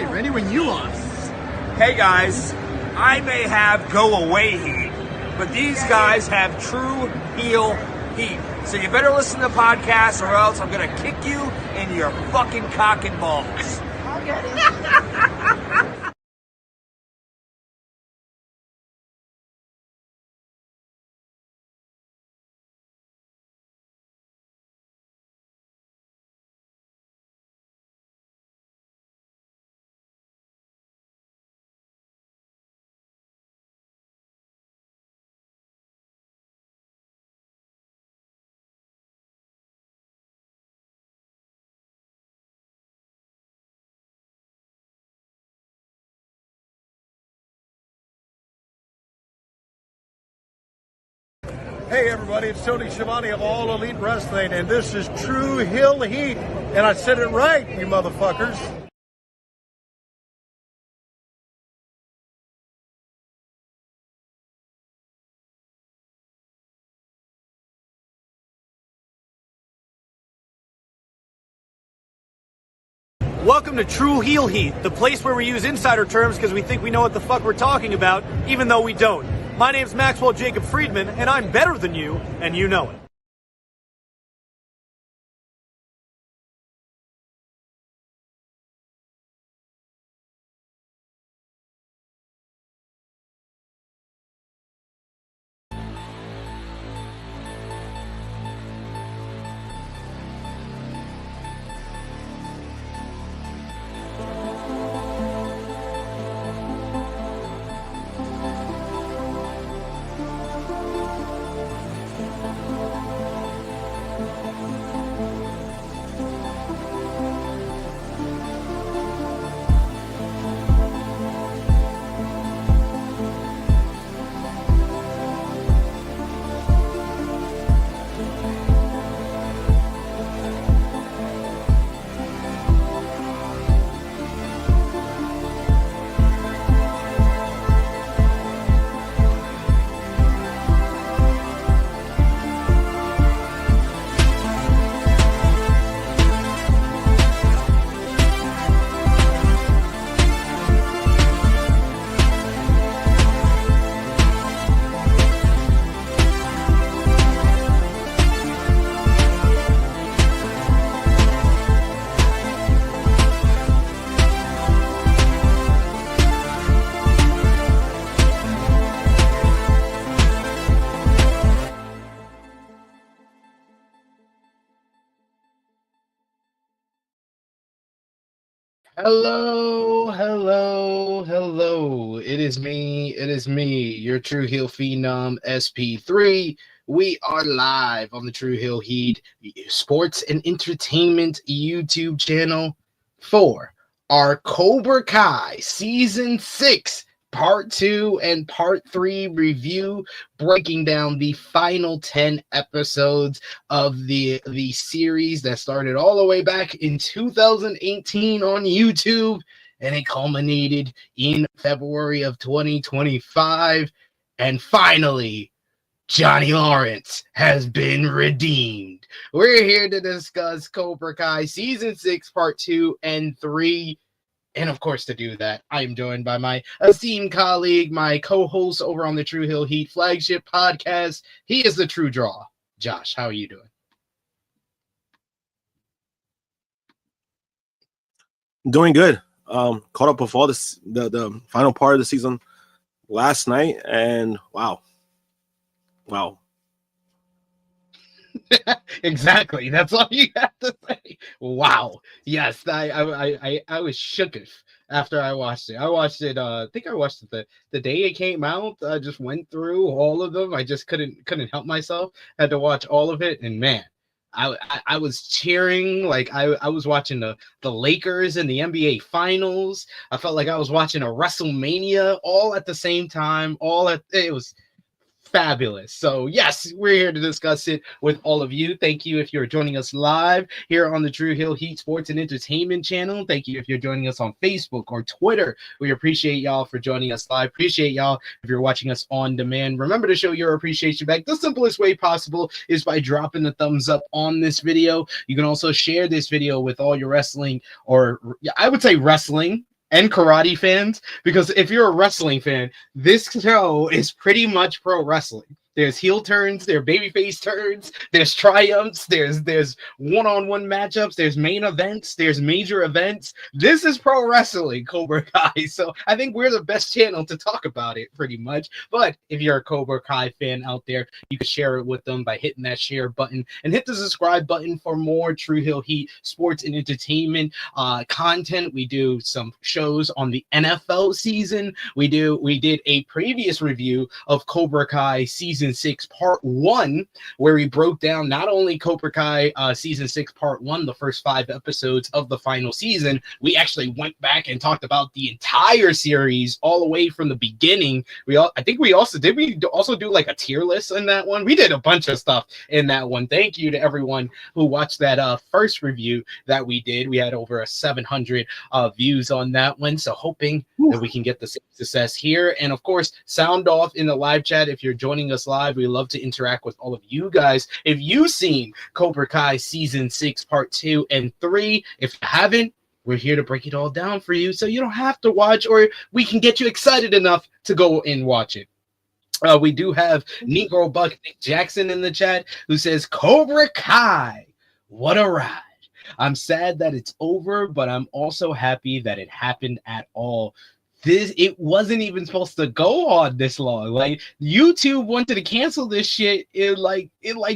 ready. Ready when you are. Hey guys, I may have go away heat, but these guys have true heel heat. So you better listen to the podcast or else I'm gonna kick you in your fucking cock and balls. I'll get it. Hey everybody, it's Tony Schiavone of All Elite Wrestling, and this is True Hill Heat, and I said it right, you motherfuckers. Welcome to True Heel Heat, the place where we use insider terms because we think we know what the fuck we're talking about, even though we don't. My name's Maxwell Jacob Friedman, and I'm better than you, and you know it. Hello. It is me, your True Heel Phenom SP3. We are live on the True Heel Heat Sports and Entertainment YouTube channel for our Cobra Kai Season 6 Part 2 and Part 3 review, breaking down the final 10 episodes of the series that started all the way back in 2018 on YouTube, and it culminated in February of 2025. And finally, Johnny Lawrence has been redeemed. We're here to discuss Cobra Kai Season 6 Part 2 and 3. And of course, to do that, I am joined by my esteemed colleague, my co-host over on the True Hill Heat flagship podcast. He is the True Draw. Josh, how are you doing? Doing good. Caught up with all this, the final part of the season last night, and wow. Exactly. That's all you have to say. Wow. Yes, I was shooketh after I watched it. I watched it. I think I watched it the day it came out. I just went through all of them. I just couldn't help myself. Had to watch all of it, and man, I was cheering like I was watching the Lakers in the NBA Finals. I felt like I was watching a WrestleMania all at the same time. It was fabulous. So yes, we're here to discuss it with all of you. Thank you if you're joining us live here on the True Hill Heat Sports and Entertainment channel. Thank you if you're joining us on Facebook or Twitter. We appreciate y'all for joining us live. Appreciate y'all if you're watching us on demand. Remember to show your appreciation back. The simplest way possible is by dropping the thumbs up on this video. You can also share this video with all your wrestling, or I would say wrestling and karate fans, because if you're a wrestling fan, this show is pretty much pro wrestling. There's heel turns, there are babyface turns, there's triumphs, there's one-on-one matchups, there's main events, there's major events. This is pro wrestling, Cobra Kai. So I think we're the best channel to talk about it, pretty much. But if you're a Cobra Kai fan out there, you can share it with them by hitting that share button and hit the subscribe button for more True Hill Heat sports and entertainment content. We do some shows on the NFL season. We did a previous review of Cobra Kai season 6 part 1, where we broke down not only Cobra Kai season 6 part 1, the first 5 episodes of the final season. We actually went back and talked about the entire series all the way from the beginning. I think we also do like a tier list in that one. We did a bunch of stuff in that one. Thank you to everyone who watched that first review that we did. We had over 700 views on that one, so hoping that we can get the same success here. And of course, sound off in the live chat if you're joining us live. We love to interact with all of you guys. If you've seen Cobra Kai season 6 part 2 and 3, if you haven't, we're here to break it all down for you, so you don't have to watch, or we can get you excited enough to go and watch it. We do have Negro Buck Nick Jackson in the chat, who says, Cobra Kai, what a ride. I'm sad that it's over, but I'm also happy that it happened at all. It wasn't even supposed to go on this long. Like, YouTube wanted to cancel this shit in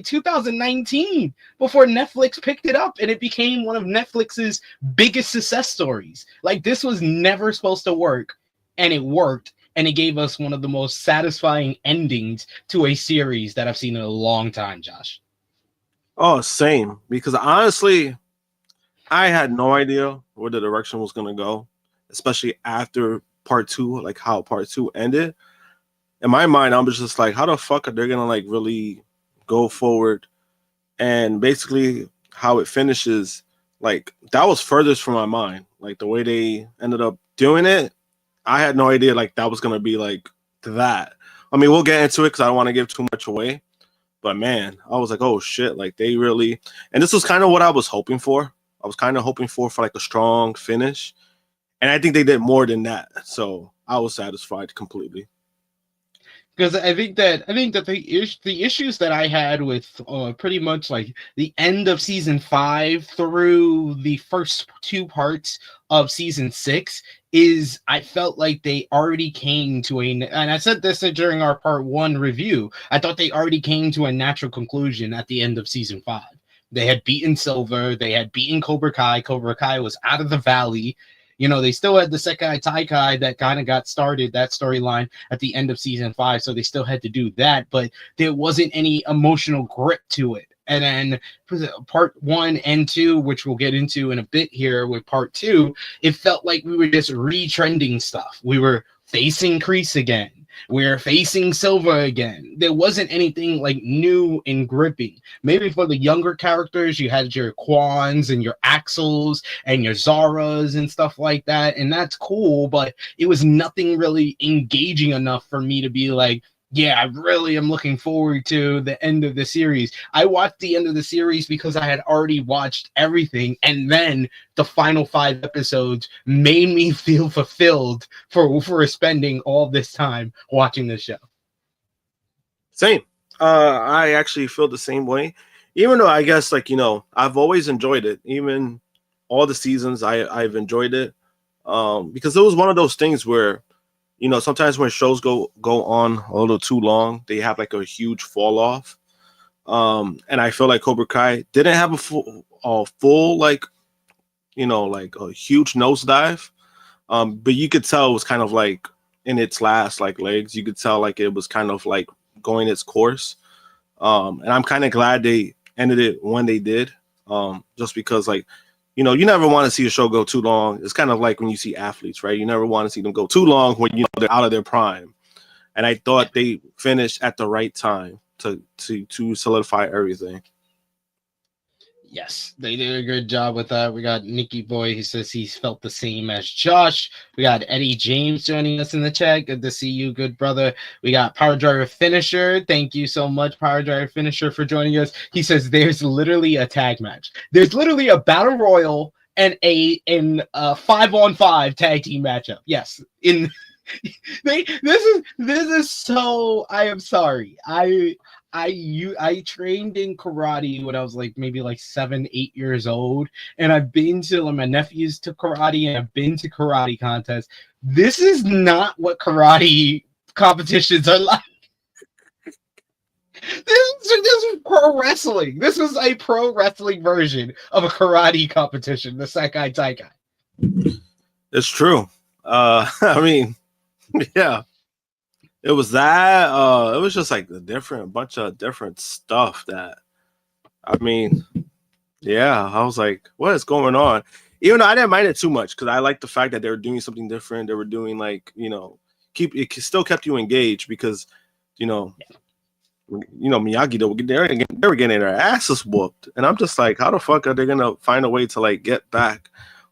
2019 before Netflix picked it up, and it became one of Netflix's biggest success stories. Like, this was never supposed to work, and it worked, and it gave us one of the most satisfying endings to a series that I've seen in a long time, Josh. Oh, same. Because honestly, I had no idea where the direction was going to go, especially after part 2, like how part 2 ended. In my mind, I'm just like, how the fuck are they gonna like really go forward? And basically how it finishes, like that was furthest from my mind. Like the way they ended up doing it, I had no idea like that was gonna be like that. I mean, we'll get into it because I don't want to give too much away, but man, I was like, oh shit, like they really, and this was kind of what I was hoping for. I was kind of hoping for like a strong finish. And I think they did more than that. So I was satisfied completely. Because I think that the issues that I had with pretty much like the end of season 5 through the first 2 parts of season 6 is I felt like they already came to and I said this during our part 1 review. I thought they already came to a natural conclusion at the end of season 5. They had beaten Silver. They had beaten Cobra Kai. Cobra Kai was out of the valley. You know, they still had the Sakai Taikai that kind of got started, that storyline at the end of season 5. So they still had to do that, but there wasn't any emotional grip to it. And then part 1 and 2, which we'll get into in a bit here with part 2, it felt like we were just retrending stuff. We were facing Kreese again. We're facing Silva again. There wasn't anything like new and gripping. Maybe for the younger characters, you had your Kwans and your Axels and your Zaras and stuff like that. And that's cool, but it was nothing really engaging enough for me to be like, yeah, I really am looking forward to the end of the series. I watched the end of the series because I had already watched everything, and then the final 5 episodes made me feel fulfilled for spending all this time watching this show. Same. I actually feel the same way. Even though I guess, like, you know, I've always enjoyed it. Even all the seasons, I've enjoyed it. Because it was one of those things where, you know, sometimes when shows go on a little too long, they have like a huge fall off. And I feel like Cobra Kai didn't have a full like, you know, like a huge nosedive. But you could tell it was kind of like in its last like legs. You could tell like it was kind of like going its course. And I'm kind of glad they ended it when they did. Just because, like, you know, you never want to see a show go too long. It's kind of like when you see athletes, right? You never want to see them go too long when, you know, they're out of their prime. And I thought they finished at the right time to solidify everything. Yes, they did a good job with that. We got Nicky Boy, he says he's felt the same as Josh. We got Eddie James joining us in the chat. Good to see you, good brother. We got Power Driver Finisher. Thank you so much, Power Driver Finisher, for joining us. He says there's literally a tag match. There's literally a battle royal and a 5-on-5 tag team matchup. Yes, in this is so. I am sorry. I trained in karate when I was like maybe like 7-8 years old, and I've been to like, my nephews to karate, and I've been to karate contests. This is not what karate competitions are like. This is pro wrestling. This was a pro wrestling version of a karate competition, the Sakai Taikai. It's true. I mean, yeah, it was that. It was just like a bunch of different stuff that, I mean, yeah, I was like, what is going on? Even though I didn't mind it too much because I liked the fact that they were doing something different. They were doing like, it still kept you engaged because, Miyagi, they were getting their asses whooped, and I'm just like, how the fuck are they gonna find a way to like get back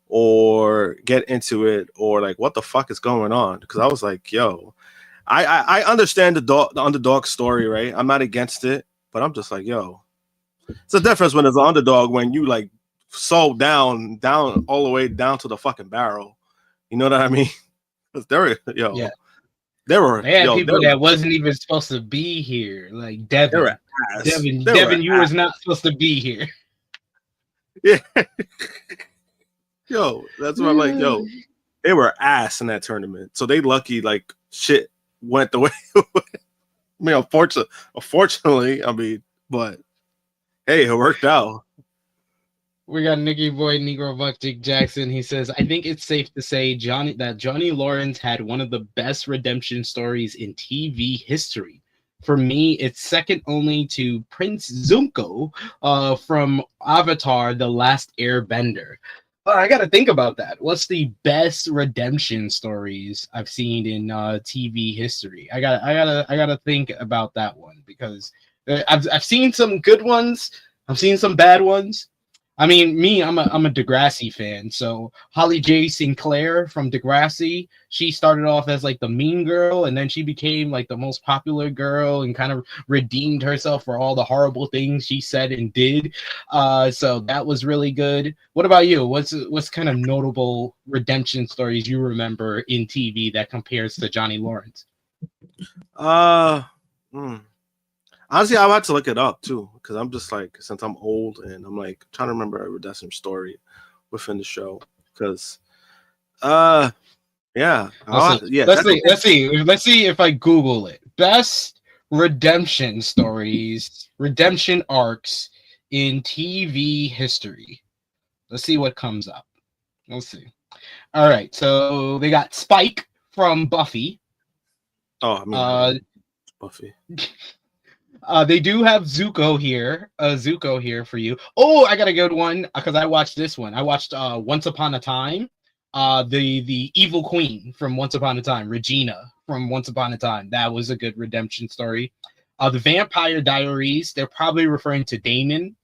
or get into it, or like what the fuck is going on? Because I was like, yo, I understand the underdog story, right? I'm not against it, but I'm just like, yo, it's a difference when it's an underdog when you like so down all the way down to the fucking barrel. You know what I mean? They had people that wasn't even supposed to be here, like Devin. Devin, you was not supposed to be here. Yeah. Yo, that's what I'm like. Yo, they were ass in that tournament, so they lucky like shit went the way. I mean, unfortunately, but hey, it worked out. We got Nicky Boy, Negro Buck, Dick Jackson. He says, I think it's safe to say Johnny Lawrence had one of the best redemption stories in TV history. For me, it's second only to Prince Zuko from Avatar: The Last Airbender. I got to think about that. What's the best redemption stories I've seen in TV history? I gotta think about that one because I've seen some good ones. I've seen some bad ones. I mean, I'm a Degrassi fan, so Holly J. Sinclair from Degrassi, she started off as like the mean girl, and then she became like the most popular girl and kind of redeemed herself for all the horrible things she said and did. So that was really good. What about you? What's kind of notable redemption stories you remember in TV that compares to Johnny Lawrence? Honestly, I'll have to look it up too, because I'm just like, since I'm old and I'm like trying to remember a redemption story within the show. Because, yeah, let's see if I Google it. Best redemption stories, redemption arcs in TV history. Let's see what comes up. Let's see. All right, so they got Spike from Buffy. Oh, I mean, Buffy. They do have Zuko here for you. Oh, I got a good one because I watched this one. I watched Once Upon a Time. The evil queen from Once Upon a Time, Regina from Once Upon a Time. That was a good redemption story. The Vampire Diaries. They're probably referring to Damon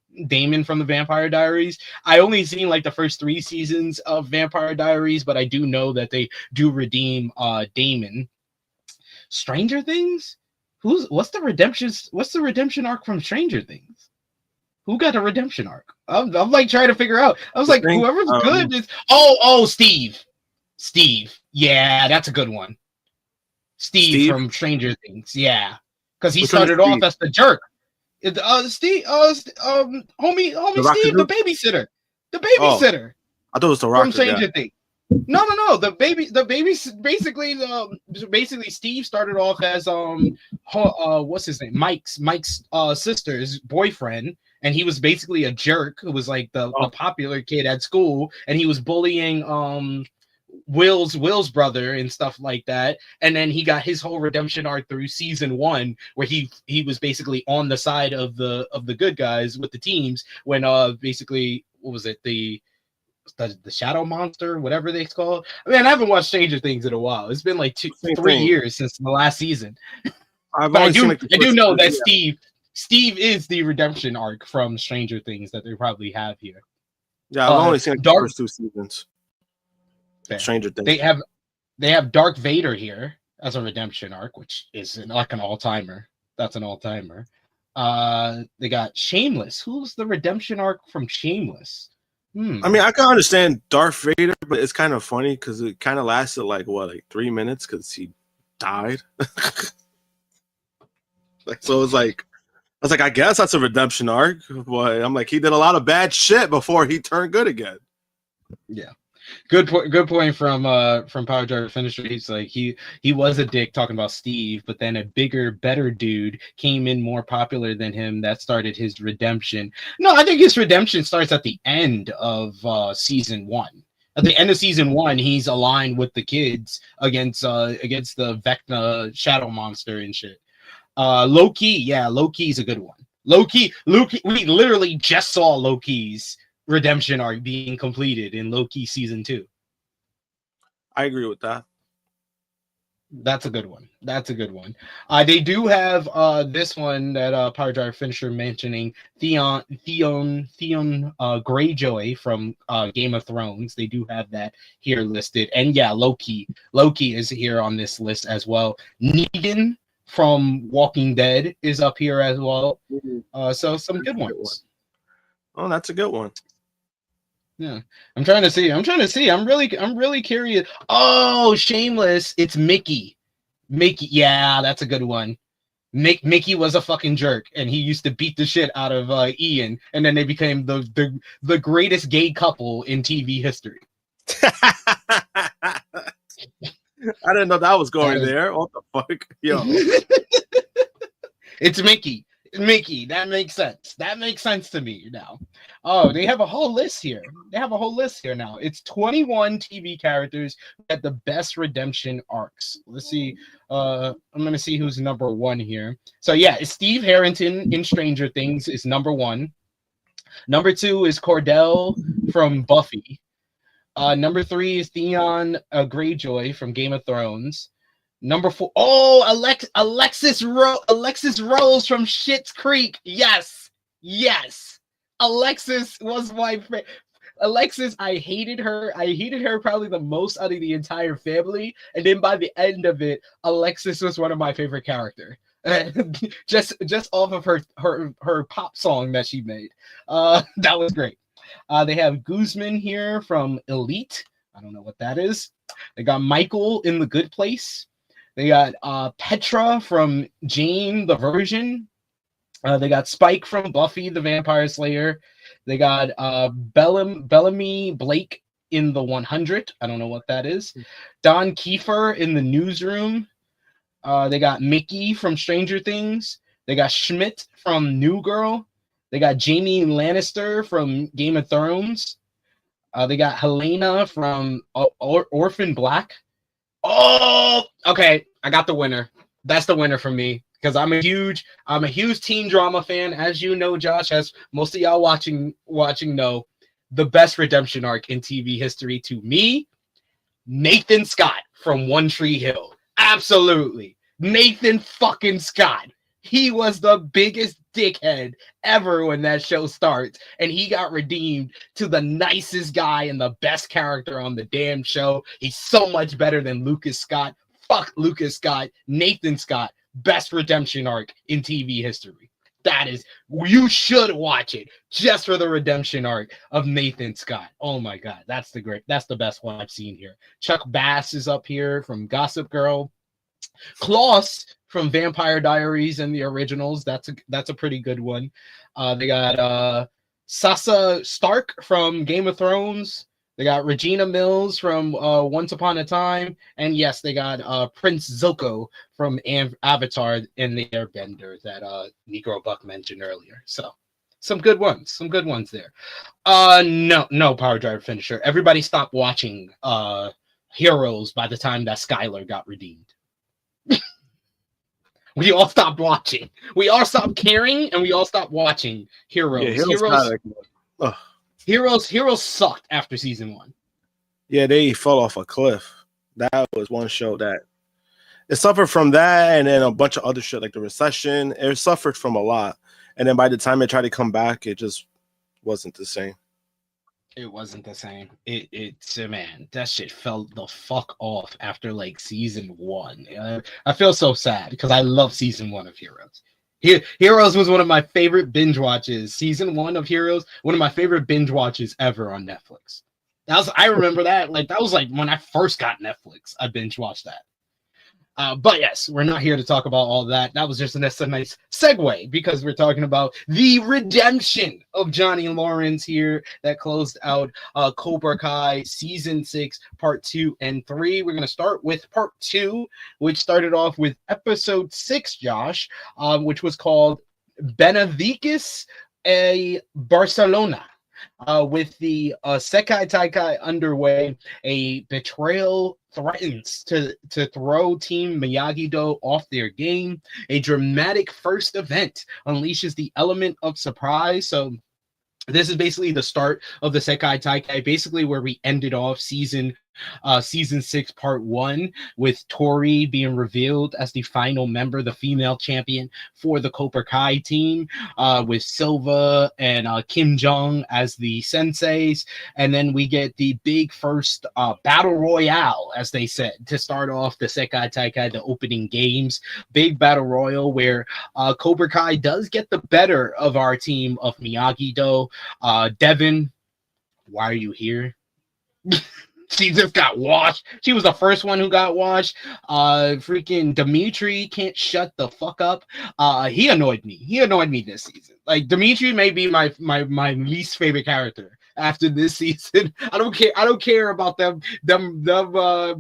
from the Vampire Diaries. I only seen like the first 3 seasons of Vampire Diaries, but I do know that they do redeem Damon. Stranger Things. What's the redemption arc from Stranger Things? Who got a redemption arc? I'm like trying to figure out. I was like, whoever's good is Steve. Yeah, that's a good one. Steve from Stranger Things. Yeah, because he started off as the jerk. Steve, homie Steve, the babysitter. The babysitter. I thought it was the Rock from Stranger Things. No. The baby basically Steve started off as what's his name? Mike's sister's boyfriend, and he was basically a jerk who was like the popular kid at school, and he was bullying Will's brother and stuff like that. And then he got his whole redemption arc through season 1, where he was basically on the side of the good guys with the teams when basically what was it, the shadow monster, whatever they call it. I mean, I haven't watched Stranger Things in a while. It's been like 3 years since the last season. But I do know that Steve is the redemption arc from Stranger Things that they probably have here. Yeah, I've only seen the first 2 seasons. Stranger Things. They have Dark Vader here as a redemption arc, which is like an all-timer. That's an all-timer. They got Shameless. Who's the redemption arc from Shameless? I mean, I can understand Darth Vader, but it's kind of funny because it kind of lasted like 3 minutes because he died. So it's like I was like, I guess that's a redemption arc, but I'm like, he did a lot of bad shit before he turned good again. Yeah. Good point from Power Driver Finisher. He's like he was a dick talking about Steve, but then a bigger, better dude came in more popular than him that started his redemption. No, I think his redemption starts at the end of season 1. At the end of season 1, he's aligned with the kids against the Vecna shadow monster and shit. Loki is a good one. Loki, we literally just saw Loki's redemption arc being completed in Loki season 2. I agree with that. That's a good one. They do have this one that Power Driver Finisher mentioning, Theon Greyjoy from Game of Thrones. They do have that here listed, and yeah, Loki is here on this list as well. Negan from Walking Dead is up here as well. So some good ones. Oh, that's a good one. Yeah, I'm trying to see. I'm really curious. Oh, Shameless. It's Mickey. Yeah, that's a good one. Mickey was a fucking jerk, and he used to beat the shit out of Ian, and then they became the greatest gay couple in TV history. I didn't know that was going there. What the fuck, yo? It's Mickey. That makes sense. That makes sense to me now. Oh, they have a whole list here. Now. It's 21 TV characters at the best redemption arcs. Let's see. I'm gonna see who's number 1 here. So yeah, it's Steve Harrington in Stranger Things is number 1. Number 2 is Cordell from Buffy. Number 3 is Theon Greyjoy from Game of Thrones. Number 4, Alexis Rose from Schitt's Creek. Yes. Alexis was my favorite. Alexis, I hated her probably the most out of the entire family. And then by the end of it, Alexis was one of my favorite characters. just off of her pop song that she made. That was great. They have Guzman here from Elite. I don't know what that is. They got Michael in The Good Place. They got Petra from Jane the Virgin. They got Spike from Buffy the Vampire Slayer. They got Bellamy Blake in The 100. I don't know what that is. Don Kiefer in The Newsroom. They got Mickey from Stranger Things. They got Schmidt from New Girl. They got Jamie Lannister from Game of Thrones. They got Helena from Orphan Black. Oh, okay. I got the winner. That's the winner for me because I'm a huge teen drama fan, as you know, Josh, as most of y'all watching know. The best redemption arc in TV history to me, Nathan Scott from One Tree Hill. Absolutely, Nathan fucking Scott. He was the biggest dickhead ever when that show starts, and he got redeemed to the nicest guy and the best character on the damn show. He's so much better than Lucas Scott. Fuck Lucas Scott. Nathan Scott, best redemption arc in TV history. That is, you should watch it just for the redemption arc of Nathan Scott. Oh my god, that's the best one I've seen here. Chuck Bass is up here from Gossip Girl. Klaus from Vampire Diaries and the originals. That's a pretty good one. They got Sansa Stark from Game of Thrones. They got Regina Mills from Once Upon a Time, and yes, they got Prince Zuko from Avatar and the Airbender that Negro Buck mentioned earlier. So some good ones there. No Power Driver Finisher. Everybody stopped watching Heroes by the time that Skylar got redeemed. We all stopped watching. We all stopped caring, and we all stopped watching Heroes. Yeah, Heroes sucked after season 1. Yeah, they fell off a cliff. That was one show that it suffered from that, and then a bunch of other shit like the recession. It suffered from a lot, and then by the time it tried to come back, it just wasn't the same. It wasn't the same. It's man, that shit fell the fuck off after like season 1. I feel so sad because I love season 1 of Heroes. Heroes was one of my favorite binge watches. Season 1 of Heroes, one of my favorite binge watches ever on Netflix. I remember that. Like, that was like when I first got Netflix. I binge watched that. But yes, we're not here to talk about all that. That was just a nice segue because we're talking about the redemption of Johnny Lawrence here that closed out Cobra Kai Season 6, Part 2 and 3. We're going to start with Part 2, which started off with Episode 6, Josh, which was called Benavicus a Barcelona. With the Sakai Taikai underway, a betrayal threatens to throw Team Miyagi-Do off their game. A dramatic first event unleashes the element of surprise. So this is basically the start of the Sakai Taikai, basically where we ended off season 6 part 1, with Tori being revealed as the final member, the female champion for the Cobra Kai team, with Silva and Kim Jong as the senseis. And then we get the big first battle royale, as they said, to start off the Sakai Taikai, the opening games. Big battle royal where Cobra Kai does get the better of our team of Miyagi-Do. Devin, why are you here? She just got washed. She was the first one who got washed. Freaking Dimitri can't shut the fuck up. He annoyed me. He annoyed me this season. Like, Dimitri may be my least favorite character after this season. I don't care about them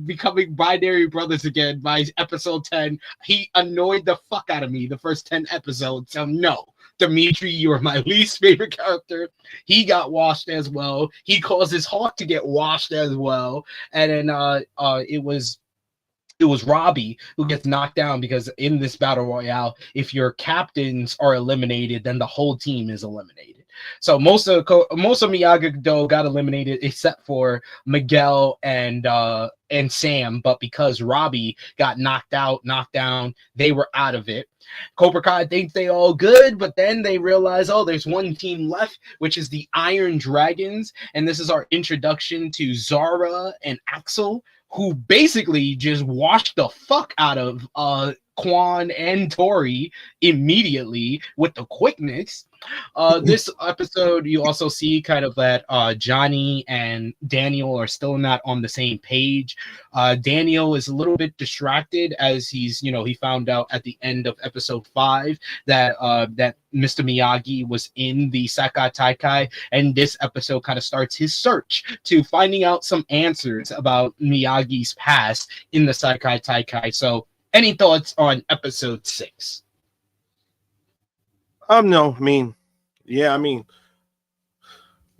becoming binary brothers again by episode 10. He annoyed the fuck out of me the first 10 episodes. So no. Dimitri, you are my least favorite character. He got washed as well. He caused his Hawk to get washed as well. And then it was Robbie who gets knocked down, because in this battle royale, if your captains are eliminated, then the whole team is eliminated. So most of Miyagi-Do got eliminated except for Miguel and Sam, but because Robbie got knocked down, they were out of it. Cobra Kai think they all good, but then they realize, oh, there's one team left, which is the Iron Dragons, and this is our introduction to Zara and Axel, who basically just washed the fuck out of Quan and Tori immediately with the quickness. This episode, you also see kind of that Johnny and Daniel are still not on the same page. Daniel is a little bit distracted as he found out at the end of episode 5 that Mr. Miyagi was in the Sakai Taikai, and this episode kind of starts his search to finding out some answers about Miyagi's past in the Sakai Taikai. So, any thoughts on episode 6? No, when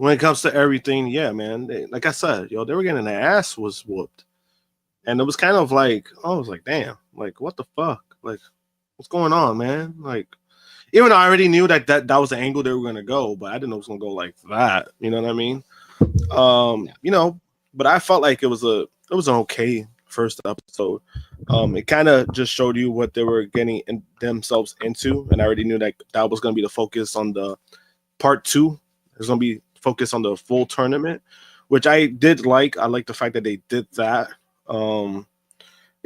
it comes to everything, yeah, man, like I said, they were getting their ass was whooped, and it was kind of like, I was like, damn, like, what the fuck, like, what's going on, man? Like, even though I already knew that was the angle they were gonna go, but I didn't know it was gonna go like that. You know what I mean? But I felt like it was an okay first episode. It kind of just showed you what they were getting themselves into, and I already knew that was going to be the focus on the part 2. It was going to be focused on the full tournament, which I did like. I like the fact that they did that. But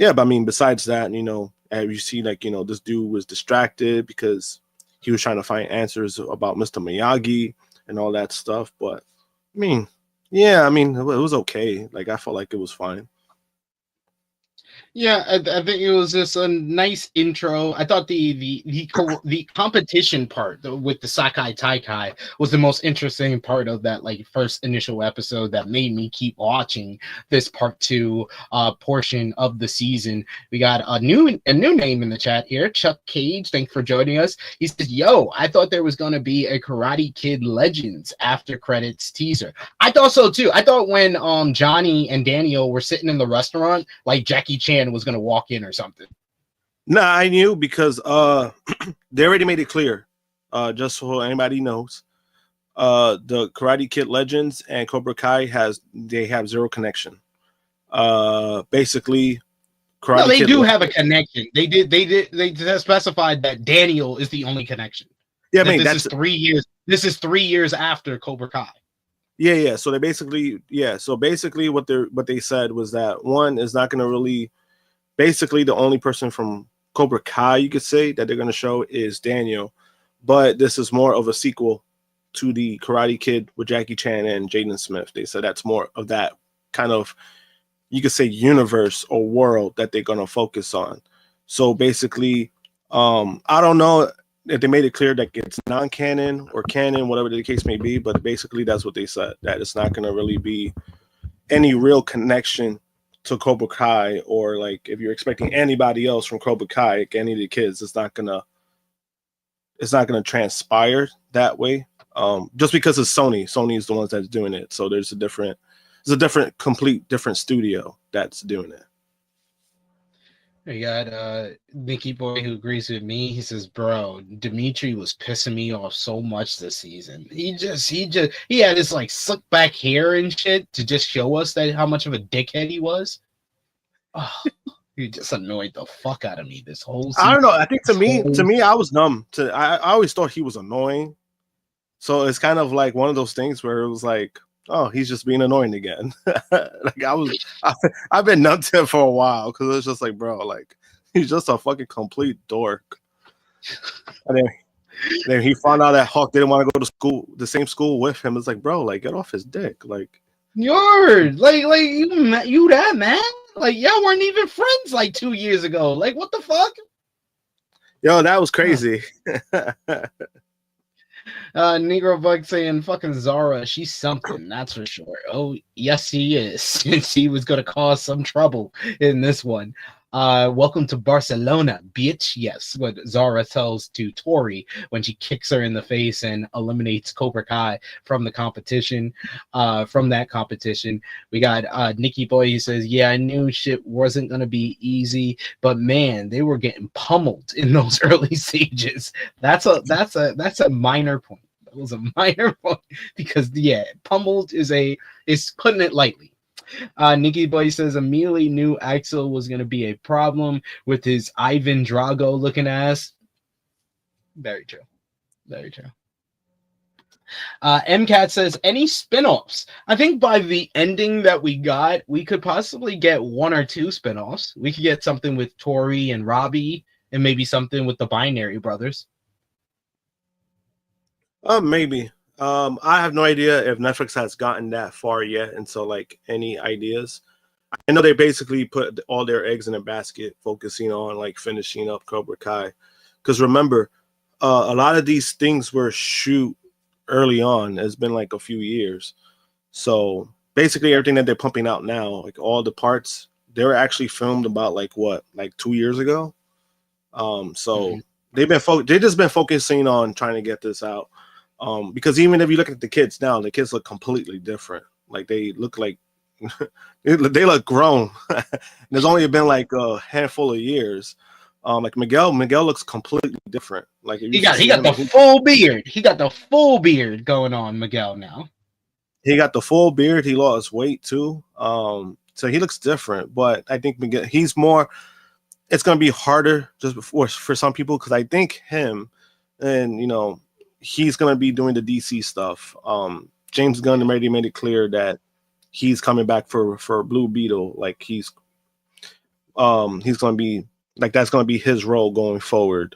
I mean, besides that, you see, like, this dude was distracted because he was trying to find answers about Mr. Miyagi and all that stuff. But I mean, it was okay. Like, I felt like it was fine. Yeah, I think it was just a nice intro. I thought the competition part with the Sakai Taikai was the most interesting part of that, like, first initial episode that made me keep watching this part 2 portion of the season. We got a new name in the chat here, Chuck Cage. Thanks for joining us. He says, "Yo, I thought there was gonna be a Karate Kid Legends after credits teaser." I thought so too. I thought when Johnny and Daniel were sitting in the restaurant, like Jackie Chan was gonna walk in or something. Nah, I knew because they already made it clear. Just so anybody knows, the Karate Kid Legends and Cobra Kai have zero connection. Basically, They do have a connection. They specified that Daniel is the only connection. Yeah, this is 3 years. This is 3 years after Cobra Kai. Yeah. So they basically, what they said was that one is not going to really. Basically, the only person from Cobra Kai, you could say, that they're going to show is Daniel. But this is more of a sequel to the Karate Kid with Jackie Chan and Jaden Smith. They said that's more of that kind of, you could say, universe or world that they're going to focus on. So basically, I don't know if they made it clear that it's non-canon or canon, whatever the case may be, but basically that's what they said, that it's not going to really be any real connection to Cobra Kai, or like if you're expecting anybody else from Cobra Kai, like any of the kids, it's not gonna transpire that way. Just because it's Sony. Sony is the ones that's doing it. So there's a complete different studio that's doing it. We got Nicky Boy who agrees with me. He says, "Bro, Dimitri was pissing me off so much this season. He had his like slick back hair and shit to just show us that how much of a dickhead he was. Oh, he just annoyed the fuck out of me this whole season. I don't know. I think to me, I was numb. I always thought he was annoying. So it's kind of like one of those things where it was like, oh, he's just being annoying again. Like I've been numb to him for a while because it's just like, bro, like he's just a fucking complete dork. And then he found out that Hawk didn't want to go to school, the same school with him. It's like, bro, like get off his dick. Like you're like you that man. Like y'all weren't even friends like 2 years ago. Like what the fuck? Yo, that was crazy. Negro Bug saying fucking Zara, she's something, that's for sure. Oh, yes, she is. Since she was gonna cause some trouble in this one. Welcome to Barcelona, bitch. Yes, what Zara tells to Tori when she kicks her in the face and eliminates Cobra Kai from the competition. From that competition, we got Nicky Boy. He says, "Yeah, I knew shit wasn't gonna be easy, but man, they were getting pummeled in those early stages." That's a minor point. That was a minor point because pummeled is putting it lightly. Nicky Boy says immediately knew Axel was going to be a problem with his Ivan Drago looking ass. Very true. Very true. MCAT says any spin-offs. I think by the ending that we got, we could possibly get 1 or 2 spin-offs. We could get something with Tori and Robbie and maybe something with the Binary Brothers. Maybe. I have no idea if Netflix has gotten that far yet, and so like any ideas. I know they basically put all their eggs in a basket, focusing on like finishing up Cobra Kai. Because remember, a lot of these things were shoot early on. It's been like a few years, so basically everything that they're pumping out now, like all the parts, they were actually filmed about like 2 years ago. So they've just been focusing on trying to get this out. Because even if you look at the kids now, the kids look completely different. Like they look like they look grown. There's only been like a handful of years. Like Miguel looks completely different. Like he got the full beard. He got the full beard going on, Miguel now. He got the full beard. He lost weight too. So he looks different. But I think Miguel, he's more. It's gonna be harder just for some people because I think him and he's going to be doing the DC stuff. James Gunn already made it clear that he's coming back for Blue Beetle. Like he's going to be like, that's going to be his role going forward.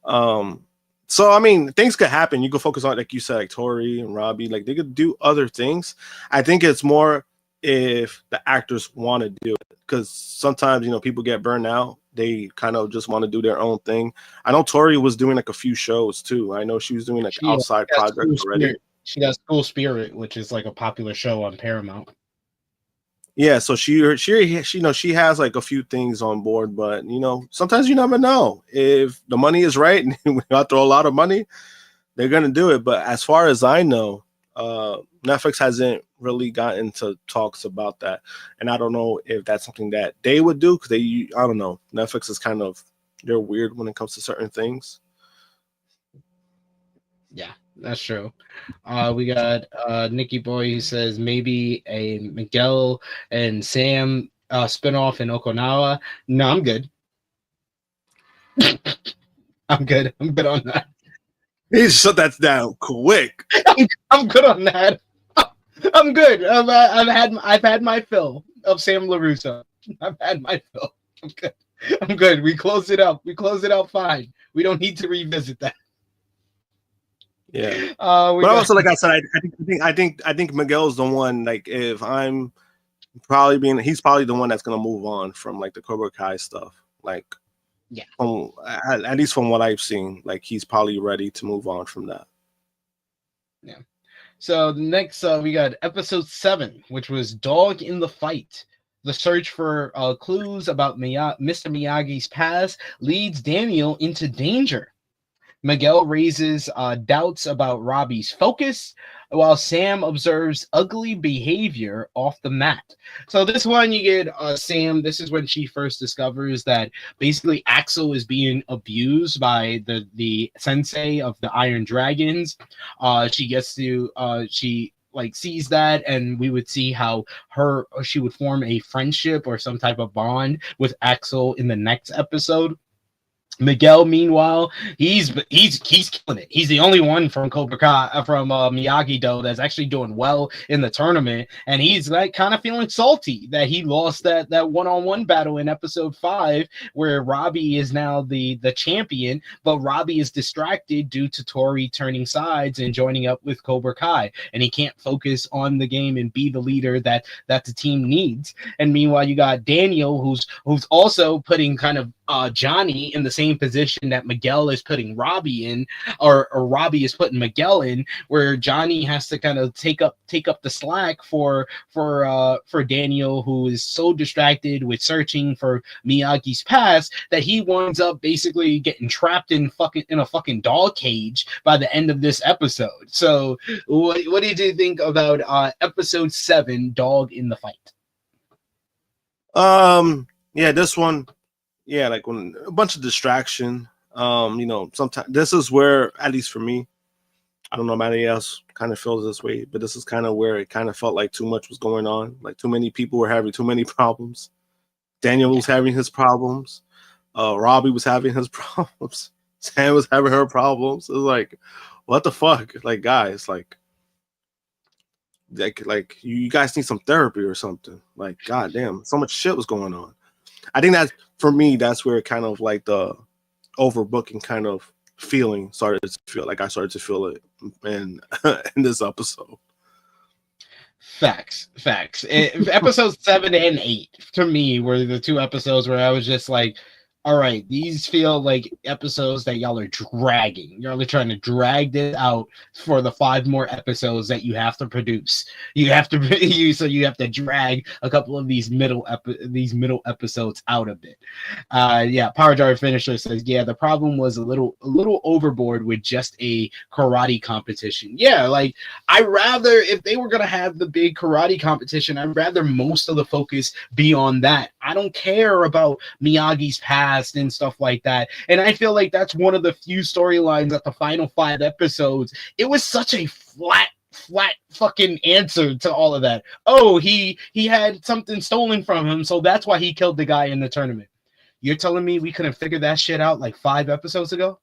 So, I mean, things could happen. You could focus on, like you said, like Tori and Robbie, like they could do other things. I think it's more if the actors want to do it, because sometimes, people get burned out. They kind of just want to do their own thing. I know Tori was doing like a few shows too. I know she was doing like outside projects already. She does School Spirit, which is like a popular show on Paramount. Yeah, so she has like a few things on board, but sometimes you never know if the money is right and we got to throw a lot of money, they're gonna do it. But as far as I know, Netflix hasn't really gotten into talks about that, and I don't know if that's something that they would do because I don't know. Netflix is they're weird when it comes to certain things. Yeah, that's true. We got Nicky Boy who says maybe a Miguel and Sam spinoff in Okinawa. No, I'm good. I'm good on that. He shut that down quick. I'm good on that. I'm good. I've had my fill of Sam LaRusso. I've had my fill. I'm good. I'm good. We closed it up. We closed it out fine. We don't need to revisit that. Yeah. But Also, like I said, I think Miguel's the one. Like, if I'm he's probably the one that's gonna move on from like the Cobra Kai stuff. Like, yeah. At least from what I've seen, like he's probably ready to move on from that. Yeah. So the next we got episode 7, which was Dog in the Fight. The search for clues about Mr. Miyagi's past leads Daniel into danger. Miguel raises doubts about Robbie's focus, while Sam observes ugly behavior off the mat. So this one, you get Sam. This is when she first discovers that basically Axel is being abused by the sensei of the Iron Dragons. She gets to she like sees that, and we would see how she would form a friendship or some type of bond with Axel in the next episode. Miguel, meanwhile, he's killing it. He's the only one from Cobra Kai, from Miyagi-Do, that's actually doing well in the tournament, and he's like kind of feeling salty that he lost that one-on-one battle in episode 5, where Robbie is now the champion, but Robbie is distracted due to Tori turning sides and joining up with Cobra Kai, and he can't focus on the game and be the leader that the team needs. And meanwhile, you got Daniel, who's also putting kind of Johnny in the same position that Miguel is putting Robbie in, or Robbie is putting Miguel in, where Johnny has to kind of take up the slack for Daniel, who is so distracted with searching for Miyagi's past that he winds up basically getting trapped in a fucking dog cage by the end of this episode. So what did you think about episode 7, Dog in the Fight? Yeah, this one. Yeah, like when a bunch of distraction. Sometimes this is where, at least for me, I don't know about anybody else kind of feels this way, but this is kind of where it kind of felt like too much was going on. Like too many people were having too many problems. Daniel was having his problems. Robbie was having his problems. Sam was having her problems. It was like, what the fuck? Like, guys, like you guys need some therapy or something. Like, goddamn, so much shit was going on. I think that for me, that's where kind of like the overbooking kind of feeling started to feel like I started to feel it in this episode. Facts. Episodes 7 and 8 to me were the 2 episodes where I was just like, all right, these feel like episodes that y'all are dragging. Y'all are trying to drag this out for the 5 more episodes that you have to produce. You have to drag a couple of these middle episodes out of it. Power Jar Finisher says, yeah, the problem was a little overboard with just a karate competition. Yeah, like I'd rather, if they were gonna have the big karate competition, I'd rather most of the focus be on that. I don't care about Miyagi's past and stuff like that. And I feel like that's one of the few storylines at the final 5 episodes. It was such a flat fucking answer to all of that. Oh, he had something stolen from him, so that's why he killed the guy in the tournament. You're telling me we couldn't figure that shit out like 5 episodes ago?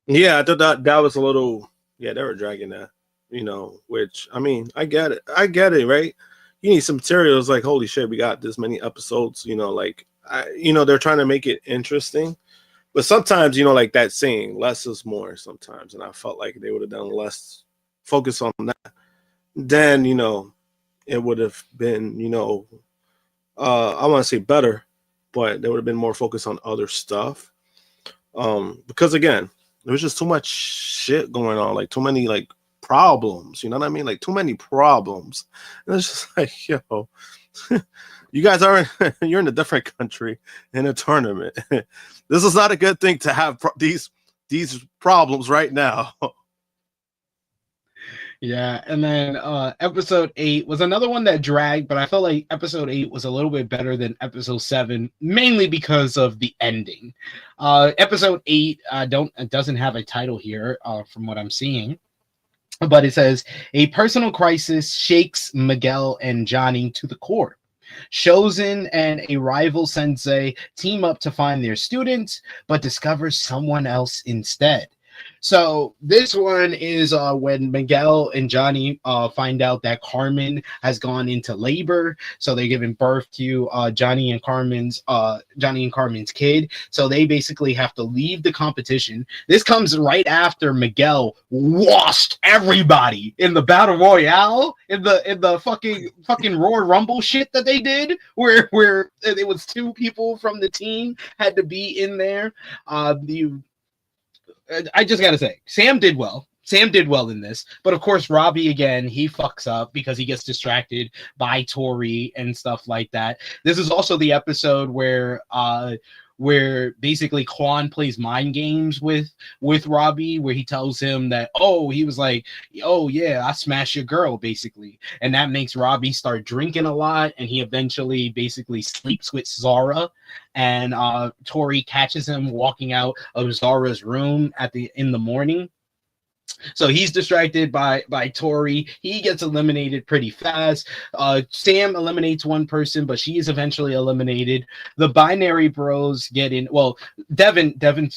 Yeah, I thought that was a little. Yeah, they were dragging that. Which I mean, I get it, right? You need some materials. Like, holy shit, we got this many episodes. They're trying to make it interesting, but sometimes, like that saying, less is more sometimes. And I felt like they would have done less focus on that. Then, it would have been, I want to say better, but there would have been more focus on other stuff. Because again, there was just too much shit going on, like too many like problems, you know what I mean? Like too many problems. And it's just like, yo, you guys you're in a different country in a tournament. This is not a good thing to have these problems right now. Yeah, and then episode 8 was another one that dragged, but I felt like episode 8 was a little bit better than episode 7, mainly because of the ending. Episode 8 doesn't have a title here from what I'm seeing, but it says, a personal crisis shakes Miguel and Johnny to the core. Shozen and a rival sensei team up to find their student, but discover someone else instead. So this one is when Miguel and Johnny find out that Carmen has gone into labor. So they're giving birth to Johnny and Carmen's kid. So they basically have to leave the competition. This comes right after Miguel washed everybody in the battle royale in the fucking Royal Rumble shit that they did, where it was two people from the team had to be in there. I just gotta say, Sam did well. Sam did well in this, but of course, Robbie again, he fucks up because he gets distracted by Tori and stuff like that. This is also the episode where basically Quan plays mind games with Robbie, where he tells him that, oh, he was like, oh yeah, I smashed your girl, basically, and that makes Robbie start drinking a lot, and he eventually basically sleeps with Zara, and Tori catches him walking out of Zara's room in the morning. So he's distracted by Tori. He gets eliminated pretty fast. Sam eliminates one person, but she is eventually eliminated. The binary bros get in. Well, Devin did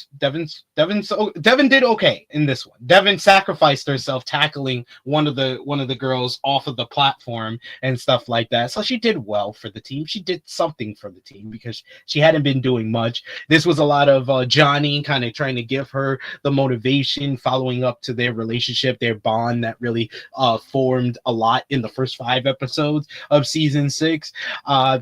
okay in this one. Devin sacrificed herself tackling one of the girls off of the platform and stuff like that. So she did well for the team. She did something for the team because she hadn't been doing much. This was a lot of Johnny kind of trying to give her the motivation, following up to their relationship, their bond that really formed a lot in the first 5 episodes of season 6.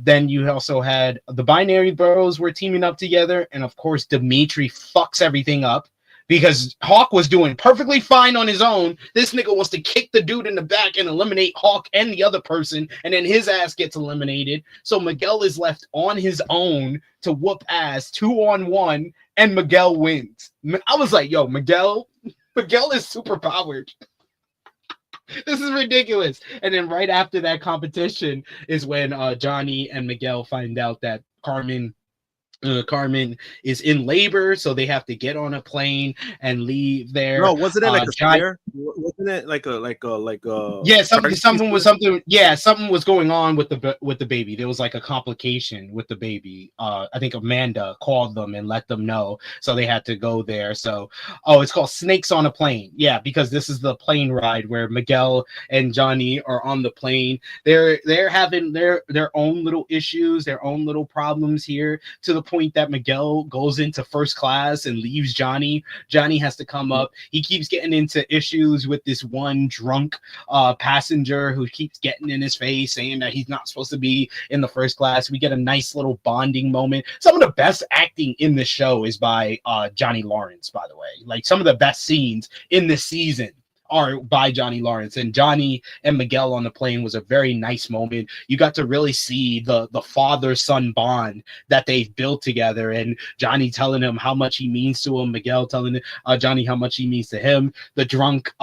Then you also had the binary bros were teaming up together, and of course Dimitri fucks everything up because Hawk was doing perfectly fine on his own. This nigga wants to kick the dude in the back and eliminate Hawk and the other person, and then his ass gets eliminated. So Miguel is left on his own to whoop ass 2-on-1, and Miguel wins. I was like, yo, Miguel is super powered. This is ridiculous. And then right after that competition is when Johnny and Miguel find out that Carmen is in labor, so they have to get on a plane and leave there. No, wasn't it like a scare? Wasn't it like a yeah, something was going on with the baby. There was like a complication with the baby. I think Amanda called them and let them know, so they had to go there. So it's called Snakes on a Plane. Yeah, because this is the plane ride where Miguel and Johnny are on the plane. They're having their own little issues, their own little problems here, to the point that Miguel goes into first class and leaves Johnny. Johnny has to come up. He keeps getting into issues with this one drunk passenger who keeps getting in his face, saying that he's not supposed to be in the first class. We get a nice little bonding moment. Some of the best acting in the show is by Johnny Lawrence, by the way. Like, some of the best scenes in this season are by Johnny Lawrence, and Johnny and Miguel on the plane was a very nice moment. You got to really see the father-son bond that they've built together, and Johnny telling him how much he means to him, Miguel telling Johnny how much he means to him. The drunk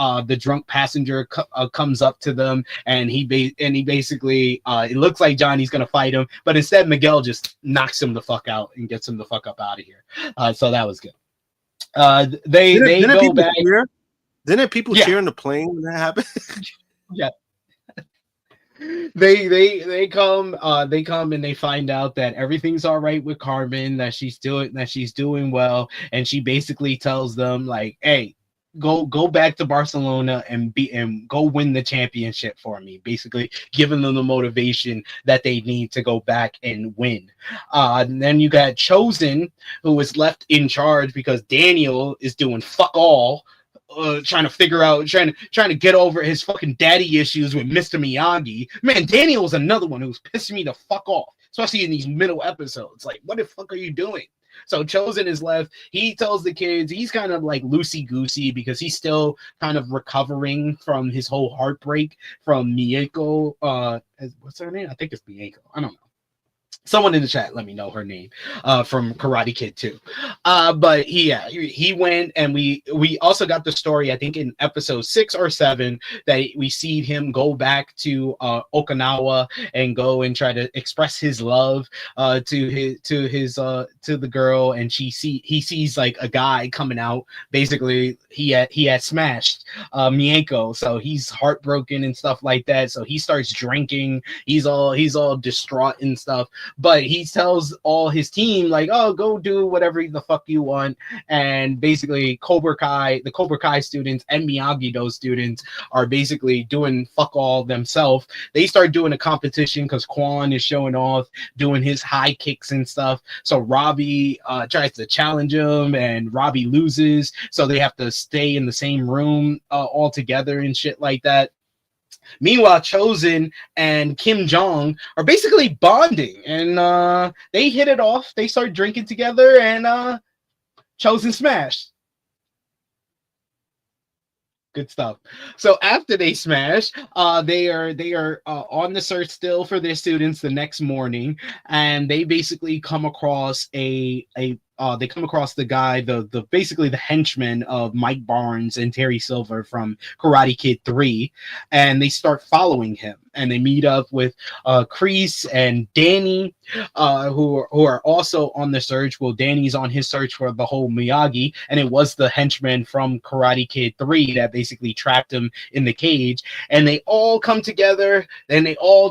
passenger comes up to them, and he basically it looks like Johnny's gonna fight him, but instead Miguel just knocks him the fuck out and gets him the fuck up out of here. So that was good. They go back. Didn't people cheer in the plane when that happened? Yeah. They come and they find out that everything's all right with Carmen, that she's doing well, and she basically tells them, like, hey, go back to Barcelona and go win the championship for me, basically giving them the motivation that they need to go back and win. And then you got Chosen, who was left in charge because Daniel is doing fuck all, trying to get over his fucking daddy issues with Mr. Miyagi. Man, Daniel was another one who's pissing me the fuck off, especially in these middle episodes. Like, what the fuck are you doing? So Chosen is left. He tells the kids he's kind of like loosey-goosey because he's still kind of recovering from his whole heartbreak from Mieko. What's her name? I think it's Mieko. I don't know. Someone in the chat, let me know her name, from Karate Kid 2. But he went, and we also got the story, I think in episode 6 or 7, that we see him go back to Okinawa and go and try to express his love to the girl, and he sees like a guy coming out. Basically, he had smashed Mieko, so he's heartbroken and stuff like that. So he starts drinking. He's all distraught and stuff. but he tells all his team like, oh, go do whatever the fuck you want. And basically the Cobra Kai students and Miyagi-Do students are basically doing fuck all themselves. They start doing a competition because Quan is showing off doing his high kicks and stuff. So Robbie tries to challenge him, and Robbie loses. So they have to stay in the same room all together and shit like that. Meanwhile, Chosen and Kim Jong are basically bonding, and they hit it off. They start drinking together, and Chosen smashed. Good stuff. So after they smash, they are on the search still for their students the next morning, and they basically come across the guy, the basically the henchman of Mike Barnes and Terry Silver from Karate Kid 3, and they start following him. And they meet up with Kreese and Danny, who are also on the search. Well, Danny's on his search for the whole Miyagi, and it was the henchman from Karate Kid 3 that basically trapped him in the cage. And they all come together, and they all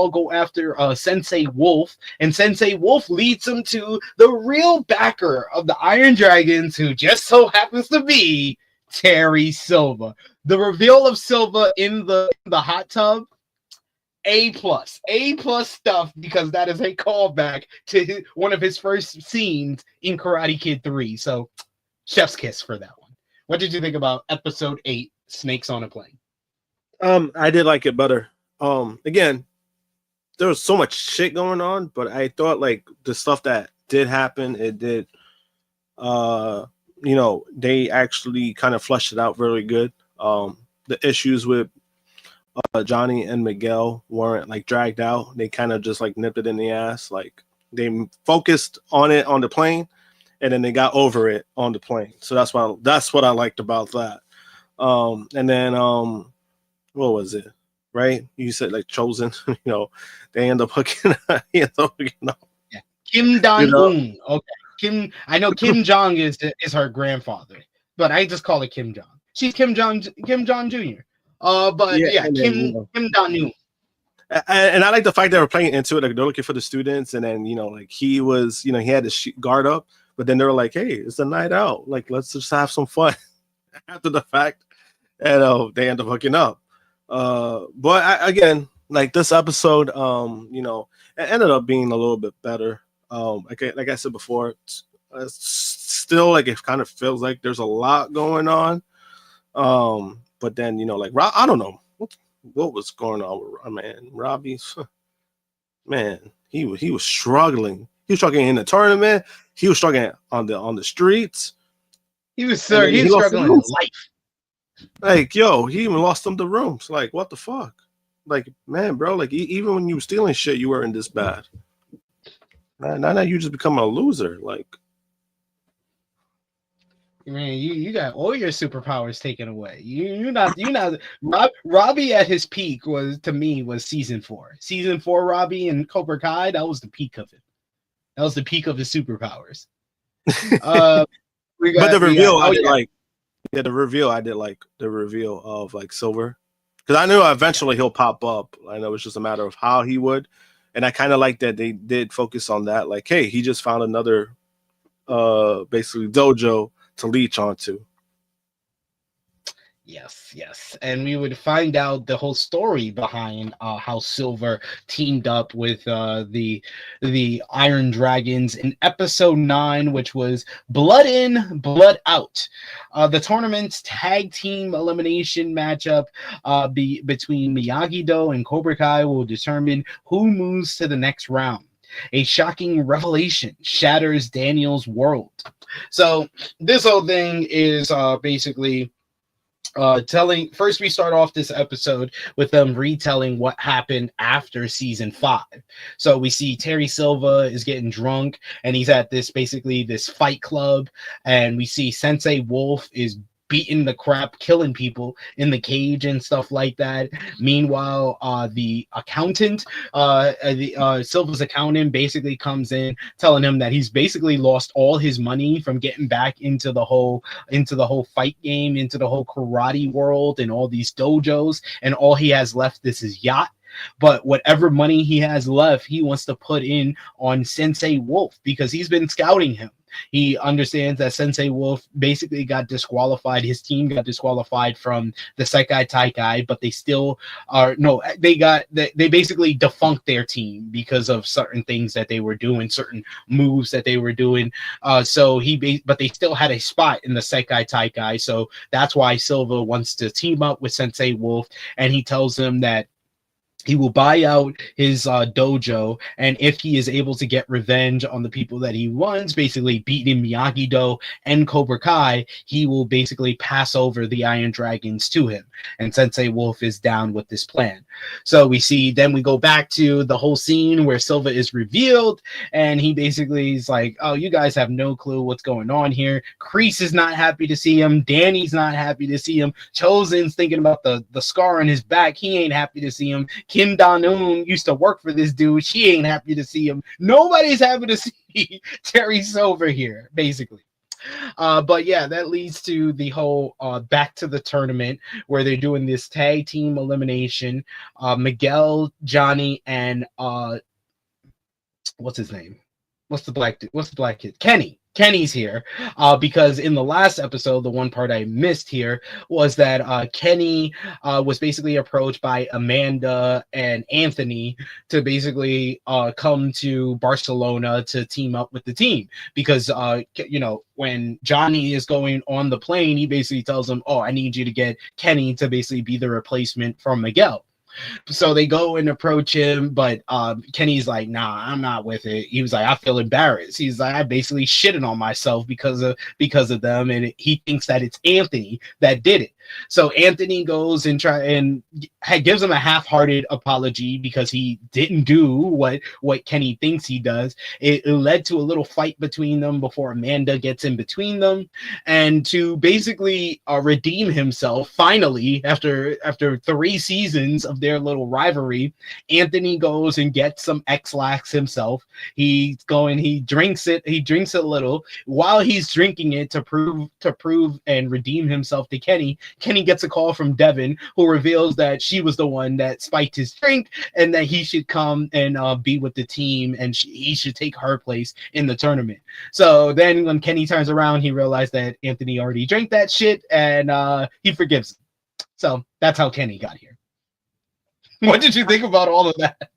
go after Sensei Wolf, and Sensei Wolf leads them to the real backer of the Iron Dragons, who just so happens to be Terry Silver. The reveal of Silver in the hot tub, A+ stuff, because that is a callback to one of his first scenes in Karate Kid 3. So, chef's kiss for that one. What did you think about episode 8, Snakes on a Plane? I did like it better. Again, there was so much shit going on, but I thought like the stuff that did happen, it did. They actually kind of flushed it out really good. The issues with Johnny and Miguel weren't like dragged out. They kind of just like nipped it in the ass. Like they focused on it on the plane, and then they got over it on the plane. So that's what I liked about that. And then what was it? Right? You said like Chosen. They end up hooking. Yeah. Kim Dong-un. Okay. Kim. I know Kim Jong is her grandfather, but I just call it Kim Jong. She's Kim Jong Jr. Kim Dong-un. And I like the fact that we're playing into it. Like they're looking for the students, and then like he was, he had his guard up, but then they were like, "Hey, it's a night out. Like let's just have some fun." After the fact, and they end up hooking up. Again, like this episode, it ended up being a little bit better. Like I said before, it's still like it kind of feels like there's a lot going on. But then like I don't know what was going on with Robbie. Man, he was struggling. He was struggling in the tournament. He was struggling on the streets. He was struggling in life. Like he even lost them the rooms. Like what the fuck? Like man, bro. Like even when you were stealing shit, you weren't this bad. Now you just become a loser. Like. Man, you got all your superpowers taken away. You're not Robbie at his peak was season 4. Season 4 Robbie and Cobra Kai, that was the peak of it. That was the peak of his superpowers. But the reveal I did like the reveal of like Silver. Because I knew eventually he'll pop up. I know it's just a matter of how he would. And I kind of like that they did focus on that. Like, hey, he just found another basically dojo to leech onto. Yes. And we would find out the whole story behind how Silver teamed up with the Iron Dragons in episode 9, which was Blood In, Blood Out. The tournament's tag team elimination matchup between Miyagi-Do and Cobra Kai will determine who moves to the next round. A shocking revelation shatters Daniel's world. So this whole thing is basically first we start off this episode with them retelling what happened after season 5. So we see Terry Silva is getting drunk, and he's at this fight club, and we see Sensei Wolf is beating the crap, killing people in the cage and stuff like that. Meanwhile, the accountant, Silva's accountant, basically comes in telling him that he's basically lost all his money from getting back into the whole fight game, into the whole karate world and all these dojos, and all he has left is his yacht. but whatever money he has left, he wants to put in on Sensei Wolf because he's been scouting him. He understands that Sensei Wolf basically got disqualified. His team got disqualified from the Sakai Taikai, but they still are they basically defunct their team because of certain things that they were doing, certain moves that they were doing. But they still had a spot in the Sakai Taikai. So that's why Silva wants to team up with Sensei Wolf, and he tells him that he will buy out his dojo, and if he is able to get revenge on the people that he wants, basically beating Miyagi-Do and Cobra Kai, he will basically pass over the Iron Dragons to him. And Sensei Wolf is down with this plan. So we go back to the whole scene where Silva is revealed, and he basically is like, oh, you guys have no clue what's going on here. Kreese is not happy to see him. Danny's not happy to see him. Chosen's thinking about the scar on his back. He ain't happy to see him. Kim Da-noon used to work for this dude. She ain't happy to see him. Nobody's happy to see Terry Silver here, basically. But yeah, that leads to the whole back to the tournament where they're doing this tag team elimination. Miguel, Johnny, and what's his name? What's the black kid? Kenny's here because in the last episode, the one part I missed here was that Kenny was basically approached by Amanda and Anthony to basically come to Barcelona to team up with the team because, when Johnny is going on the plane, he basically tells them, oh, I need you to get Kenny to basically be the replacement from Miguel. So they go and approach him, but Kenny's like, nah, I'm not with it. He was like, I feel embarrassed. He's like, I basically shitted on myself because of them, and he thinks that it's Anthony that did it. So Anthony goes and gives him a half-hearted apology because he didn't do what Kenny thinks he does. It led to a little fight between them before Amanda gets in between them, and to basically redeem himself finally after 3 seasons of their little rivalry, Anthony goes and gets some X-Lax himself. He drinks it a little. While he's drinking it to prove and redeem himself to Kenny gets a call from Devin, who reveals that she was the one that spiked his drink and that he should come and be with the team, and he should take her place in the tournament. So then when Kenny turns around, he realized that Anthony already drank that shit, and he forgives him. So that's how Kenny got here. What did you think about all of that?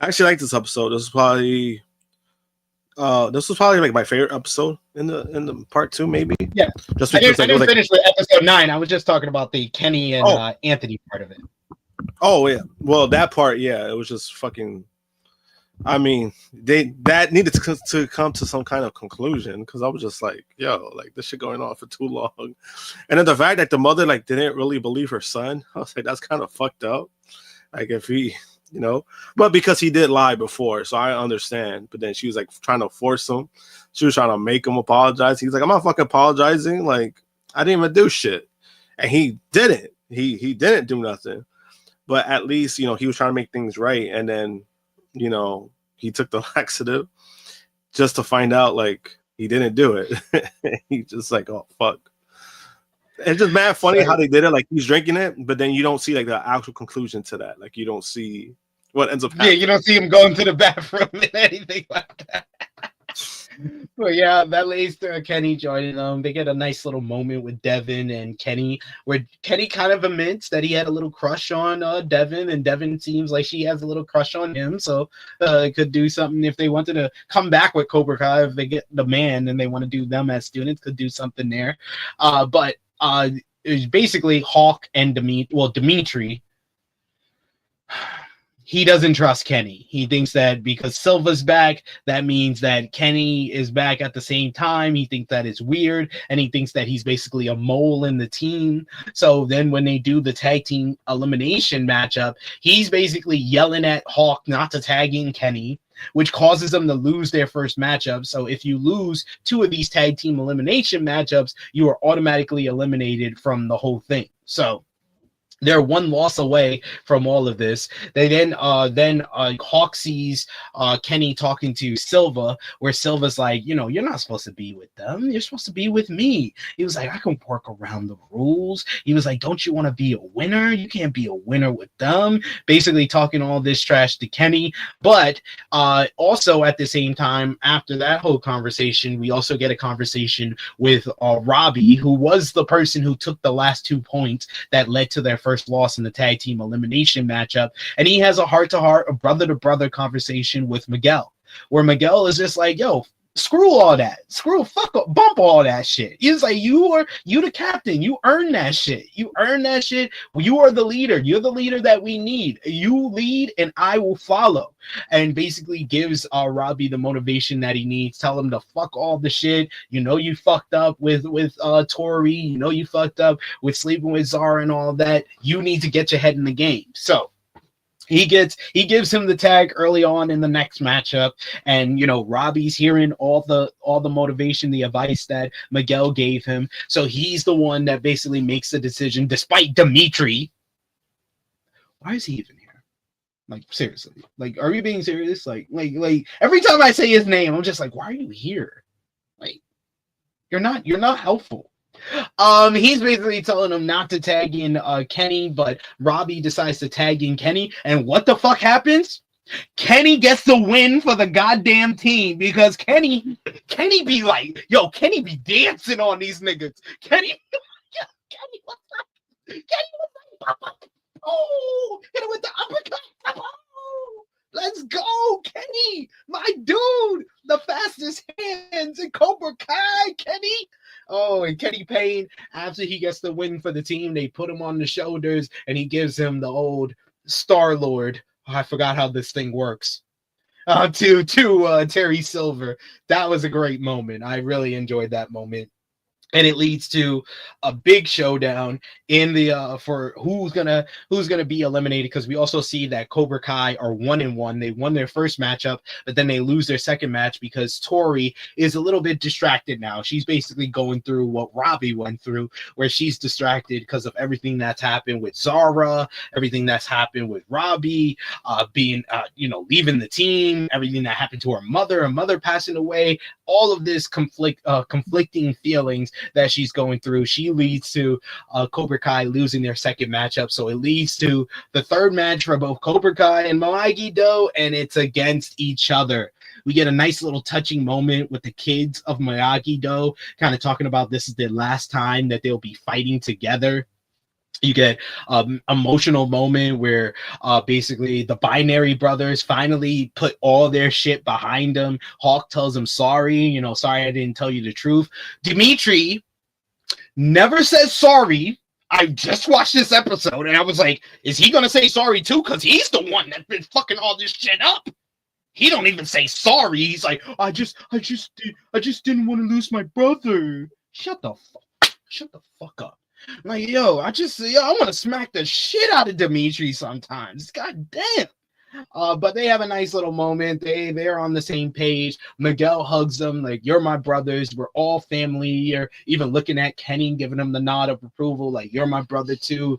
I actually like this episode. This was probably like my favorite episode in the part 2, maybe. Yeah, just I because didn't finish with episode 9. I was just talking about the Kenny and Anthony part of it. Oh yeah, well that part, yeah, it was just fucking. I mean, that needed to come to some kind of conclusion because I was just like, yo, like this shit going on for too long, and then the fact that the mother like didn't really believe her son, I was like, that's kind of fucked up. Like if he. But because he did lie before, so I understand. But then she was like trying to force him. She was trying to make him apologize. He's like, I'm not fucking apologizing. Like, I didn't even do shit. And he didn't. He didn't do nothing. But at least, he was trying to make things right. And then, he took the laxative just to find out, like, he didn't do it. He just like, oh, fuck. It's just mad funny how they did it. Like, he's drinking it, but then you don't see, like, the actual conclusion to that. Like, you don't see what ends up happening. Yeah, you don't see him going to the bathroom and anything like that. But yeah, that leads to Kenny joining them. They get a nice little moment with Devin and Kenny, where Kenny kind of admits that he had a little crush on Devin, and Devin seems like she has a little crush on him. So could do something if they wanted to come back with Cobra Kai. If they get the man and they want to do them as students, could do something there. But it's basically Hawk and Dimitri. He doesn't trust Kenny. He thinks that because Silva's back, that means that Kenny is back at the same time. He thinks that it's weird, and he thinks that he's basically a mole in the team. So then when they do the tag team elimination matchup, he's basically yelling at Hawk not to tag in Kenny, which causes them to lose their first matchup. So if you lose 2 of these tag team elimination matchups, you are automatically eliminated from the whole thing. So They're one loss away from all of this. They then Hawk sees Kenny talking to Silva, where Silva's like, you know, you're not supposed to be with them. You're supposed to be with me. He was like, I can work around the rules. He was like, don't you want to be a winner? You can't be a winner with them. Basically talking all this trash to Kenny. But also at the same time, after that whole conversation, we also get a conversation with Robbie, who was the person who took the last 2 points that led to their first loss in the tag team elimination matchup. And he has a heart-to-heart, a brother-to-brother conversation with Miguel, where Miguel is just like, yo, screw all that. Bump all that shit. He's like, you the captain. You earn that shit. You earn that shit. You are the leader. You're the leader that we need. You lead and I will follow. And basically gives Robbie the motivation that he needs. Tell him to fuck all the shit. You know you fucked up with Tori. You know you fucked up with sleeping with Zara and all that. You need to get your head in the game. So he gives him the tag early on in the next matchup, and you know Robbie's hearing all the motivation, the advice that Miguel gave him. So he's the one that basically makes the decision, despite Dimitri. Why is he even here? Like seriously, like are you being serious? Like every time I say his name, I'm just like, why are you here? Like you're not helpful. He's basically telling him not to tag in Kenny, but Robbie decides to tag in Kenny, and what the fuck happens? Kenny gets the win for the goddamn team because Kenny be like, yo, Kenny be dancing on these niggas. Kenny what's up? Kenny was like, oh, hit him with the uppercut. Oh, let's go, Kenny, my dude, the fastest hands in Cobra Kai, Kenny. Oh, and Kenny Payne, after he gets the win for the team, they put him on the shoulders, and he gives him the old Star-Lord. Oh, I forgot how this thing works. To Terry Silver. That was a great moment. I really enjoyed that moment. And it leads to a big showdown in the for who's gonna be eliminated, because we also see that Cobra Kai are 1-1. They won their first matchup, but then they lose their second match because Tori is a little bit distracted now. She's basically going through what Robbie went through, where she's distracted because of everything that's happened with Zara, everything that's happened with Robbie, being leaving the team, everything that happened to her mother passing away, all of this conflicting feelings that she's going through. She leads to Cobra Kai losing their second matchup. So it leads to the third match for both Cobra Kai and Miyagi-Do, and it's against each other. We get a nice little touching moment with the kids of Miyagi-Do, kind of talking about this is the last time that they'll be fighting together. You get emotional moment where basically the Binary Brothers finally put all their shit behind them. Hawk tells them sorry, sorry I didn't tell you the truth. Dimitri never says sorry. I just watched this episode and I was like, is he gonna say sorry too? Because he's the one that's been fucking all this shit up. He don't even say sorry. He's like, I just didn't want to lose my brother. Shut the fuck up. Like, yo, I want to smack the shit out of Dimitri sometimes. God damn. But they have a nice little moment. They're on the same page. Miguel hugs them like, you're my brothers. We're all family here. Even looking at Kenny, giving him the nod of approval, like, you're my brother too.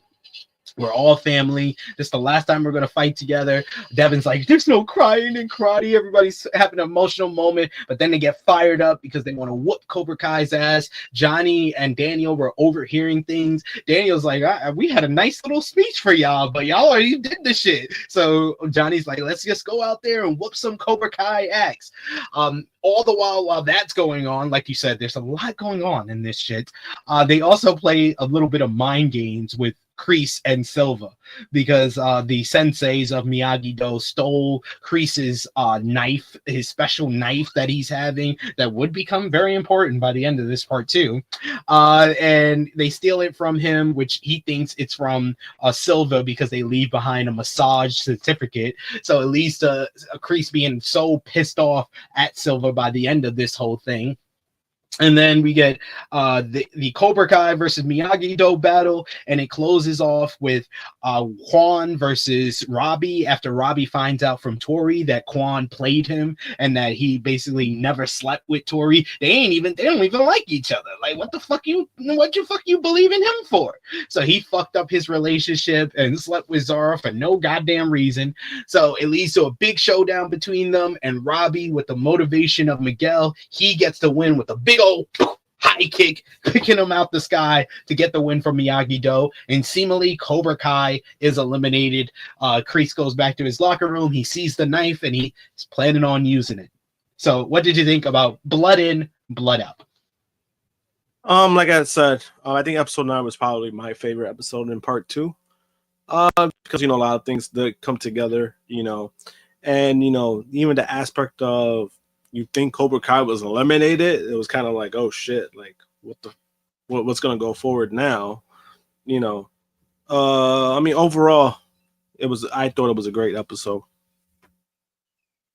We're all family. This is the last time we're going to fight together. Devin's like, there's no crying and karate. Everybody's having an emotional moment, but then they get fired up because they want to whoop Cobra Kai's ass. Johnny and Daniel were overhearing things. Daniel's like, we had a nice little speech for y'all, but y'all already did the shit. So Johnny's like, let's just go out there and whoop some Cobra Kai acts. All the while that's going on, like you said, there's a lot going on in this shit. They also play a little bit of mind games with Kreese and Silva, because the senseis of Miyagi-Do stole Kreese's knife, his special knife that he's having that would become very important by the end of this part too. And they steal it from him, which he thinks it's from Silva, because they leave behind a massage certificate. So it leads to Kreese being so pissed off at Silva by the end of this whole thing. And then we get the Cobra Kai versus Miyagi-Do battle, and it closes off with Quan versus Robbie after Robbie finds out from Tori that Quan played him and that he basically never slept with Tori. They don't even like each other. Like, what the fuck you believe in him for? So he fucked up his relationship and slept with Zara for no goddamn reason. So it leads to a big showdown between them, and Robbie, with the motivation of Miguel, he gets the win with a big old high kick, picking him out the sky to get the win from Miyagi-Do. And seemingly Cobra Kai is eliminated. Kreese goes back to his locker room. He sees the knife and he's planning on using it. So what did you think about Blood In, Blood Out? Like I said, I think episode 9 was probably my favorite episode in part 2. Because a lot of things that come together, and even the aspect of you think Cobra Kai was eliminated, it was kind of like, oh shit, like what's gonna go forward now? Overall, I thought it was a great episode.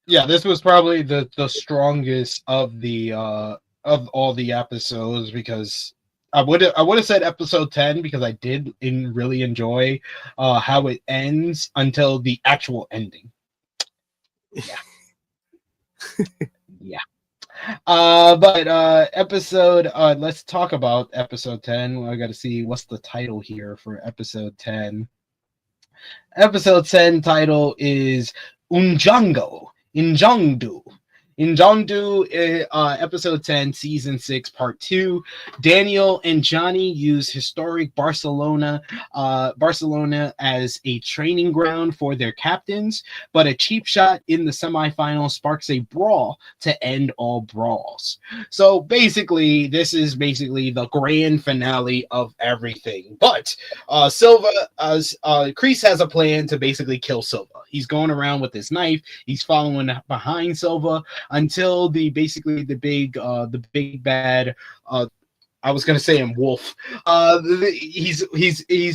Yeah, this was probably the strongest of the of all the episodes, because I would have said episode 10 because I did really enjoy how it ends until the actual ending. Yeah. Yeah. But episode let's talk about episode 10. Well, I got to see what's the title here for episode 10. Episode 10 title is Injongdu. Episode 10, season 6, part 2. Daniel and Johnny use historic Barcelona as a training ground for their captains, but a cheap shot in the semifinals sparks a brawl to end all brawls. So basically, this is the grand finale of everything. But Kreese has a plan to basically kill Silva. He's going around with his knife. He's following behind Silva until the big bad. I was gonna say him Wolf. He's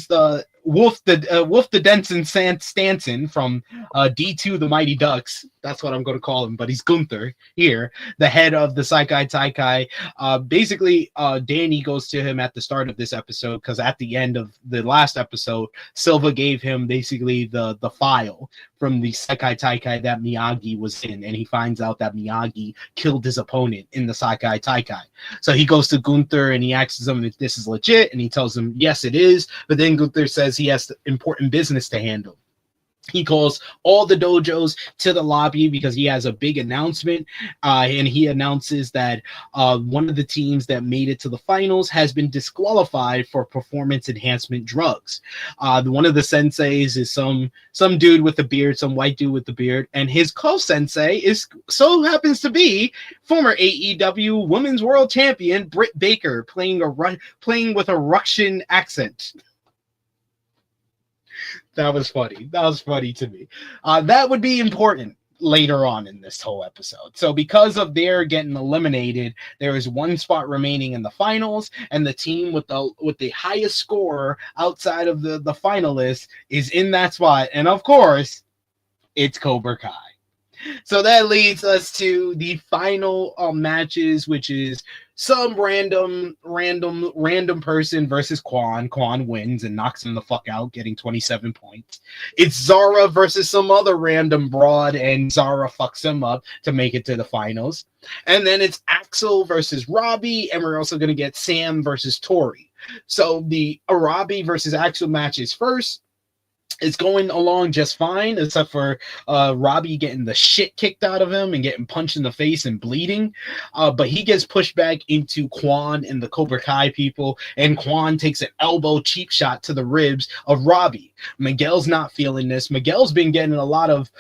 the Wolf the Denson Stanson from D2 The Mighty Ducks. That's what I'm going to call him, but he's Gunther here, the head of the Sakai Taikai. Danny goes to him at the start of this episode because at the end of the last episode, Silva gave him basically the file from the Sakai Taikai that Miyagi was in, and he finds out that Miyagi killed his opponent in the Sakai Taikai. So he goes to Gunther and he asks him if this is legit, and he tells him yes, it is. But then Gunther says he has important business to handle. He calls all the dojos to the lobby because he has a big announcement, and he announces that one of the teams that made it to the finals has been disqualified for performance enhancement drugs. One of the senseis is some dude with a beard, some white dude with a beard, and his co-sensei happens to be former AEW Women's World Champion Britt Baker, playing with a Russian accent. That was funny. That was funny to me. That would be important later on in this whole episode. So because of their getting eliminated, there is one spot remaining in the finals, and the team with the highest score outside of the finalists is in that spot. And of course, it's Cobra Kai. So that leads us to the final matches, which is some random person versus Quan. Quan wins and knocks him the fuck out, getting 27 points. It's Zara versus some other random broad, and Zara fucks him up to make it to the finals. And then it's Axel versus Robbie, and we're also going to get Sam versus Tori. So the Robbie versus Axel match is first. It's going along just fine, except for Robbie getting the shit kicked out of him and getting punched in the face and bleeding. But he gets pushed back into Quan and the Cobra Kai people, and Quan takes an elbow cheap shot to the ribs of Robbie. Miguel's not feeling this. Miguel's been getting a lot of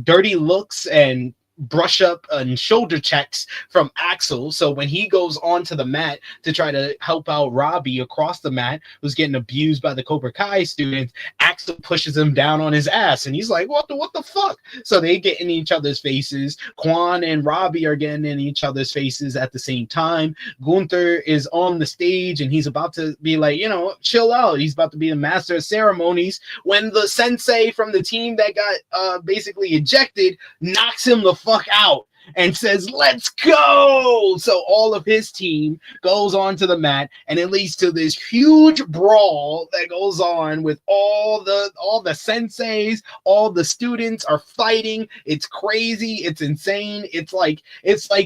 dirty looks and brush up and shoulder checks from Axel. So when he goes onto the mat to try to help out Robbie across the mat, who's getting abused by the Cobra Kai students, Axel pushes him down on his ass, and he's like, what the fuck? So they get in each other's faces. Quan and Robbie are getting in each other's faces at the same time. Gunther is on the stage, and he's about to be like, chill out. He's about to be the master of ceremonies when the sensei from the team that got basically ejected knocks him the fuck out and says, "Let's go!" So all of his team goes onto the mat, and it leads to this huge brawl that goes on with all the senseis, all the students are fighting. It's crazy, it's insane. It's like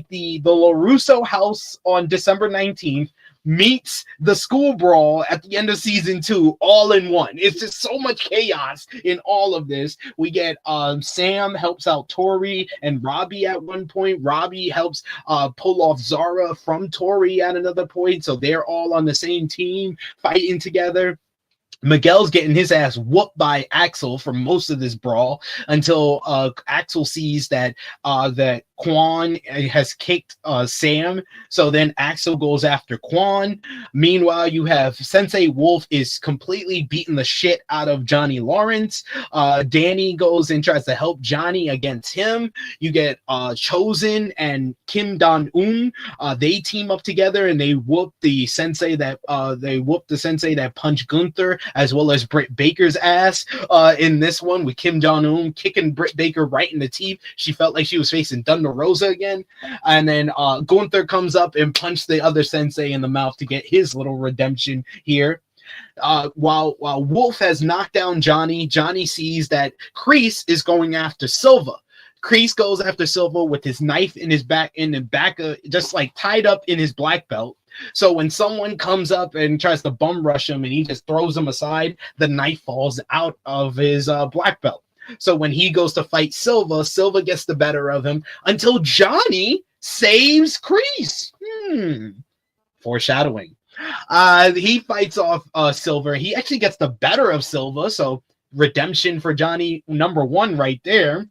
the LaRusso house on December 19th meets the school brawl at the end of season 2 all in one. It's just so much chaos in all of this. We get Sam helps out Tori and Robbie at one point. Robbie helps pull off Zara from Tori at another point, so they're all on the same team fighting together. Miguel's getting his ass whooped by Axel for most of this brawl until Axel sees that Quan has kicked Sam. So then Axel goes after Quan. Meanwhile, you have Sensei Wolf is completely beating the shit out of Johnny Lawrence. Danny goes and tries to help Johnny against him. You get Chosen and Kim Don-un. They team up together and they whoop the sensei that punched Gunther, as well as Britt Baker's ass in this one, with Kim Jong-un kicking Britt Baker right in the teeth. She felt like she was facing Thunder Rosa again. And then Gunther comes up and punched the other sensei in the mouth to get his little redemption here. While Wolf has knocked down Johnny, Johnny sees that Kreese is going after Silva. Kreese goes after Silva with his knife in his back, just like tied up in his black belt. So when someone comes up and tries to bum rush him and he just throws him aside, the knife falls out of his black belt. So when he goes to fight Silva, Silva gets the better of him until Johnny saves Kreese. Foreshadowing. He fights off Silva. He actually gets the better of Silva. So redemption for Johnny, number 1 right there.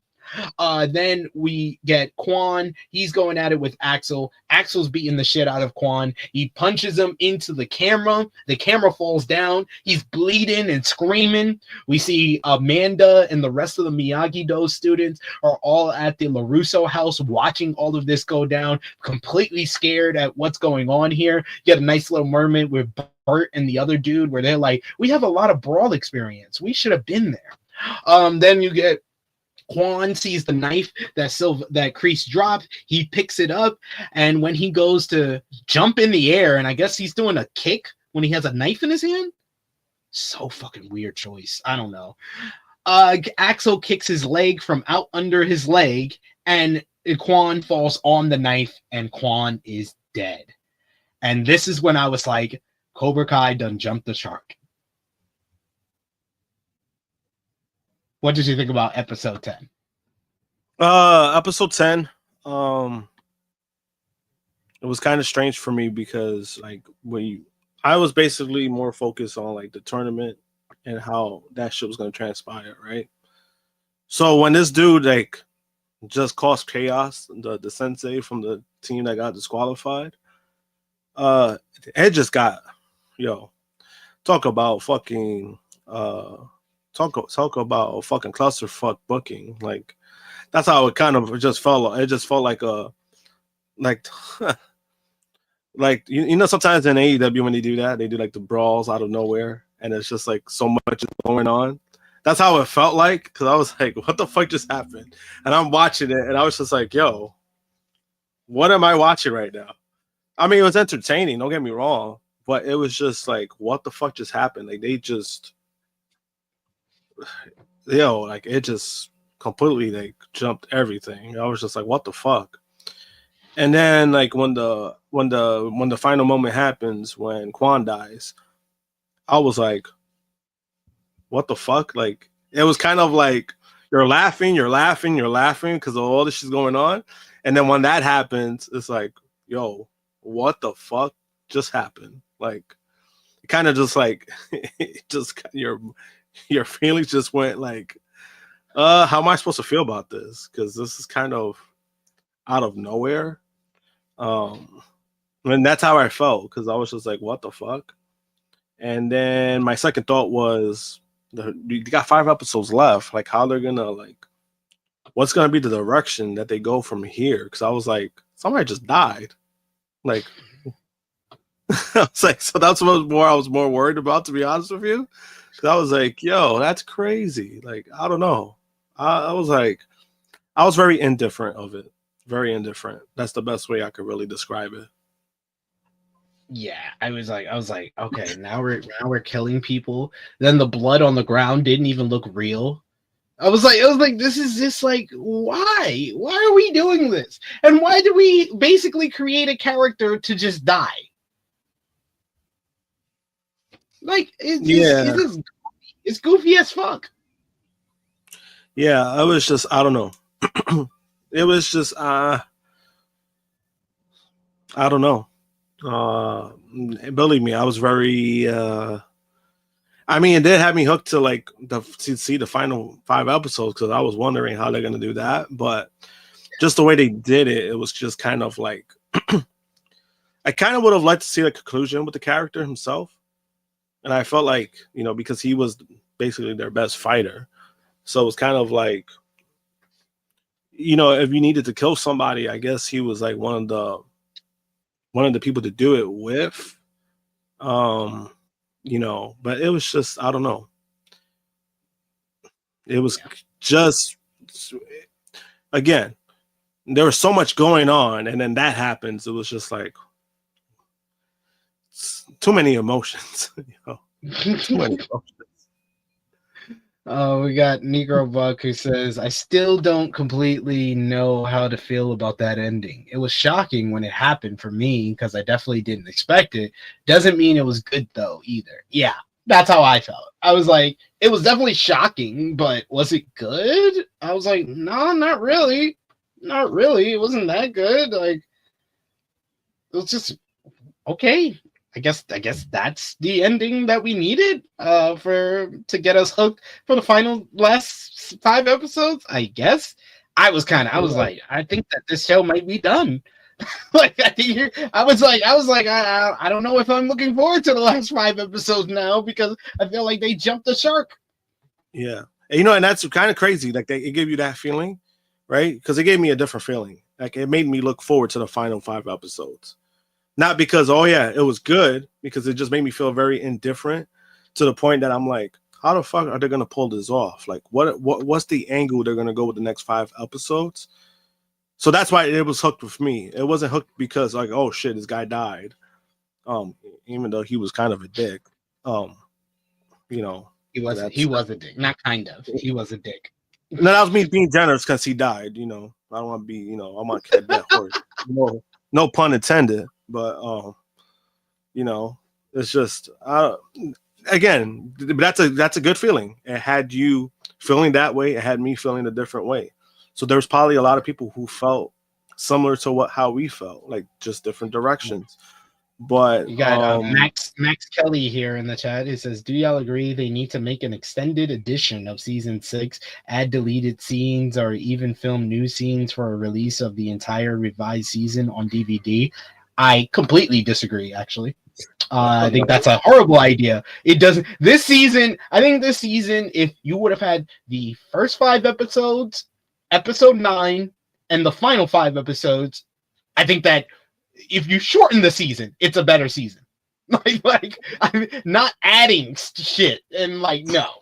Then we get Quan. He's going at it with Axel. Axel's beating the shit out of Quan. He punches him into the camera. The camera falls down. He's bleeding and screaming. We see Amanda and the rest of the Miyagi-Do students are all at the LaRusso house watching all of this go down, completely scared at what's going on here. You get a nice little moment with Bert and the other dude where they're like, we have a lot of brawl experience. We should have been there. Then you get Quan sees the knife that Kreese dropped. He picks it up, and when he goes to jump in the air, and I guess he's doing a kick when he has a knife in his hand. So fucking weird choice. I don't know. Axel kicks his leg from out under his leg, and Quan falls on the knife, and Quan is dead. And this is when I was like, Cobra Kai done jumped the shark. What did you think about episode 10? Episode 10, it was kind of strange for me because I was basically more focused on like the tournament and how that shit was going to transpire, right? So when this dude like just caused chaos, the sensei from the team that got disqualified, it just got, talk about fucking talk about a fucking clusterfuck booking. Like that's how it kind of just felt. It just felt like sometimes in AEW when they do that, they do like the brawls out of nowhere, and it's just like so much is going on. That's how it felt like, because I was like, what the fuck just happened? And I'm watching it, and I was just like, yo, what am I watching right now? I mean, it was entertaining, don't get me wrong, but it was just like, what the fuck just happened? Like they just it just completely like jumped everything. I was just like, what the fuck? And then like when the final moment happens, when Quan dies, I was like, what the fuck? Like it was kind of like you're laughing because of all this shit's going on. And then when that happens, it's like, yo, what the fuck just happened? Like it kind of just like your feelings just went like, how am I supposed to feel about this? Because this is kind of out of nowhere. And that's how I felt, because I was just like, what the fuck? And then my second thought was, you got 5 episodes left. Like, how they're gonna what's gonna be the direction that they go from here? Because I was like, somebody just died. Like, I was like, so that's what I was more worried about, to be honest with you. Because I was like, yo, that's crazy. Like, I don't know. I was like, I was very indifferent of it. Very indifferent. That's the best way I could really describe it. Yeah, I was like, okay, now we're killing people. Then the blood on the ground didn't even look real. I was like, this is just like, why? Why are we doing this? And why do we basically create a character to just die? Like, it's goofy as fuck. Yeah, it was just, I don't know. It was just, I don't know. Believe me, I was very, I mean, it did have me hooked to like to see the final 5 episodes because I was wondering how they're gonna do that. But just the way they did it, it was just kind of like I kind of would have liked to see the conclusion with the character himself, and I felt like because he was basically their best fighter, so it was kind of like if you needed to kill somebody, I guess he was like one of the people to do it with. But it was just, I don't know. It was just, again, there was so much going on, and then that happens. It was just like too many emotions, too many emotions. Oh, we got Negro Buck who says, I still don't completely know how to feel about that ending. It was shocking when it happened for me because I definitely didn't expect it. Doesn't mean it was good though either. Yeah, that's how I felt. I was like, it was definitely shocking, but was it good? I was like, no, not really. Not really. It wasn't that good. Like, it was just okay. I guess that's the ending that we needed to get us hooked for the final last 5 episodes. I guess I was like, I think that this show might be done. Like I was like, I don't know if I'm looking forward to the last 5 episodes now because I feel like they jumped the shark. Yeah, and that's kind of crazy. Like it gave you that feeling, right? Because it gave me a different feeling. Like it made me look forward to the final 5 episodes. Not because, it was good, because it just made me feel very indifferent to the point that I'm like, how the fuck are they going to pull this off? Like, what's the angle they're going to go with the next 5 episodes? So that's why it was hooked with me. It wasn't hooked because, like, oh, shit, this guy died. Even though he was kind of a dick. He was a dick. Not kind of. He was a dick. No, that was me being generous because he died. I don't want to be, I want to catch that horse. No pun intended. But it's just again, that's a good feeling. It had you feeling that way. It had me feeling a different way. So there's probably a lot of people who felt similar to how we felt, like just different directions. But you got Max Kelly here in the chat. It says, "Do y'all agree they need to make an extended edition of season 6, add deleted scenes, or even film new scenes for a release of the entire revised season on DVD?" I completely disagree, actually. I think that's a horrible idea. It doesn't. This season, if you would have had the first 5 episodes, episode 9, and the final 5 episodes, I think that if you shorten the season, it's a better season. I'm not adding shit and no.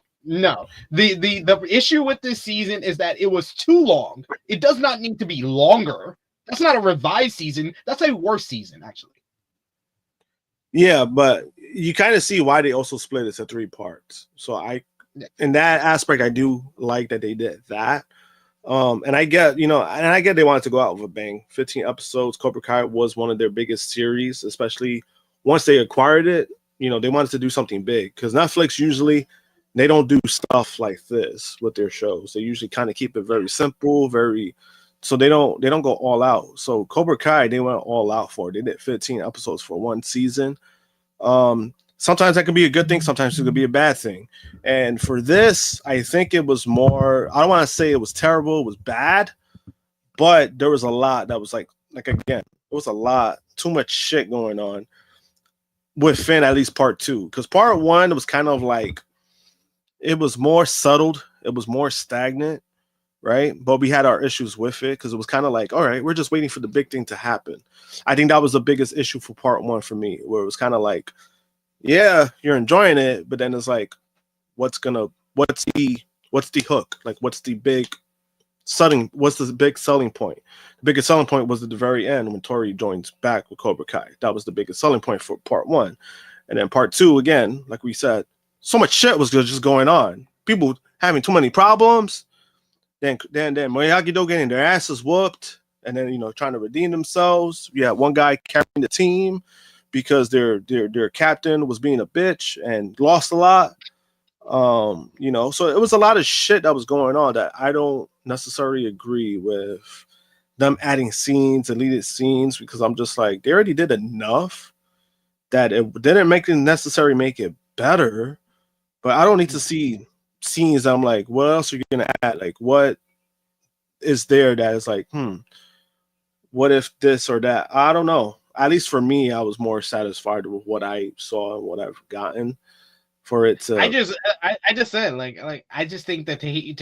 The issue with this season is that it was too long. It does not need to be longer. That's not a revised season. That's a worse season, actually. Yeah, but you kind of see why they also split it to 3 parts. So in that aspect, I do like that they did that. And I get, they wanted to go out with a bang. 15 episodes. Cobra Kai was one of their biggest series, especially once they acquired it. They wanted to do something big because Netflix usually they don't do stuff like this with their shows. They usually kind of keep it very simple, so they don't go all out. So Cobra Kai, they went all out for it. They did 15 episodes for 1 season. Sometimes that can be a good thing. Sometimes it could be a bad thing. And for this, I think it was more, I don't want to say it was terrible. It was bad, but there was a lot that was like again, it was a lot, too much shit going on with Finn, at least part 2. Because part 1 was kind of like, it was more settled. It was more stagnant. Right. But we had our issues with it because it was kind of like, all right, we're just waiting for the big thing to happen. I think that was the biggest issue for part 1 for me, where it was kind of like, yeah, you're enjoying it, but then it's like, what's the hook? Like, what's the big what's the big selling point? The biggest selling point was at the very end when Tori joins back with Cobra Kai. That was the biggest selling point for part 1. And then part 2, again, like we said, so much shit was just going on. People having too many problems. Then Miyagi-Do getting their asses whooped, and then trying to redeem themselves. You had one guy carrying the team because their captain was being a bitch and lost a lot. So it was a lot of shit that was going on that I don't necessarily agree with them adding scenes, deleted scenes, because I'm just like, they already did enough that it didn't necessarily make it better. But I don't need to see scenes that I'm like, what else are you gonna add? Like, what is there that is like, what if this or that? I don't know. At least for me, I was more satisfied with what I saw and what I've gotten. For it to, I just said like I just think that they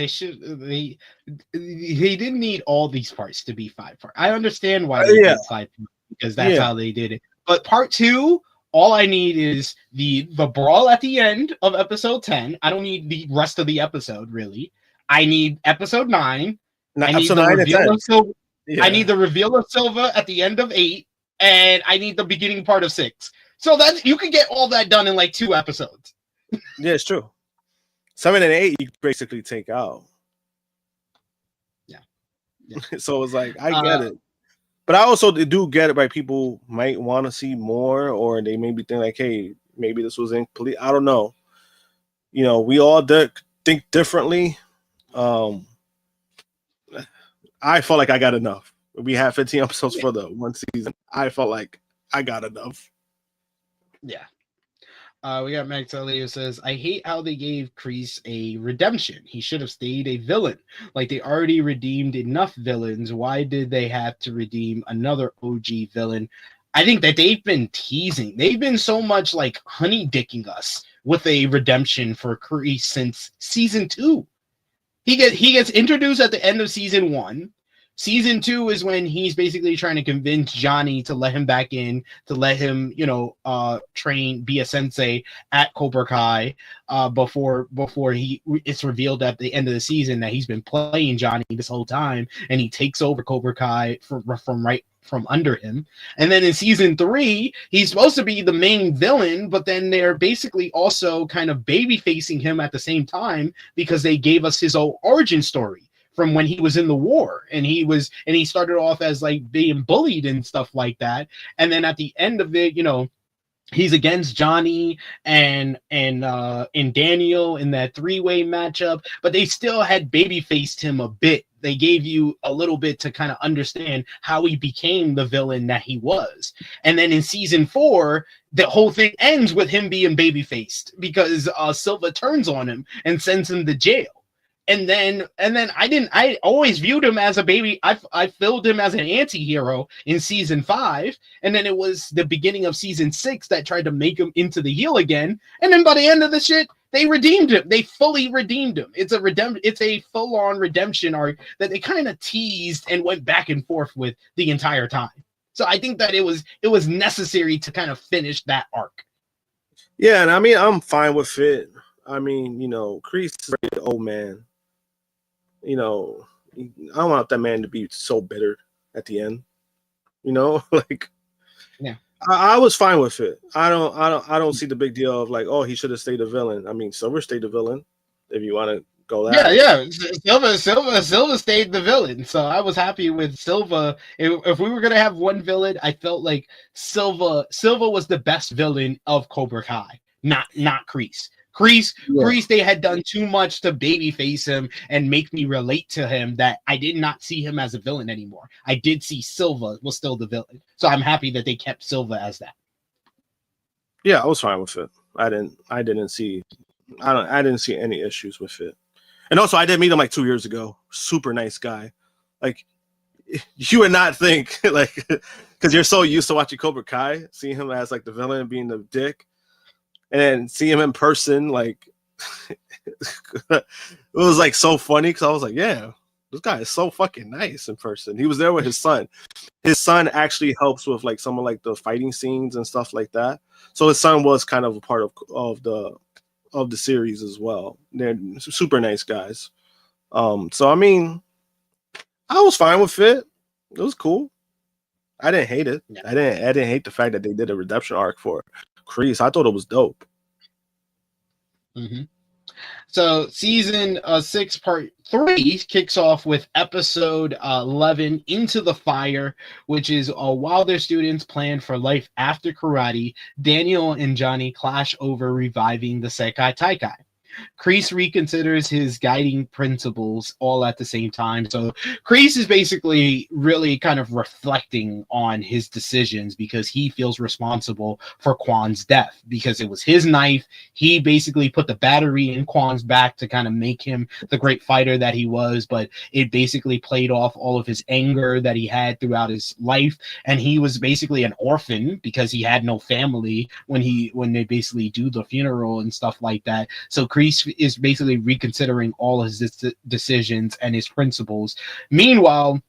didn't need all these parts to be 5 parts. I understand why they did 5 parts because that's how they did it. But part 2, all I need is the brawl at the end of episode 10. I don't need the rest of the episode really. I need episode 9. I need the reveal of Silva. I need the reveal of Silva at the end of 8, and I need the beginning part of 6. So that you can get all that done in like 2 episodes. Yeah, it's true. 7 and 8 you basically take out. Yeah. So it's like I get it, but I also do get it. Right, people might want to see more, or they maybe think like, hey, maybe this was incomplete. I don't know. We all think differently. I felt like I got enough. We had 15 episodes for the 1 season. I felt like I got enough. Yeah. We got Max Ellie who says, I hate how they gave Kreese a redemption. He should have stayed a villain. Like they already redeemed enough villains. Why did they have to redeem another OG villain? I think that they've been teasing. They've been so much like honey dicking us with a redemption for Kreese since season 2. He gets introduced at the end of season 1. Season 2 is when he's basically trying to convince Johnny to let him back in, to let him, train, be a sensei at Cobra Kai, before it's revealed at the end of the season that he's been playing Johnny this whole time, and he takes over Cobra Kai from under him. And then in season 3, he's supposed to be the main villain, but then they're basically also kind of baby facing him at the same time because they gave us his old origin story from when he was in the war, and he started off as like being bullied and stuff like that. And then at the end of it, he's against Johnny and Daniel in that 3-way matchup, but they still had baby faced him a bit. They gave you a little bit to kind of understand how he became the villain that he was. And then in season 4, the whole thing ends with him being baby faced because Silva turns on him and sends him to jail. And then I always viewed him as a baby. I filled him as an anti-hero in season 5. And then it was the beginning of season 6 that tried to make him into the heel again. And then by the end of the shit, they redeemed him. They fully redeemed him. It's a full-on redemption arc that they kind of teased and went back and forth with the entire time. So I think that it was necessary to kind of finish that arc. Yeah, and I mean, I'm fine with it. I mean, Kreese is an old man. I don't want that man to be so bitter at the end. Like, yeah, I was fine with it. I don't see the big deal of like, oh, he should have stayed a villain. I mean, Silver stayed a villain. If you want to go that. Yeah. Silva stayed the villain, so I was happy with Silva. If we were gonna have one villain, I felt like Silva was the best villain of Cobra Kai, not Kreese. Kreese, they had done too much to babyface him and make me relate to him that I did not see him as a villain anymore. I did see Silva was still the villain. So I'm happy that they kept Silva as that. Yeah, I was fine with it. I didn't see any issues with it. And also I did meet him like 2 years ago. Super nice guy. Like you would not think like because you're so used to watching Cobra Kai, seeing him as like the villain being the dick. And then see him in person, like it was like so funny because I was like, yeah, this guy is so fucking nice in person. He was there with his son. His son actually helps with like some of like the fighting scenes and stuff like that. So his son was kind of a part of the series as well. They're super nice guys. So I mean, I was fine with it. It was cool. I didn't hate it. Yeah. I didn't hate the fact that they did a redemption arc for Kreese. I thought it was dope. Mm-hmm. So season 6 part 3 kicks off with episode 11, Into the Fire, which is while their students plan for life after karate, Daniel and Johnny clash over reviving the Sakai Taikai. Kreese reconsiders his guiding principles all at the same time. So Kreese is basically really kind of reflecting on his decisions because he feels responsible for Kwan's death because it was his knife. He basically put the battery in Kwan's back to kind of make him the great fighter that he was, but it basically played off all of his anger that he had throughout his life. And he was basically an orphan because he had no family when they basically do the funeral and stuff like that. So Kreese is basically reconsidering all his decisions and his principles. Meanwhile,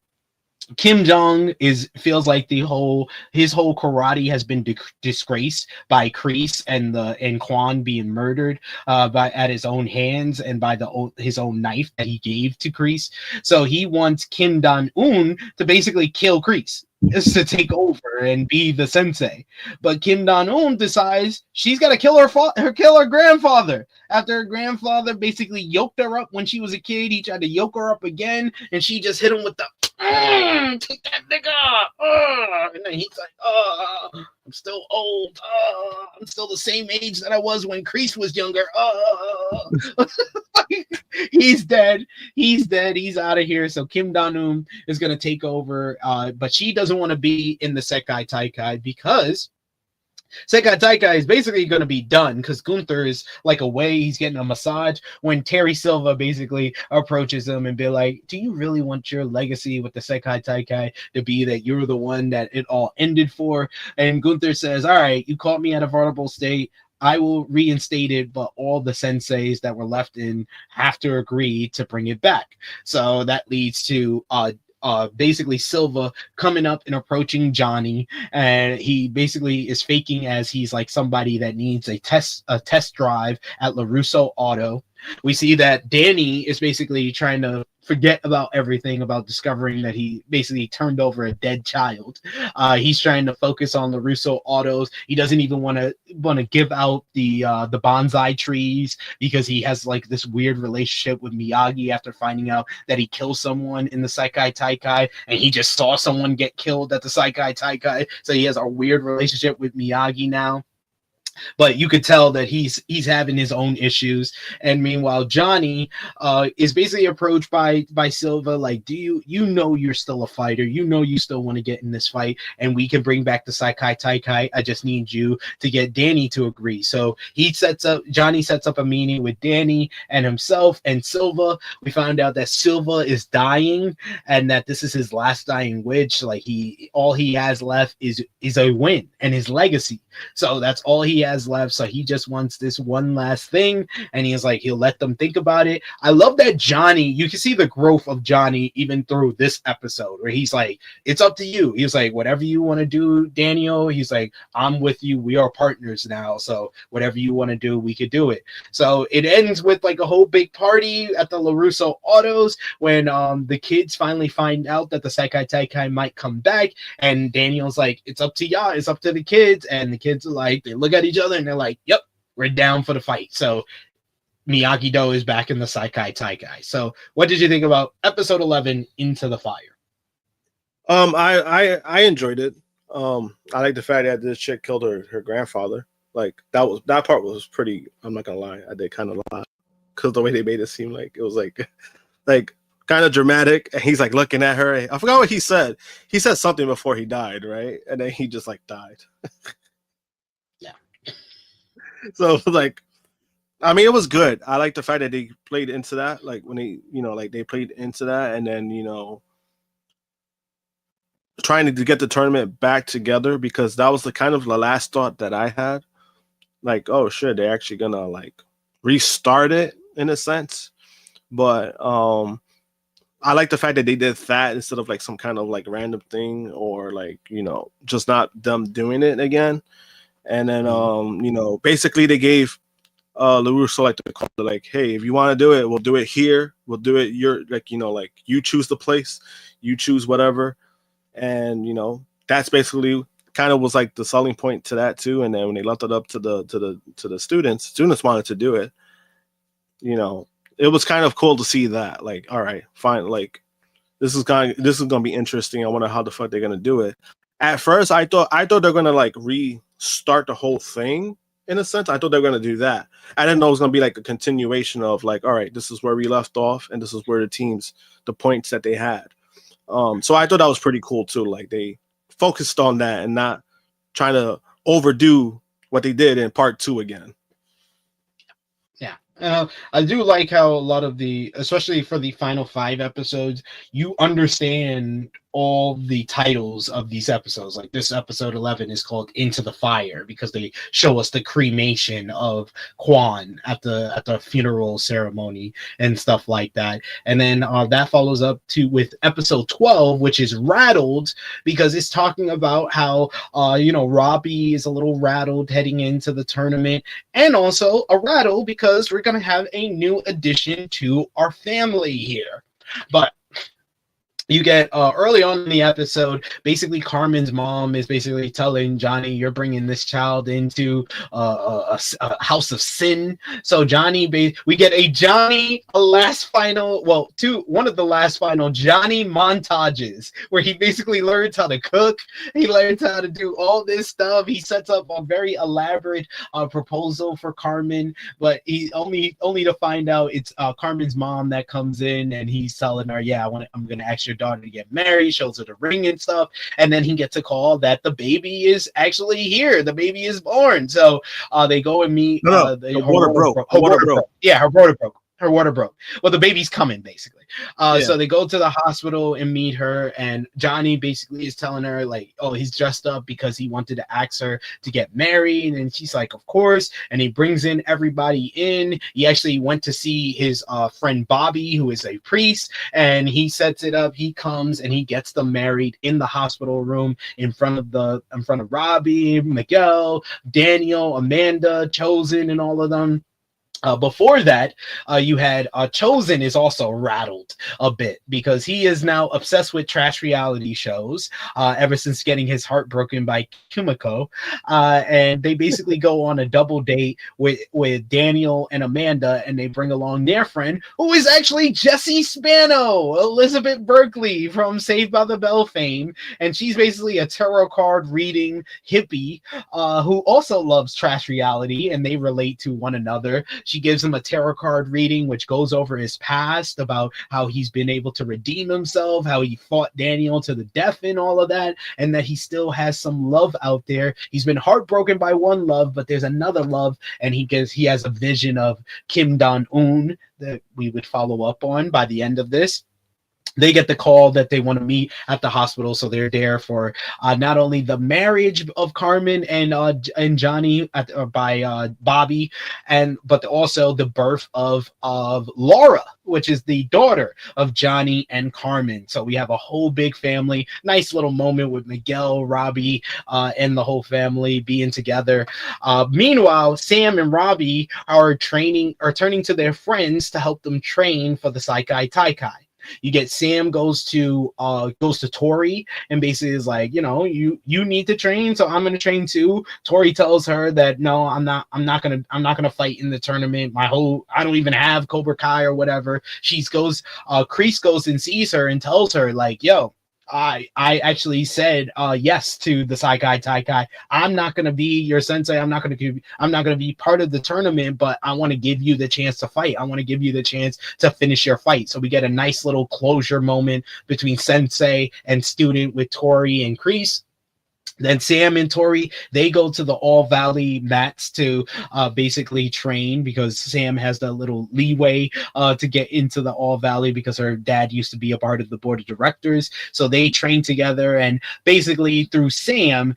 Kim Jong feels like his whole karate has been disgraced by Kreese and Kwan being murdered at his own hands and by his own knife that he gave to Kreese. So he wants Kim Dong-un to basically kill Kreese, is to take over and be the sensei. But Kim Dong-un decides she's got to kill her grandfather. After her grandfather basically yoked her up when she was a kid, he tried to yoke her up again, and she just hit him with the take that nigga. And then he's like, I'm still old. I'm still the same age that I was when Kreese was younger. He's dead. He's out of here. So Kim Dong-un is going to take over, but she doesn't want to be in the Sakai Taikai because Sakai Taikai is basically going to be done because Gunther is like away. He's getting a massage when Terry Silva basically approaches him and be like, do you really want your legacy with the Sakai Taikai to be that you're the one that it all ended for? And Gunther says, all right, you caught me at a vulnerable state. I will reinstate it, but all the senseis that were left in have to agree to bring it back. So that leads to basically Silva coming up and approaching Johnny, and he basically is faking as he's like somebody that needs a test drive at LaRusso Auto. We see that Danny is basically trying to forget about everything about discovering that he basically turned over a dead child. He's trying to focus on LaRusso Autos. He doesn't even want to give out the bonsai trees because he has like this weird relationship with Miyagi after finding out that he killed someone in the Sakai Taikai, and he just saw someone get killed at the Sakai Taikai. So he has a weird relationship with Miyagi now. But you could tell that he's having his own issues. And meanwhile, Johnny is basically approached by Silva like, do you know you're still a fighter? You know you still want to get in this fight, and we can bring back the Sakai Taikai. I just need you to get Danny to agree. So Johnny sets up a meeting with Danny and himself and Silva. We found out that Silva is dying and that this is his last dying wish. Like all he has left is a win and his legacy. So that's all he has left. So he just wants this one last thing, and he's like, he'll let them think about it. I love that Johnny, you can see the growth of Johnny even through this episode where he's like, it's up to you. He's like, whatever you want to do, Daniel. He's like, I'm with you. We are partners now. So whatever you want to do, we could do it. So it ends with like a whole big party at the LaRusso Autos when the kids finally find out that the Sakai Taikai might come back, and Daniel's like, it's up to y'all. It's up to the kids. And the kids are like, they look at each other and they're like, yep, we're down for the fight. So Miyagi-Do is back in the Sakai Taikai. So what did you think about episode 11, Into the Fire? I enjoyed it. I like the fact that this chick killed her grandfather. Like that part was pretty, I'm not gonna lie, I did kind of lie because the way they made it seem like it was like kind of dramatic, and he's like looking at her. I forgot what he said. He said something before he died, right? And then he just like died. Yeah. So like, I mean, it was good. I like the fact that they played into that, like when they played into that, and then trying to get the tournament back together, because that was the kind of the last thought that I had. Like, oh shit, they're actually gonna like restart it in a sense. But I like the fact that they did that instead of like some kind of like random thing, or like, just not them doing it again. And then basically they gave LaRusso like the call, like, hey, if you want to do it, we'll do it here. we'll do it. You're like, like you choose the place, you choose whatever. And, that's basically kind of was like the selling point to that too. And then when they left it up to the students wanted to do it, it was kind of cool to see that, like, all right, fine. Like, this is going to be interesting. I wonder how the fuck they're going to do it. At first I thought they're going to like restart the whole thing. In a sense, I thought they were going to do that. I didn't know it was going to be like a continuation of like, all right, this is where we left off, and this is where the points that they had. So I thought that was pretty cool too. Like they focused on that and not trying to overdo what they did in part 2 again. Yeah. I do like how a lot of especially for the final 5 episodes, you understand all the titles of these episodes. Like this episode 11 is called Into the Fire because they show us the cremation of Quan at the funeral ceremony and stuff like that. And then that follows up with episode 12, which is Rattled, because it's talking about how Robbie is a little rattled heading into the tournament, and also a rattle because we're going to have a new addition to our family here. But you get early on in the episode, basically Carmen's mom is basically telling Johnny, you're bringing this child into a house of sin. So Johnny, we get one of the last final Johnny montages where he basically learns how to cook. He learns how to do all this stuff. He sets up a very elaborate proposal for Carmen, but he only to find out it's Carmen's mom that comes in, and he's telling her, yeah, I'm going to ask your daughter to get married, shows her the ring and stuff, and then he gets a call that the baby is actually here. The baby is born. So they go and meet. Her water broke. Yeah, her water broke. Her water broke. Well, the baby's coming, basically. So they go to the hospital and meet her, and Johnny basically is telling her, like, oh, he's dressed up because he wanted to ask her to get married, and she's like, of course. And he brings in everybody in. He actually went to see his friend Bobby, who is a priest, and he sets it up. He comes and he gets them married in the hospital room in front of Robbie, Miguel, Daniel, Amanda, Chosen, and all of them. Before that, you had Chosen is also rattled a bit because he is now obsessed with trash reality shows ever since getting his heart broken by Kumiko. And they basically go on a double date with Daniel and Amanda, and they bring along their friend, who is actually Jessie Spano, Elizabeth Berkley from Saved by the Bell fame. And she's basically a tarot card reading hippie who also loves trash reality, and they relate to one another. She gives him a tarot card reading, which goes over his past, about how he's been able to redeem himself, how he fought Daniel to the death and all of that, and that he still has some love out there. He's been heartbroken by one love, but there's another love, and he has a vision of Kim Dong-un that we would follow up on by the end of this. They get the call that they want to meet at the hospital, so they're there for not only the marriage of Carmen and Johnny by Bobby, but also the birth of Laura, which is the daughter of Johnny and Carmen. So we have a whole big family, nice little moment with Miguel, Robbie, and the whole family being together. Meanwhile, Sam and Robbie are turning to their friends to help them train for the Sakai Taikai. You get Sam goes to Tori and basically is like, you need to train, so I'm gonna train too. Tori tells her that no, I'm not gonna fight in the tournament. I don't even have Cobra Kai or whatever. Kreese goes and sees her and tells her, like, yo, I actually said yes to the Sakai Taikai. I'm not going to be your sensei. I'm not going to be part of the tournament, but I want to give you the chance to fight. I want to give you the chance to finish your fight. So we get a nice little closure moment between sensei and student with Tori and Kreese. Then Sam and Tori, they go to the All Valley mats to basically train, because Sam has the little leeway to get into the All Valley because her dad used to be a part of the board of directors. So they train together, and basically through Sam,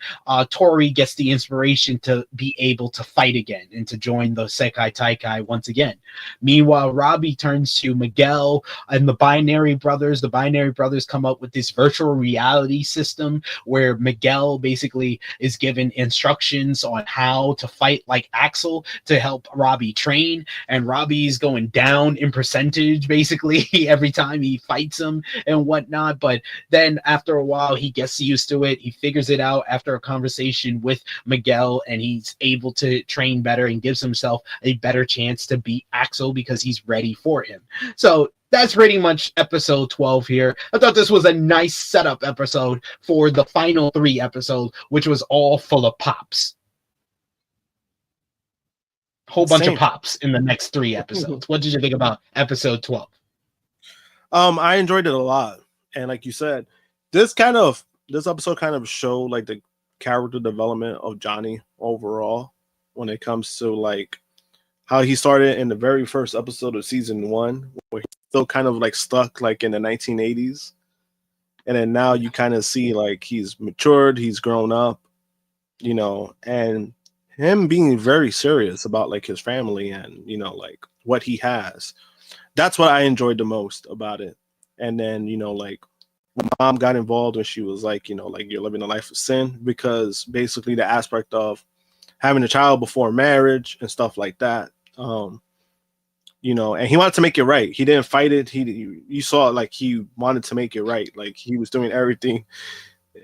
Tori gets the inspiration to be able to fight again and to join the Sakai Taikai once again. Meanwhile, Robbie turns to Miguel and the Binary Brothers. The Binary Brothers come up with this virtual reality system where Miguel basically is given instructions on how to fight like Axel to help Robbie train, and Robbie's going down in percentage basically every time he fights him and whatnot. But then after a while, he gets used to it. He figures it out after a conversation with Miguel, and he's able to train better and gives himself a better chance to beat Axel because he's ready for him. So that's pretty much episode 12 here. I thought this was a nice setup episode for the final 3 episodes, which was all full of pops. Whole bunch of pops in the next 3 episodes. What did you think about episode 12? I enjoyed it a lot. And like you said, this episode kind of showed like the character development of Johnny overall when it comes to like how he started in the very first episode of season 1, where he's still kind of like stuck like in the 1980s. And then now you kind of see like he's matured, he's grown up, you know, and him being very serious about like his family and, you know, like what he has. That's what I enjoyed the most about it. And then, you know, like mom got involved when she was like, you know, like you're living a life of sin, because basically the aspect of having a child before marriage and stuff like that. You know, and he wanted to make it right. He didn't fight it. You saw like he wanted to make it right. Like he was doing everything.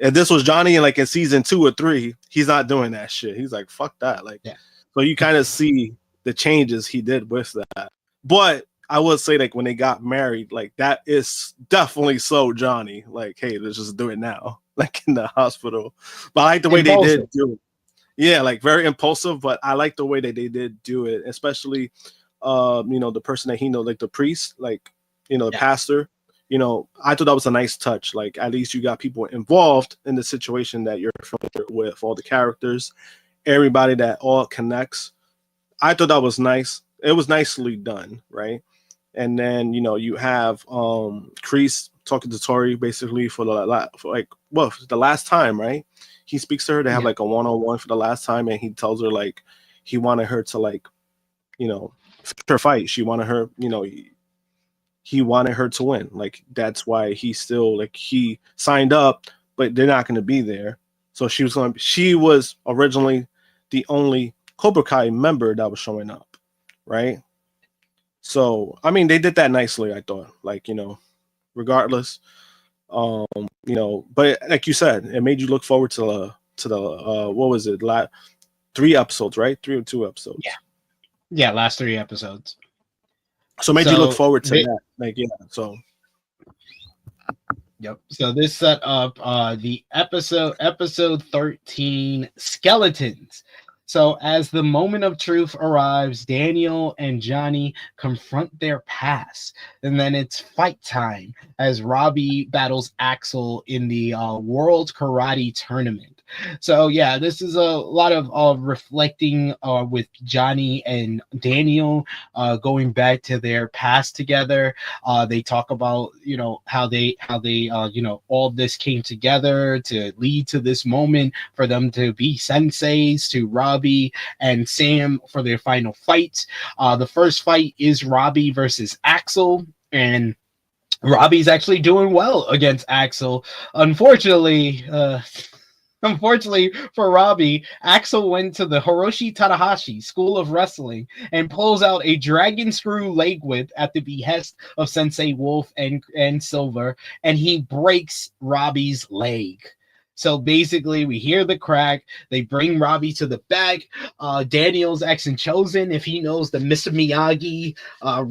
And this was Johnny, and like in season 2 or 3, he's not doing that shit. He's like, fuck that. Like, yeah. So you kind of see the changes he did with that. But I would say like when they got married, like that is definitely so Johnny. Like, hey, let's just do it now. Like in the hospital. But I like the way they did do it. Yeah, like very impulsive, but I like the way that they did do it, especially you know, the person that he knows, like the priest, like, you know, the pastor, you know, I thought that was a nice touch. Like at least you got people involved in the situation that you're familiar with, all the characters, everybody that all connects. I thought that was nice. It was nicely done, right? And then, you know, you have Kreese talking to Tori basically for the last time, right? He speaks to her to have like a one-on-one for the last time, and he tells her like he wanted her to like, you know, her fight. She wanted her, you know, he wanted her to win. Like that's why he still like he signed up, but they're not going to be there. So she was originally the only Cobra Kai member that was showing up, right? So I mean, they did that nicely, I thought. Like, you know, regardless, you know, but like you said, it made you look forward to the what was it, 3 episodes, right? 3 or 2 episodes. Yeah, last 3 episodes. So made you look forward to that. Like, yeah, so yep. So this set up the episode 13, Skeletons. So as the moment of truth arrives, Daniel and Johnny confront their past. And then it's fight time as Robbie battles Axel in the World Karate Tournament. So yeah, this is a lot of reflecting with Johnny and Daniel going back to their past together. They talk about, you know, how they you know, all this came together to lead to this moment for them to be senseis to Robbie and Sam for their final fight. The first fight is Robbie versus Axel, and Robbie's actually doing well against Axel. Unfortunately for Robbie, Axel went to the Hiroshi Tanahashi School of Wrestling and pulls out a dragon screw leg whip at the behest of Sensei Wolf and Silver, and he breaks Robbie's leg. So basically, we hear the crack. They bring Robbie to the back. Daniel's asking Chosen if he knows the Mr. Miyagi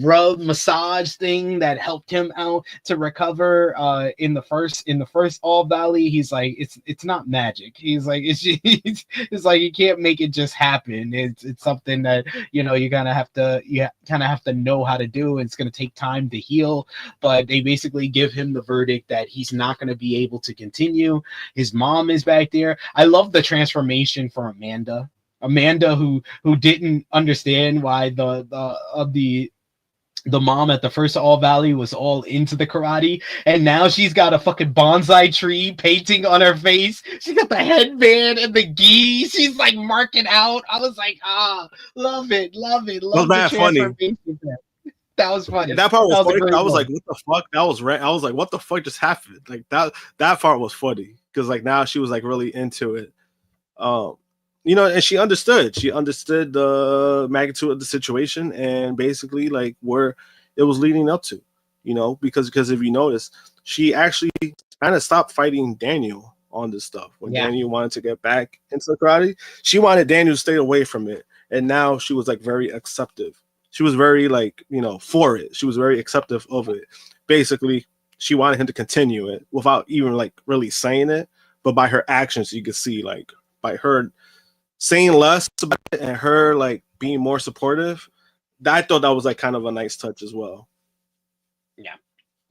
rub massage thing that helped him out to recover in the first All Valley. He's like, it's not magic. He's like, it's like you can't make it just happen. It's something that, you know, you kind of have to know how to do. It's going to take time to heal. But they basically give him the verdict that he's not going to be able to continue. His mom is back there. I love the transformation for Amanda, who didn't understand why the mom at the first All Valley was all into the karate, and now she's got a fucking bonsai tree painting on her face. She got the headband and the gi. She's like marking out. I was like, love it. Love that funny. That was funny. That part was funny. I was like, what the fuck? I was like, what the fuck just happened? Like that part was funny. because like now she was like really into it. And she understood. She understood the magnitude of the situation and basically like where it was leading up to. Because if you notice, she actually kind of stopped fighting Daniel on this stuff when Daniel wanted to get back into karate. She wanted Daniel to stay away from it, and now she was like very acceptive. She was very like for it. She was very acceptive of it. Basically, she wanted him to continue it without even like really saying it, but by her actions, you could see like by her saying less about it and her like being more supportive. I thought that was like kind of a nice touch as well.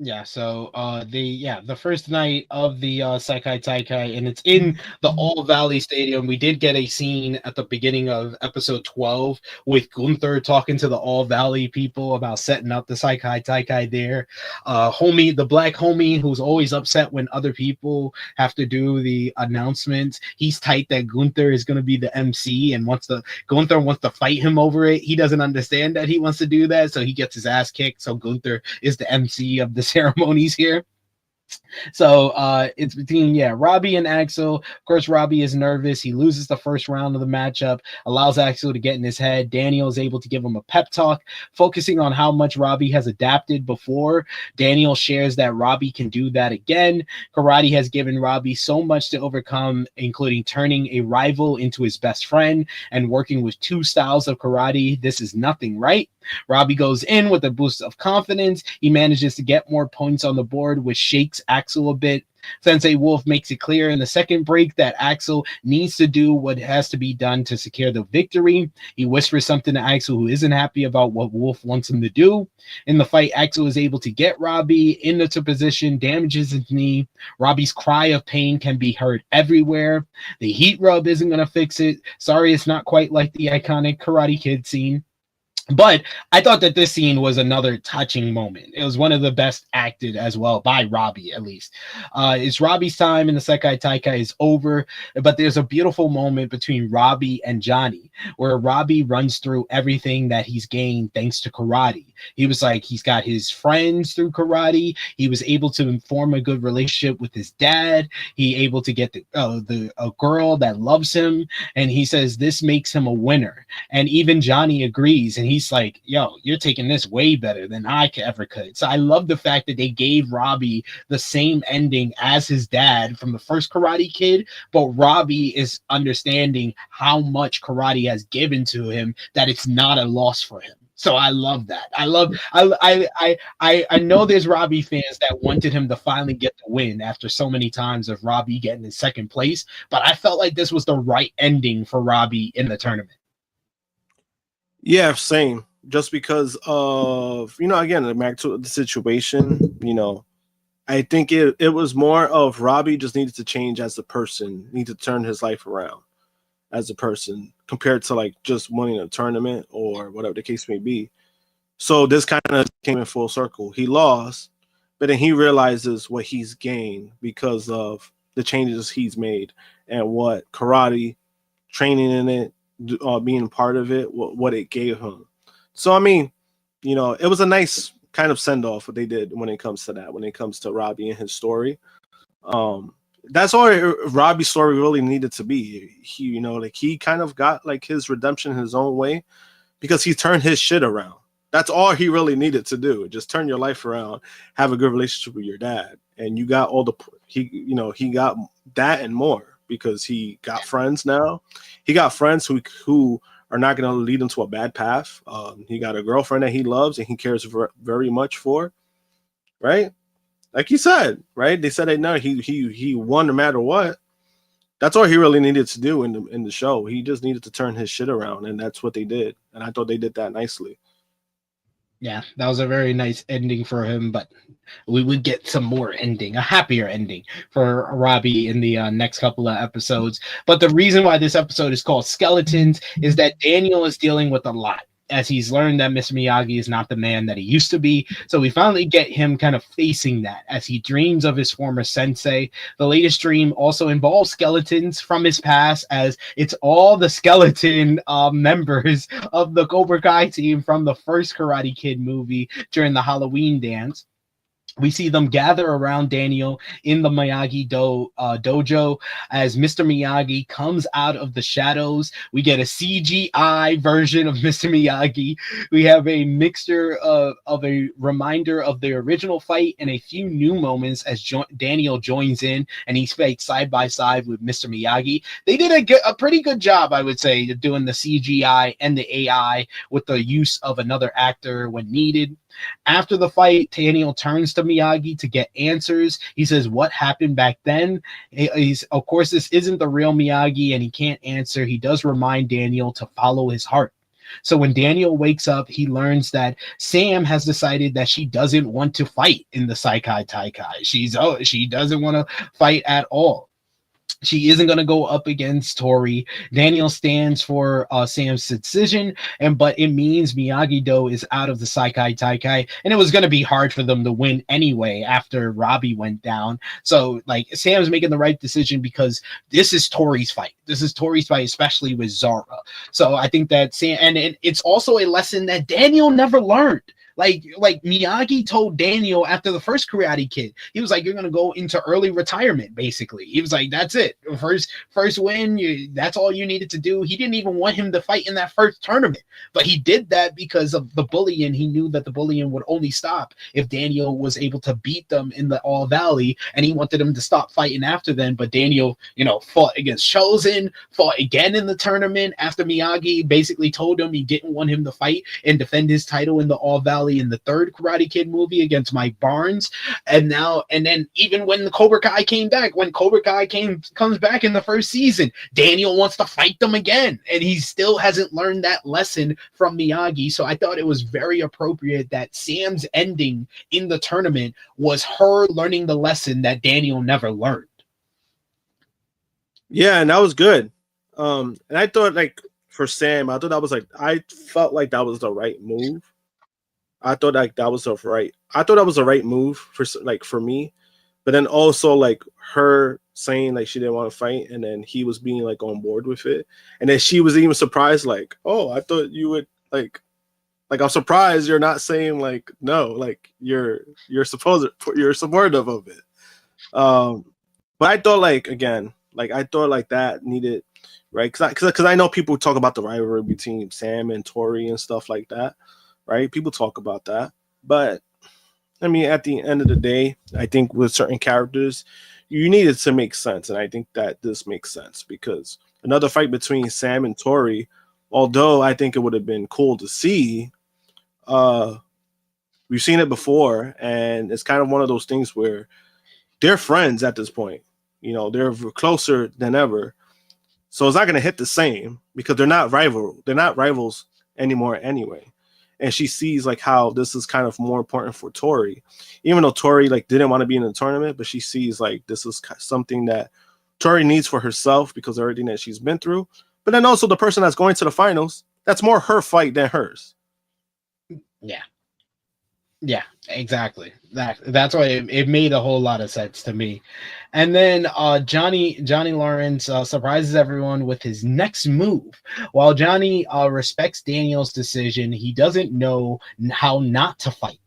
Yeah, so the first night of the Sakai Taikai, and it's in the All Valley Stadium. We did get a scene at the beginning of episode 12 with Gunther talking to the All Valley people about setting up the Sakai Taikai there. The black homie who's always upset when other people have to do the announcements. He's tight that Gunther is going to be the MC, and Gunther wants to fight him over it. He doesn't understand that he wants to do that, so he gets his ass kicked. So Gunther is the MC of the ceremonies here. So it's between Robbie and Axel. Of course, Robbie is nervous. He loses the first round of the matchup, allows Axel to get in his head. Daniel is able to give him a pep talk, focusing on how much Robbie has adapted before. Daniel shares that Robbie can do that again. Karate has given Robbie so much to overcome, including turning a rival into his best friend and working with two styles of karate. This is nothing, right? Robbie goes in with a boost of confidence. He manages to get more points on the board, which shakes Axel a bit. Sensei Wolf makes it clear in the second break that Axel needs to do what has to be done to secure the victory. He whispers something to Axel, who isn't happy about what Wolf wants him to do. In the fight, Axel is able to get Robbie into position, damages his knee. Robbie's cry of pain can be heard everywhere. The heat rub isn't going to fix it. Sorry, it's not quite like the iconic Karate Kid scene. But I thought that this scene was another touching moment. It was one of the best acted as well by Robbie, at least. It's Robbie's time in the Sakai Taikai is over, but there's a beautiful moment between Robbie and Johnny where Robbie runs through everything that he's gained thanks to karate. He was like, he's got his friends through karate. He was able to form a good relationship with his dad. He able to get a girl that loves him. And he says this makes him a winner. And even Johnny agrees. And he's like, yo, you're taking this way better than I ever could. So I love the fact that they gave Robbie the same ending as his dad from the first Karate Kid, but Robbie is understanding how much karate has given to him, that it's not a loss for him. So I love that. I know there's Robbie fans that wanted him to finally get the win after so many times of Robbie getting in second place, but I felt like this was the right ending for Robbie in the tournament. Yeah, same. Just because of, again, back to the situation, I think it was more of Robbie just needed to change as a person, needed to turn his life around as a person compared to like just winning a tournament or whatever the case may be. So this kind of came in full circle. He lost, but then he realizes what he's gained because of the changes he's made and what karate, training in it, being part of it, what it gave him. So, I mean, it was a nice kind of send-off what they did when it comes to that, when it comes to Robbie and his story. That's all Robbie's story really needed to be. He kind of got like his redemption in his own way because he turned his shit around. That's all he really needed to do. Just turn your life around, have a good relationship with your dad. And you got he got that and more because he got friends now. He got friends who are not going to lead him to a bad path. He got a girlfriend that he loves and he cares very much for, right? Like he said, right? They said that no, he won no matter what. That's all he really needed to do in the show. He just needed to turn his shit around, and that's what they did. And I thought they did that nicely. Yeah, that was a very nice ending for him, but we would get some more ending, a happier ending for Robbie in the next couple of episodes. But the reason why this episode is called Skeletons is that Daniel is dealing with a lot, as he's learned that Mr. Miyagi is not the man that he used to be. So we finally get him kind of facing that as he dreams of his former sensei. The latest dream also involves skeletons from his past, as it's all the skeleton members of the Cobra Kai team from the first Karate Kid movie during the Halloween dance. We see them gather around Daniel in the dojo as Mr. Miyagi comes out of the shadows. We get a CGI version of Mr. Miyagi. We have a mixture of a reminder of the original fight and a few new moments as Daniel joins in and he fights side by side with Mr. Miyagi. They did a pretty good job, I would say, of doing the CGI and the AI with the use of another actor when needed. After the fight, Daniel turns to Miyagi to get answers. He says, "What happened back then?" Of course, this isn't the real Miyagi, and he can't answer. He does remind Daniel to follow his heart. So when Daniel wakes up, he learns that Sam has decided that she doesn't want to fight in the Sakai Taikai. She doesn't want to fight at all. She isn't going to go up against Tori. Daniel stands for Sam's decision, but it means Miyagi-Do is out of the Sakai Taikai, and it was going to be hard for them to win anyway after Robbie went down. So, like, Sam's making the right decision because this is Tori's fight. This is Tori's fight, especially with Zara. So I think that Sam, and it's also a lesson that Daniel never learned. Like Miyagi told Daniel after the first Karate Kid, he was like, "You're gonna go into early retirement." Basically, he was like, "That's it. First win. That's all you needed to do." He didn't even want him to fight in that first tournament, but he did that because of the bullying. He knew that the bullying would only stop if Daniel was able to beat them in the All Valley, and he wanted him to stop fighting after then. But Daniel, fought against Chosen, fought again in the tournament after Miyagi basically told him he didn't want him to fight and defend his title in the All Valley in the third Karate Kid movie against Mike Barnes. And then even when the Cobra Kai came back, when Cobra Kai comes back in the first season, Daniel wants to fight them again, and he still hasn't learned that lesson from Miyagi. So I thought it was very appropriate that Sam's ending in the tournament was her learning the lesson that Daniel never learned. Yeah, and that was good. And I thought, like, for Sam, I felt like that was the right move. I thought that was the right move for me, but then also like her saying like she didn't want to fight, and then he was being like on board with it, and then she was even surprised like, "Oh, I thought you would like I'm surprised you're not saying like no, like you're supportive of it." But I thought that needed, right, because I know people talk about the rivalry between Sam and Tori and stuff like that. Right? People talk about that. But, I mean, at the end of the day, I think with certain characters, you need it to make sense. And I think that this makes sense because another fight between Sam and Tori, although I think it would have been cool to see, we've seen it before. And it's kind of one of those things where they're friends at this point. They're closer than ever. So it's not going to hit the same because they're not rivals anymore anyway. And she sees like how this is kind of more important for Tori, even though Tori like didn't want to be in the tournament, but she sees like this is something that Tori needs for herself because of everything that she's been through. But then also the person that's going to the finals, that's more her fight than hers. Yeah, exactly. That's why it made a whole lot of sense to me. And then Johnny Lawrence surprises everyone with his next move. While Johnny respects Daniel's decision, he doesn't know how not to fight.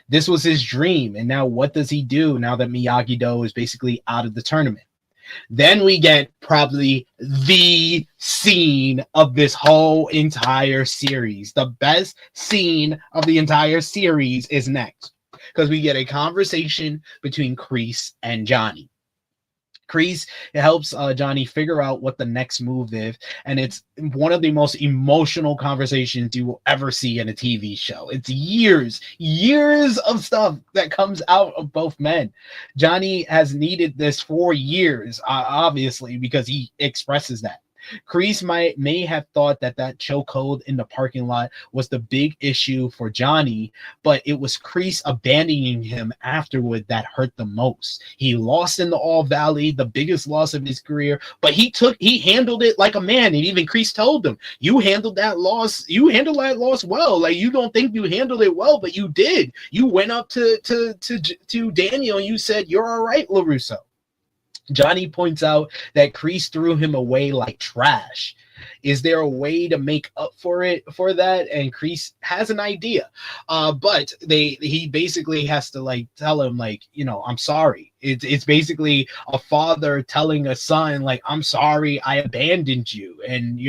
This was his dream, and now what does he do now that Miyagi-Do is basically out of the tournament? Then we get probably the scene of this whole entire series. The best scene of the entire series is next, because we get a conversation between Kreese and Johnny. Kreese helps Johnny figure out what the next move is, and it's one of the most emotional conversations you will ever see in a TV show. It's years of stuff that comes out of both men. Johnny has needed this for years, obviously, because he expresses that. Kreese may have thought that chokehold in the parking lot was the big issue for Johnny, but it was Kreese abandoning him afterward that hurt the most. He lost in the All Valley, the biggest loss of his career, but he handled it like a man. And even Kreese told him, "You handled that loss well. Like, you don't think you handled it well, but you did. You went up to Daniel and you said, 'You're all right, LaRusso.'" Johnny points out that Kreese threw him away like trash. Is there a way to make up for that? And Kreese has an idea, but he basically has to like tell him like, I'm sorry. It's basically a father telling a son like, I'm sorry I abandoned you. And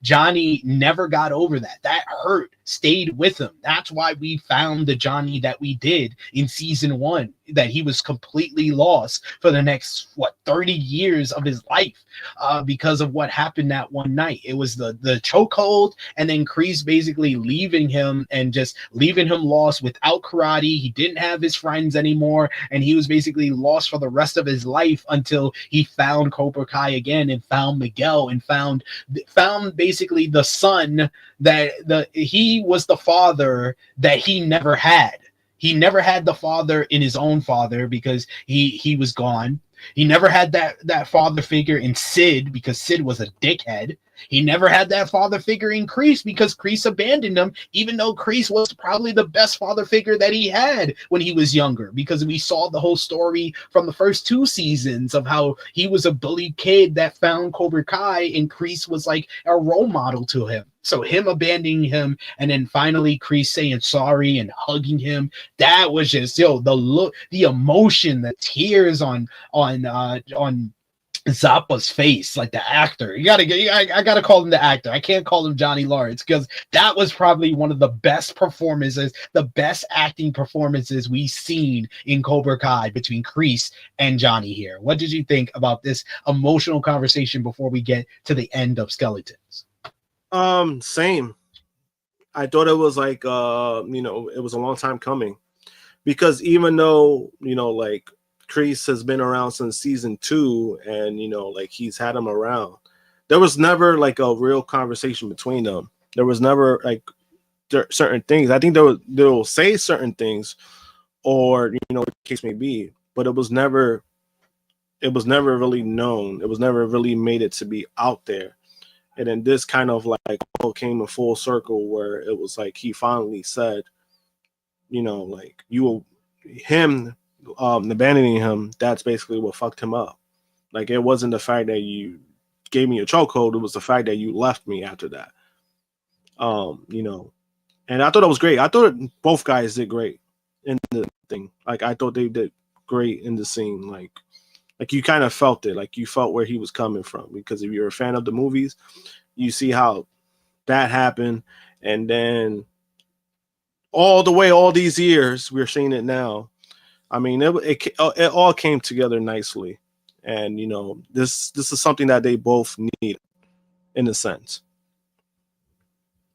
Johnny never got over that. That hurt stayed with him. That's why we found the Johnny that we did in season 1, that he was completely lost for the next 30 years of his life, because of what happened that one night. It was the chokehold, and then Kreese basically leaving him and just leaving him lost without karate. He didn't have his friends anymore, and he was basically lost for the rest of his life until he found Cobra Kai again and found Miguel and found basically the son that he was the father that he never had. He never had the father in his own father because he was gone. He never had that father figure in Sid because Sid was a dickhead. He never had that father figure in Kreese because Kreese abandoned him, even though Kreese was probably the best father figure that he had when he was younger, because we saw the whole story from the first 2 seasons of how he was a bullied kid that found Cobra Kai, and Kreese was like a role model to him. So him abandoning him and then finally Kreese saying sorry and hugging him, that was just the look, the emotion, the tears on Zappa's face, like the actor. I gotta call him the actor. I can't call him Johnny Lawrence, because that was probably one of the best performances, the best acting performances we've seen in Cobra Kai between Kreese and Johnny here. What did you think about this emotional conversation before we get to the end of Skeletons? Same. I thought it was like, it was a long time coming, because even though, like Kreese has been around since season 2 and, like he's had him around, there was never like a real conversation between them. There was never like certain things. I think they'll say certain things or, the case may be, but it was never really known. It was never really made it to be out there. And then this kind of like all came in full circle where it was like he finally said, like him abandoning him, that's basically what fucked him up. Like it wasn't the fact that you gave me a chokehold, it was the fact that you left me after that. And I thought it was great. I thought both guys did great in the thing. Like I thought they did great in the scene. Like you kind of felt it, like you felt where he was coming from, because if you're a fan of the movies, you see how that happened, and then all these years we're seeing it now. I mean, it all came together nicely, and this is something that they both need, in a sense.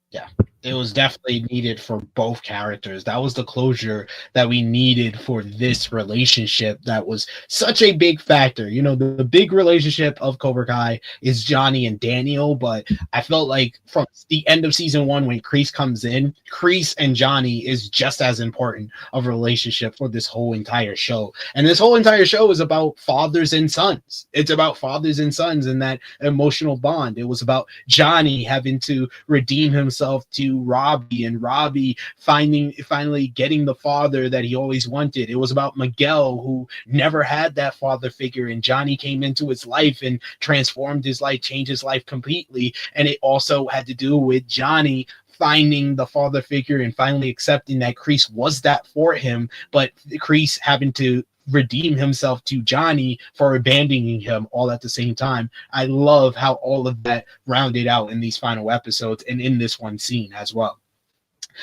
Yeah, it was definitely needed for both characters. That was the closure that we needed for this relationship. That was such a big factor. The big relationship of Cobra Kai is Johnny and Daniel, but I felt like from the end of season 1, when Kreese comes in, Kreese and Johnny is just as important of a relationship for this whole entire show. And this whole entire show is about fathers and sons. It's about fathers and sons and that emotional bond. It was about Johnny having to redeem himself to Robbie, and Robbie finally getting the father that he always wanted. It was about Miguel, who never had that father figure, and Johnny came into his life and transformed his life, changed his life completely. And it also had to do with Johnny finding the father figure and finally accepting that Kreese was that for him, but Kreese having to redeem himself to Johnny for abandoning him all at the same time. I love how all of that rounded out in these final episodes and in this one scene as well.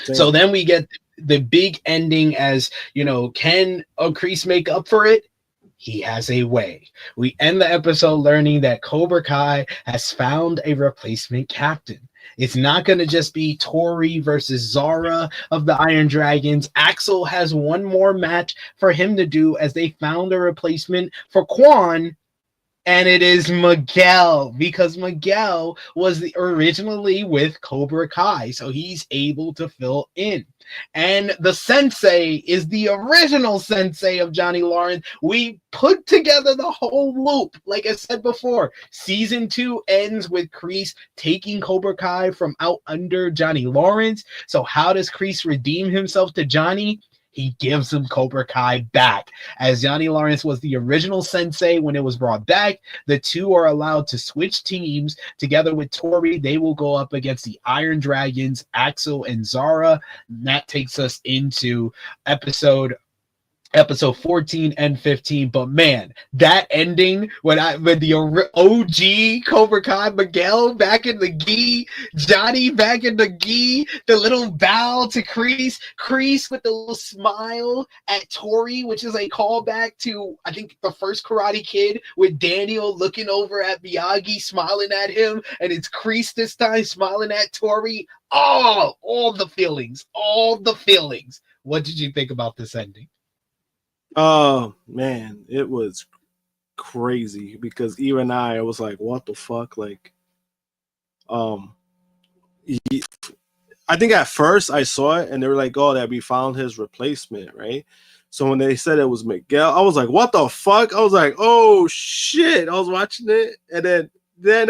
Same. So then we get the big ending as, can Kreese make up for it? He has a way. We end the episode learning that Cobra Kai has found a replacement captain. It's not going to just be Tori versus Zara of the Iron Dragons. Axel has one more match for him to do, as they found a replacement for Quan, and it is Miguel, because Miguel was originally with Cobra Kai, so he's able to fill in. And the sensei is the original sensei of Johnny Lawrence. We put together the whole loop. Like I said before, season 2 ends with Kreese taking Cobra Kai from out under Johnny Lawrence. So how does Kreese redeem himself to Johnny? he gives him Cobra Kai back. As Johnny Lawrence was the original sensei when it was brought back, the two are allowed to switch teams. Together with Tori, they will go up against the Iron Dragons, Axel and Zara. And that takes us into episode 14 and 15. But man, that ending when the OG Cobra Kai, Miguel back in the gi, Johnny back in the gi, the little bow to Kreese with the little smile at Tori, which is a callback to I think the first Karate Kid with Daniel looking over at Miyagi smiling at him, and it's Kreese this time smiling at Tori. All the feelings. What did you think about this ending? Oh man, it was crazy because even I was like, what the fuck? Like, I think at first I saw it and they were like, oh, that we found his replacement, right? So when they said it was Miguel, I was like, what the fuck? I was like, oh shit. I was watching it and then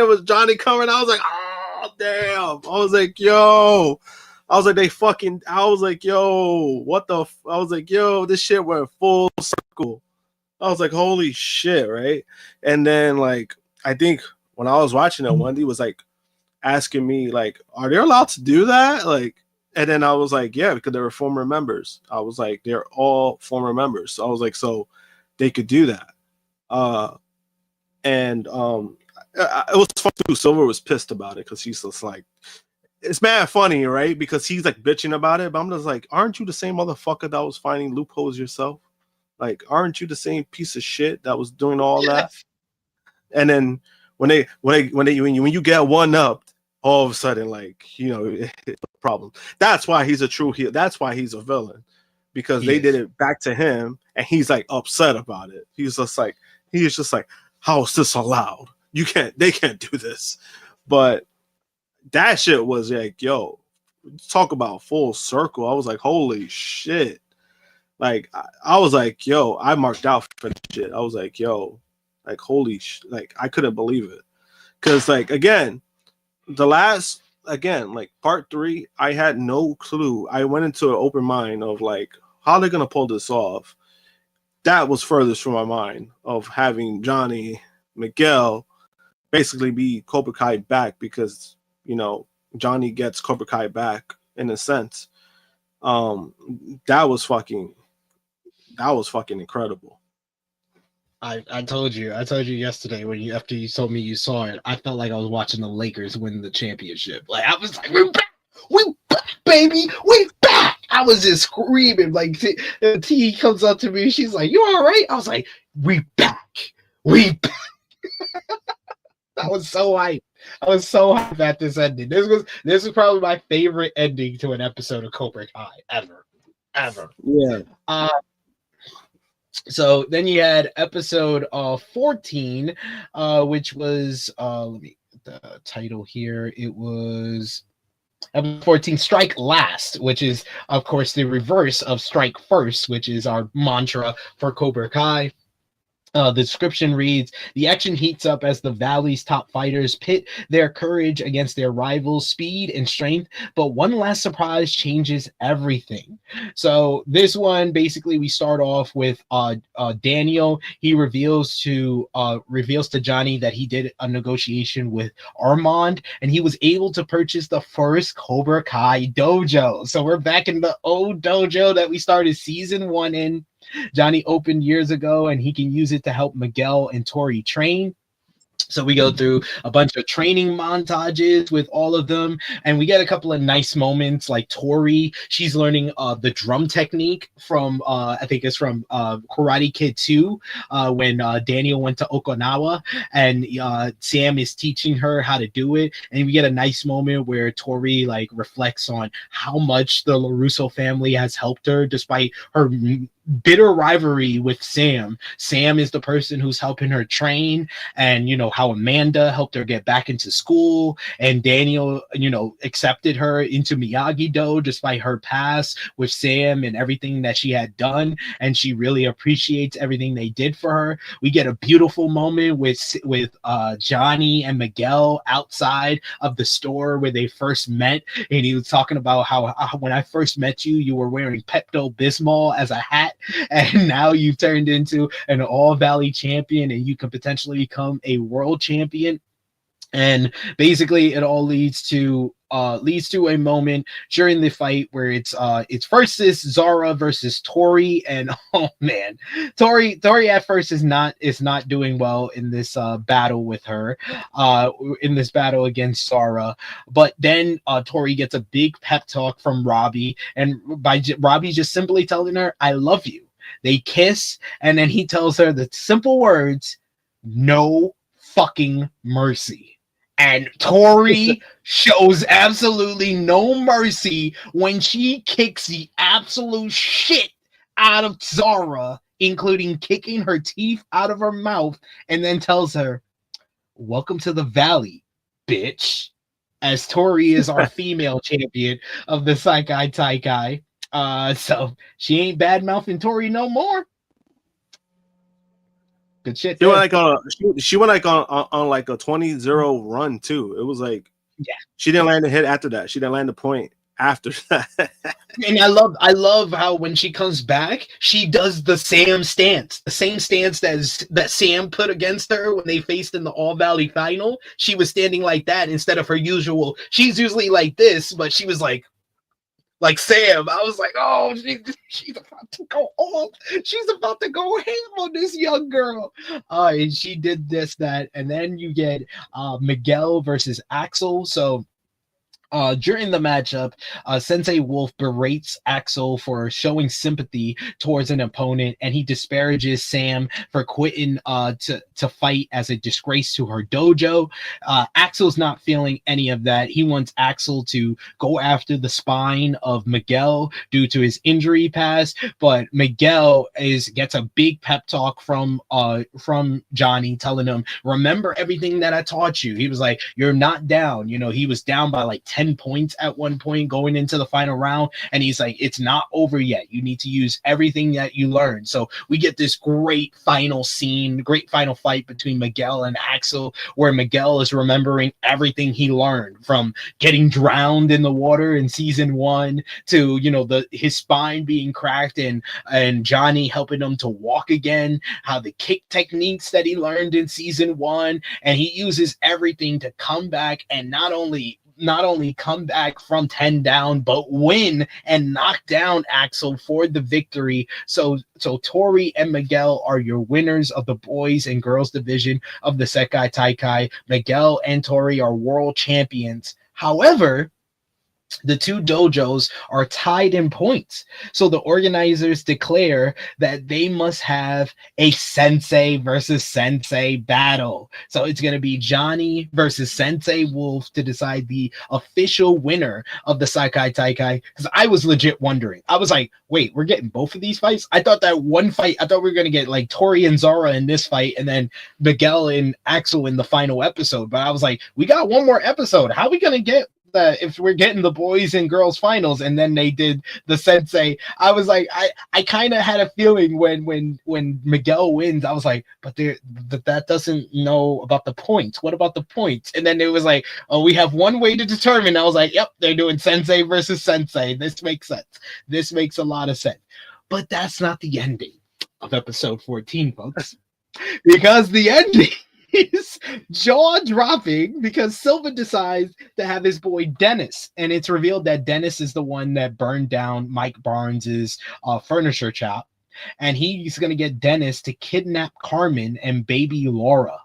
it was Johnny coming. I was like, oh damn. I was like, yo. I was like, yo, what the I was like, yo, this shit went full circle. I was like, holy shit, right? And then, like, I think when I was watching it, Wendy was, like, asking me, like, are they allowed to do that? Like, and then I was like, yeah, because they were former members. I was like, they're all former members. So I was like, so they could do that. It was fun, too. Silver was pissed about it because he's just like, it's mad funny, right? Because he's like bitching about it, but I'm just like, aren't you the same motherfucker that was finding loopholes yourself? Like, aren't you the same piece of shit that was doing all that? And then when you get one up, all of a sudden, like, you know, it's a problem. That's why he's a true heel. That's why he's a villain, because they did it back to him, and he's like upset about it. He's just like, how is this allowed? They can't do this, but. That shit was like, yo, talk about full circle. I was like, holy shit. Like, I was like, yo, I marked out for this shit. I was like, yo, like, holy shit. Like, I couldn't believe it. Because, like, again, part 3, I had no clue. I went into an open mind of, like, how they're going to pull this off. That was furthest from my mind of having Johnny, Miguel, basically be Cobra Kai back because, you know, Johnny gets Cobra Kai back in a sense. That was fucking incredible. I told you yesterday after you told me you saw it, I felt like I was watching the Lakers win the championship. Like, I was like, we back, baby, we back. I was just screaming. Like, T comes up to me, she's like, you all right? I was like, we back. I was so hyped. At this ending. This was probably my favorite ending to an episode of Cobra Kai ever. Yeah. So then you had episode 14, which was let me get the title here. It was episode 14, Strike Last, which is of course the reverse of Strike First, which is our mantra for Cobra Kai. The description reads, the action heats up as the Valley's top fighters pit their courage against their rivals' speed and strength, but one last surprise changes everything. So this one, basically, we start off with Daniel. He reveals to Johnny that he did a negotiation with Armand, and he was able to purchase the first Cobra Kai dojo. So we're back in the old dojo that we started season 1 in. Johnny opened years ago, and he can use it to help Miguel and Tori train. So we go through a bunch of training montages with all of them, and we get a couple of nice moments, like Tori. She's learning the drum technique from I think it's from Karate Kid 2, when Daniel went to Okinawa, and Sam is teaching her how to do it. And we get a nice moment where Tori like reflects on how much the LaRusso family has helped her despite her bitter rivalry with Sam. Sam is the person who's helping her train, and you know, how Amanda helped her get back into school, and Daniel, accepted her into Miyagi-Do despite her past with Sam and everything that she had done, and she really appreciates everything they did for her. We get a beautiful moment with Johnny and Miguel outside of the store where they first met, and he was talking about how when I first met you, you were wearing Pepto-Bismol as a hat, and now you've turned into an All-Valley champion, and you could potentially become a world champion. And basically it all leads to a moment during the fight where it's first this Zara versus Tori, and oh man, Tori at first is not doing well in this battle with her, in this battle against Zara, but then Tori gets a big pep talk from Robbie, and by Robbie just simply telling her, "I love you." They kiss, and then he tells her the simple words, "No fucking mercy." And Tori shows absolutely no mercy when she kicks the absolute shit out of Zara, including kicking her teeth out of her mouth, and then tells her, "Welcome to the Valley, bitch." As Tori is our female champion of the Sakai Taikai. So she ain't bad mouthing Tori no more. Good shit. She went on like a 20-0 run too. It was like, yeah, she didn't land a hit after that. She didn't land a point after that. And I love how when she comes back, she does the same stance that Sam put against her when they faced in the All Valley final. She was standing like that instead of her usual. She's usually like this, but she was like Sam. I was like, oh, she's about to go off. She's about to go ham on this young girl. And she did that. And then you get Miguel versus Axel. So during the matchup, Sensei Wolf berates Axel for showing sympathy towards an opponent, and he disparages Sam for quitting to fight as a disgrace to her dojo. Axel's not feeling any of that. He wants Axel to go after the spine of Miguel due to his injury past, but Miguel gets a big pep talk from Johnny, telling him, "Remember everything that I taught you." He was like, "You're not down." He was down by like 10 points at one point going into the final round, and he's like, "It's not over yet. You need to use everything that you learned." So we get this great final scene, great final fight between Miguel and Axel, where Miguel is remembering everything he learned, from getting drowned in the water in season 1 to his spine being cracked and Johnny helping him to walk again, how the kick techniques that he learned in season 1, and he uses everything to come back and not only come back from 10 down, but win and knock down Axel for the victory. So Tori and Miguel are your winners of the boys and girls division of the Sakai Taikai. Miguel and Tori are world champions. However, the two dojos are tied in points. So the organizers declare that they must have a sensei versus sensei battle. So it's going to be Johnny versus Sensei Wolf to decide the official winner of the Sakai Taikai. Because I was legit wondering. I was like, wait, we're getting both of these fights? I thought we were going to get like Tori and Zara in this fight and then Miguel and Axel in the final episode. But I was like, we got one more episode. How are we going to get if we're getting the boys and girls finals? And then they did the sensei. I was like, I kind of had a feeling when Miguel wins, I was like, but that doesn't know about the points. What about the points? And then it was like, oh, we have one way to determine. I was like, yep, they're doing sensei versus sensei. This makes sense. This makes a lot of sense. But that's not the ending of episode 14, folks. Because the ending is jaw-dropping, because Silva decides to have his boy Dennis, and it's revealed that Dennis is the one that burned down Mike Barnes's furniture shop, and he's going to get Dennis to kidnap Carmen and baby Laura.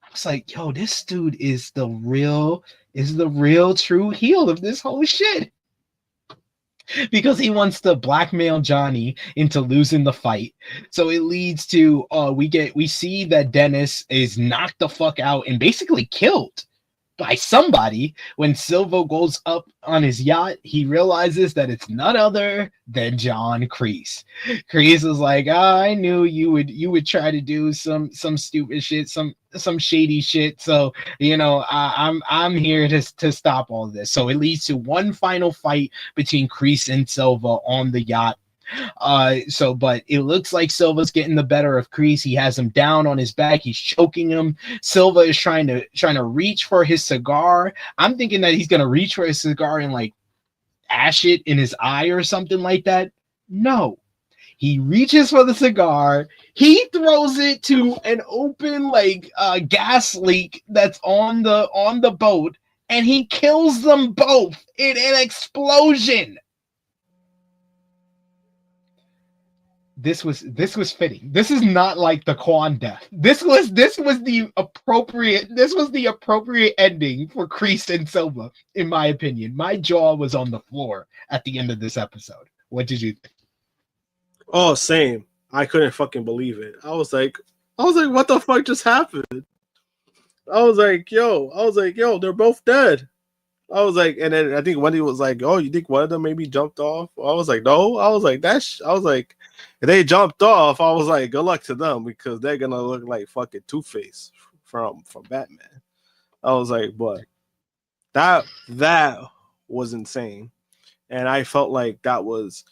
I was like, yo, this dude is the real true heel of this whole shit. Because he wants to blackmail Johnny into losing the fight. So it leads to we see that Dennis is knocked the fuck out and basically killed. by somebody. When Silva goes up on his yacht, he realizes that it's none other than John Kreese. Kreese is like, I knew you would try to do some stupid shit, some shady shit. So I'm here to stop all this. So it leads to one final fight between Kreese and Silva on the yacht. But it looks like Silva's getting the better of Kreese. He has him down on his back. He's choking him. Silva is trying to reach for his cigar. I'm thinking that he's gonna reach for his cigar and like ash it in his eye or something like that. No, he reaches for the cigar. He throws it to an open gas leak that's on the boat, and he kills them both in an explosion. This was fitting. This is not like the Quan death. This was the appropriate ending for Kreese and Silva, in my opinion. My jaw was on the floor at the end of this episode. What did you think? Oh, same. I couldn't fucking believe it. I was like, what the fuck just happened? I was like, yo, they're both dead. I was like, and then I think Wendy was like, oh, you think one of them maybe jumped off? I was like, no. I was like, I was like, if they jumped off, I was like, good luck to them because they're gonna look like fucking Two-Face from Batman. I was like, but that was insane. And I felt like that was,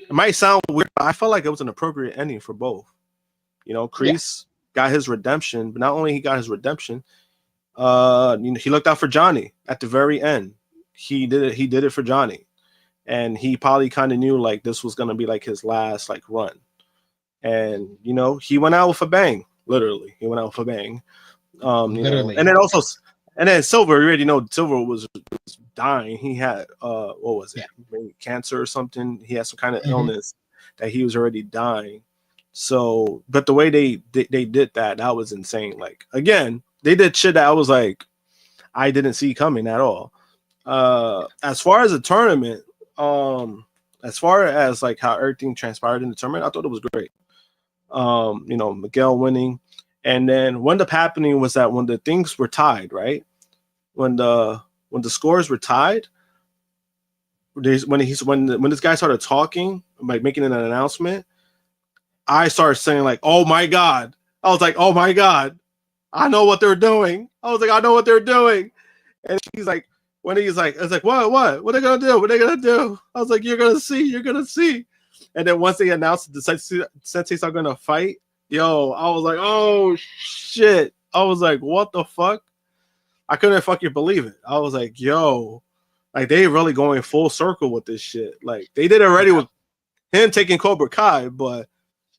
it might sound weird, but I felt like it was an appropriate ending for both. You know, Kreese got his redemption, but not only he got his redemption, he looked out for Johnny at the very end. He did it for Johnny, and he probably kind of knew like this was gonna be like his last like run, and he went out with a bang. Literally, he went out with a bang. Literally. And then Silver, you already know Silver was dying. He had what was it? Maybe cancer or something. He had some kind of illness that he was already dying. So, but the way they did that was insane. Like again, they did shit that I was like, I didn't see coming at all. As far as the tournament, as far as like how everything transpired in the tournament, I thought it was great. Miguel winning, and then what ended up happening was that when the things were tied, right? When the scores were tied, when this guy started talking, like making an announcement, I started saying like, "Oh my god!" I was like, "Oh my god!" I know what they're doing. I was like, I know what they're doing. And he's like, when he's like, it's like, what are they gonna do? What are they gonna do? I was like, you're gonna see. And then once they announced the senseis are gonna fight, I was like, oh shit. I was like, what the fuck? I couldn't fucking believe it. I was like, like they really going full circle with this shit. Like they did already with him taking Cobra Kai, but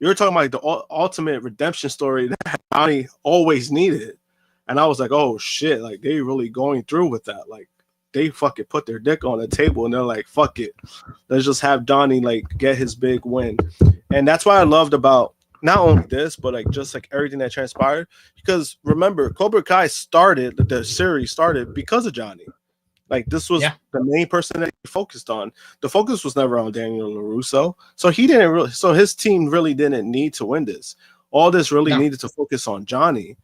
you're talking about the ultimate redemption story that Johnny always needed. And I was like, oh shit, like they really going through with that. Like they fucking put their dick on the table and they're like, fuck it. Let's just have Johnny like get his big win. And that's what I loved about not only this, but like just like everything that transpired. Because remember, Cobra Kai the series started because of Johnny. Like this was the main person that he focused on. The focus was never on Daniel LaRusso. So his team really didn't need to win this. All this really needed to focus on Johnny.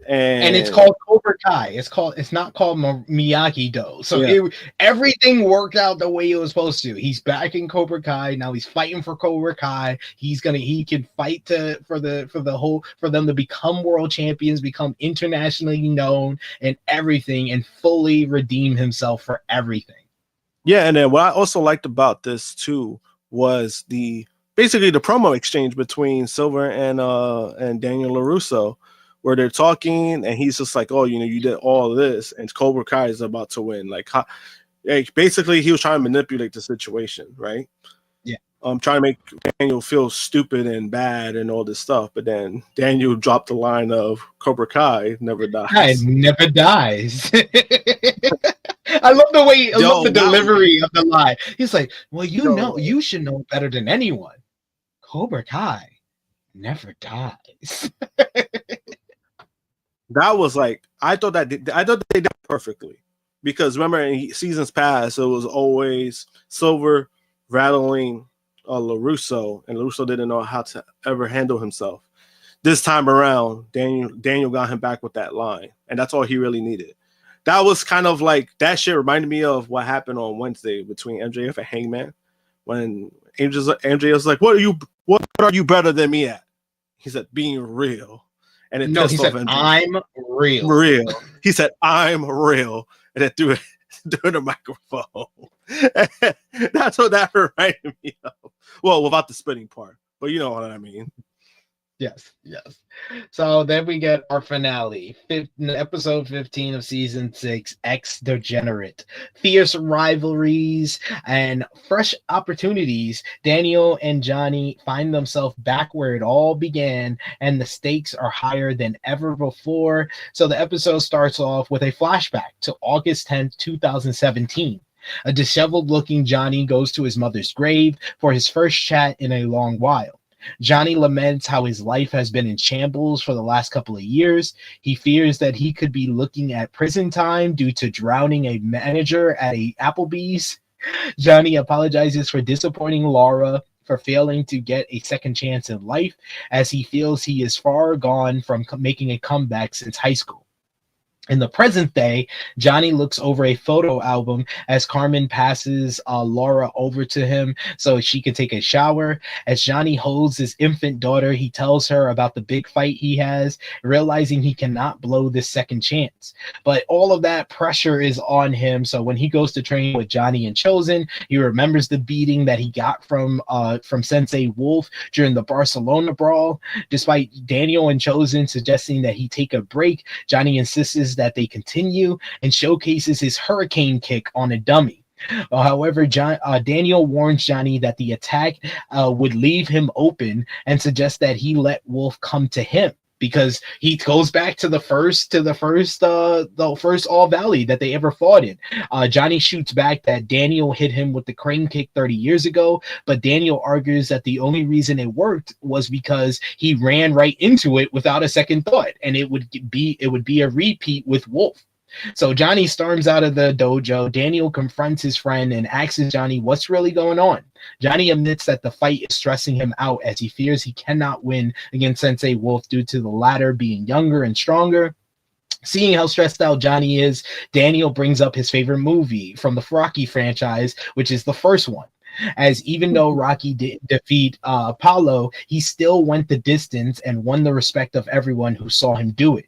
And it's called Cobra Kai. It's not called Miyagi-Do. So everything worked out the way it was supposed to. He's back in Cobra Kai. Now he's fighting for Cobra Kai. He can fight for them to become world champions, become internationally known and everything, and fully redeem himself for everything. Yeah, and then what I also liked about this too was basically the promo exchange between Silver and Daniel LaRusso, where they're talking and he's just like, oh, you did all this and Cobra Kai is about to win. Like basically he was trying to manipulate the situation, right? Yeah. Trying to make Daniel feel stupid and bad and all this stuff. But then Daniel dropped the line of Cobra Kai never dies. It never dies. I love the delivery of the line. He's like, well, you should know better than anyone. Cobra Kai never dies. That was like, I thought they did it perfectly, because remember in seasons past it was always Silver rattling LaRusso, and LaRusso didn't know how to ever handle himself. This time around, Daniel got him back with that line, and that's all he really needed. that was kind of like that shit reminded me of what happened on Wednesday between MJF and Hangman when MJF was like, what are you better than me at? He said, being real. And it No, he pissed said, off MJF. I'm real. Real. He said, I'm real. And then threw the microphone. That's what that reminded me of. Well, without the spitting part. But you know what I mean. Yes. So then we get our finale, episode 15 of season 6, X Degenerate. Fierce rivalries and fresh opportunities. Daniel and Johnny find themselves back where it all began, and the stakes are higher than ever before. So the episode starts off with a flashback to August 10th, 2017. A disheveled-looking Johnny goes to his mother's grave for his first chat in a long while. Johnny laments how his life has been in shambles for the last couple of years. He fears that he could be looking at prison time due to drowning a manager at a Applebee's. Johnny apologizes for disappointing Laura, for failing to get a second chance in life, as he feels he is far gone from making a comeback since high school. In the present day, Johnny looks over a photo album as Carmen passes Laura over to him so she can take a shower. As Johnny holds his infant daughter, he tells her about the big fight he has, realizing he cannot blow this second chance. But all of that pressure is on him, so when he goes to train with Johnny and Chosen, he remembers the beating that he got from Sensei Wolf during the Barcelona brawl. Despite Daniel and Chosen suggesting that he take a break, Johnny insists that they continue and showcases his hurricane kick on a dummy. However, Daniel warns Johnny that the attack would leave him open and suggests that he let Wolf come to him, because he goes back to the first All Valley that they ever fought in. Johnny shoots back that Daniel hit him with the crane kick 30 years ago, but Daniel argues that the only reason it worked was because he ran right into it without a second thought, and it would be a repeat with Wolf. So Johnny storms out of the dojo. Daniel confronts his friend and asks Johnny what's really going on. Johnny admits that the fight is stressing him out, as he fears he cannot win against Sensei Wolf due to the latter being younger and stronger. Seeing how stressed out Johnny is, Daniel brings up his favorite movie from the Rocky franchise, which is the first one. As even though Rocky did defeat Apollo, he still went the distance and won the respect of everyone who saw him do it.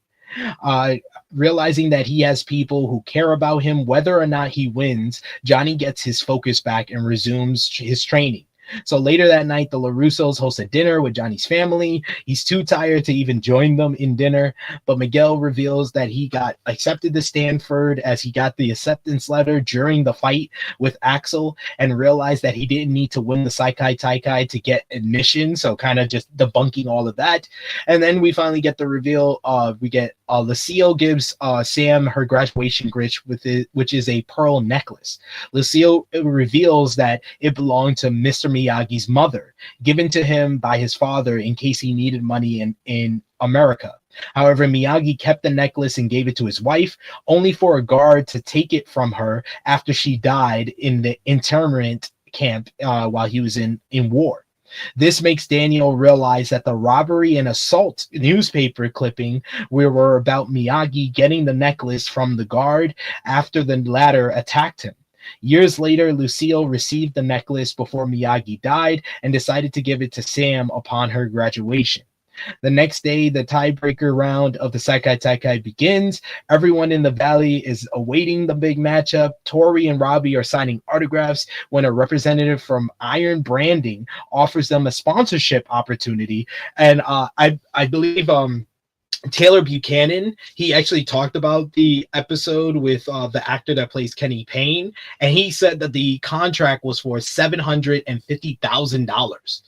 Realizing that he has people who care about him whether or not he wins, Johnny gets his focus back and resumes his training. So later that night, the LaRussos host a dinner with Johnny's family. He's too tired to even join them in dinner, but Miguel reveals that he got accepted to Stanford as he got the acceptance letter during the fight with Axel, and realized that he didn't need to win the Sakai Taikai to get admission, so kind of just debunking all of that. And then we finally get the reveal. Lucille gives Sam her graduation gift, which is a pearl necklace. Lucille reveals that it belonged to Mr. Miyagi's mother, given to him by his father in case he needed money in America. However, Miyagi kept the necklace and gave it to his wife, only for a guard to take it from her after she died in the internment camp while he was in war. This makes Daniel realize that the robbery and assault newspaper clipping were about Miyagi getting the necklace from the guard after the latter attacked him. Years later, Lucille received the necklace before Miyagi died and decided to give it to Sam upon her graduation. The next day, the tiebreaker round of the Sakai Taikai begins. Everyone in the valley is awaiting the big matchup. Tori and Robbie are signing autographs when a representative from Iron Branding offers them a sponsorship opportunity. And I believe Taylor Buchanan, he actually talked about the episode with the actor that plays Kenny Payne, and he said that the contract was for $750,000.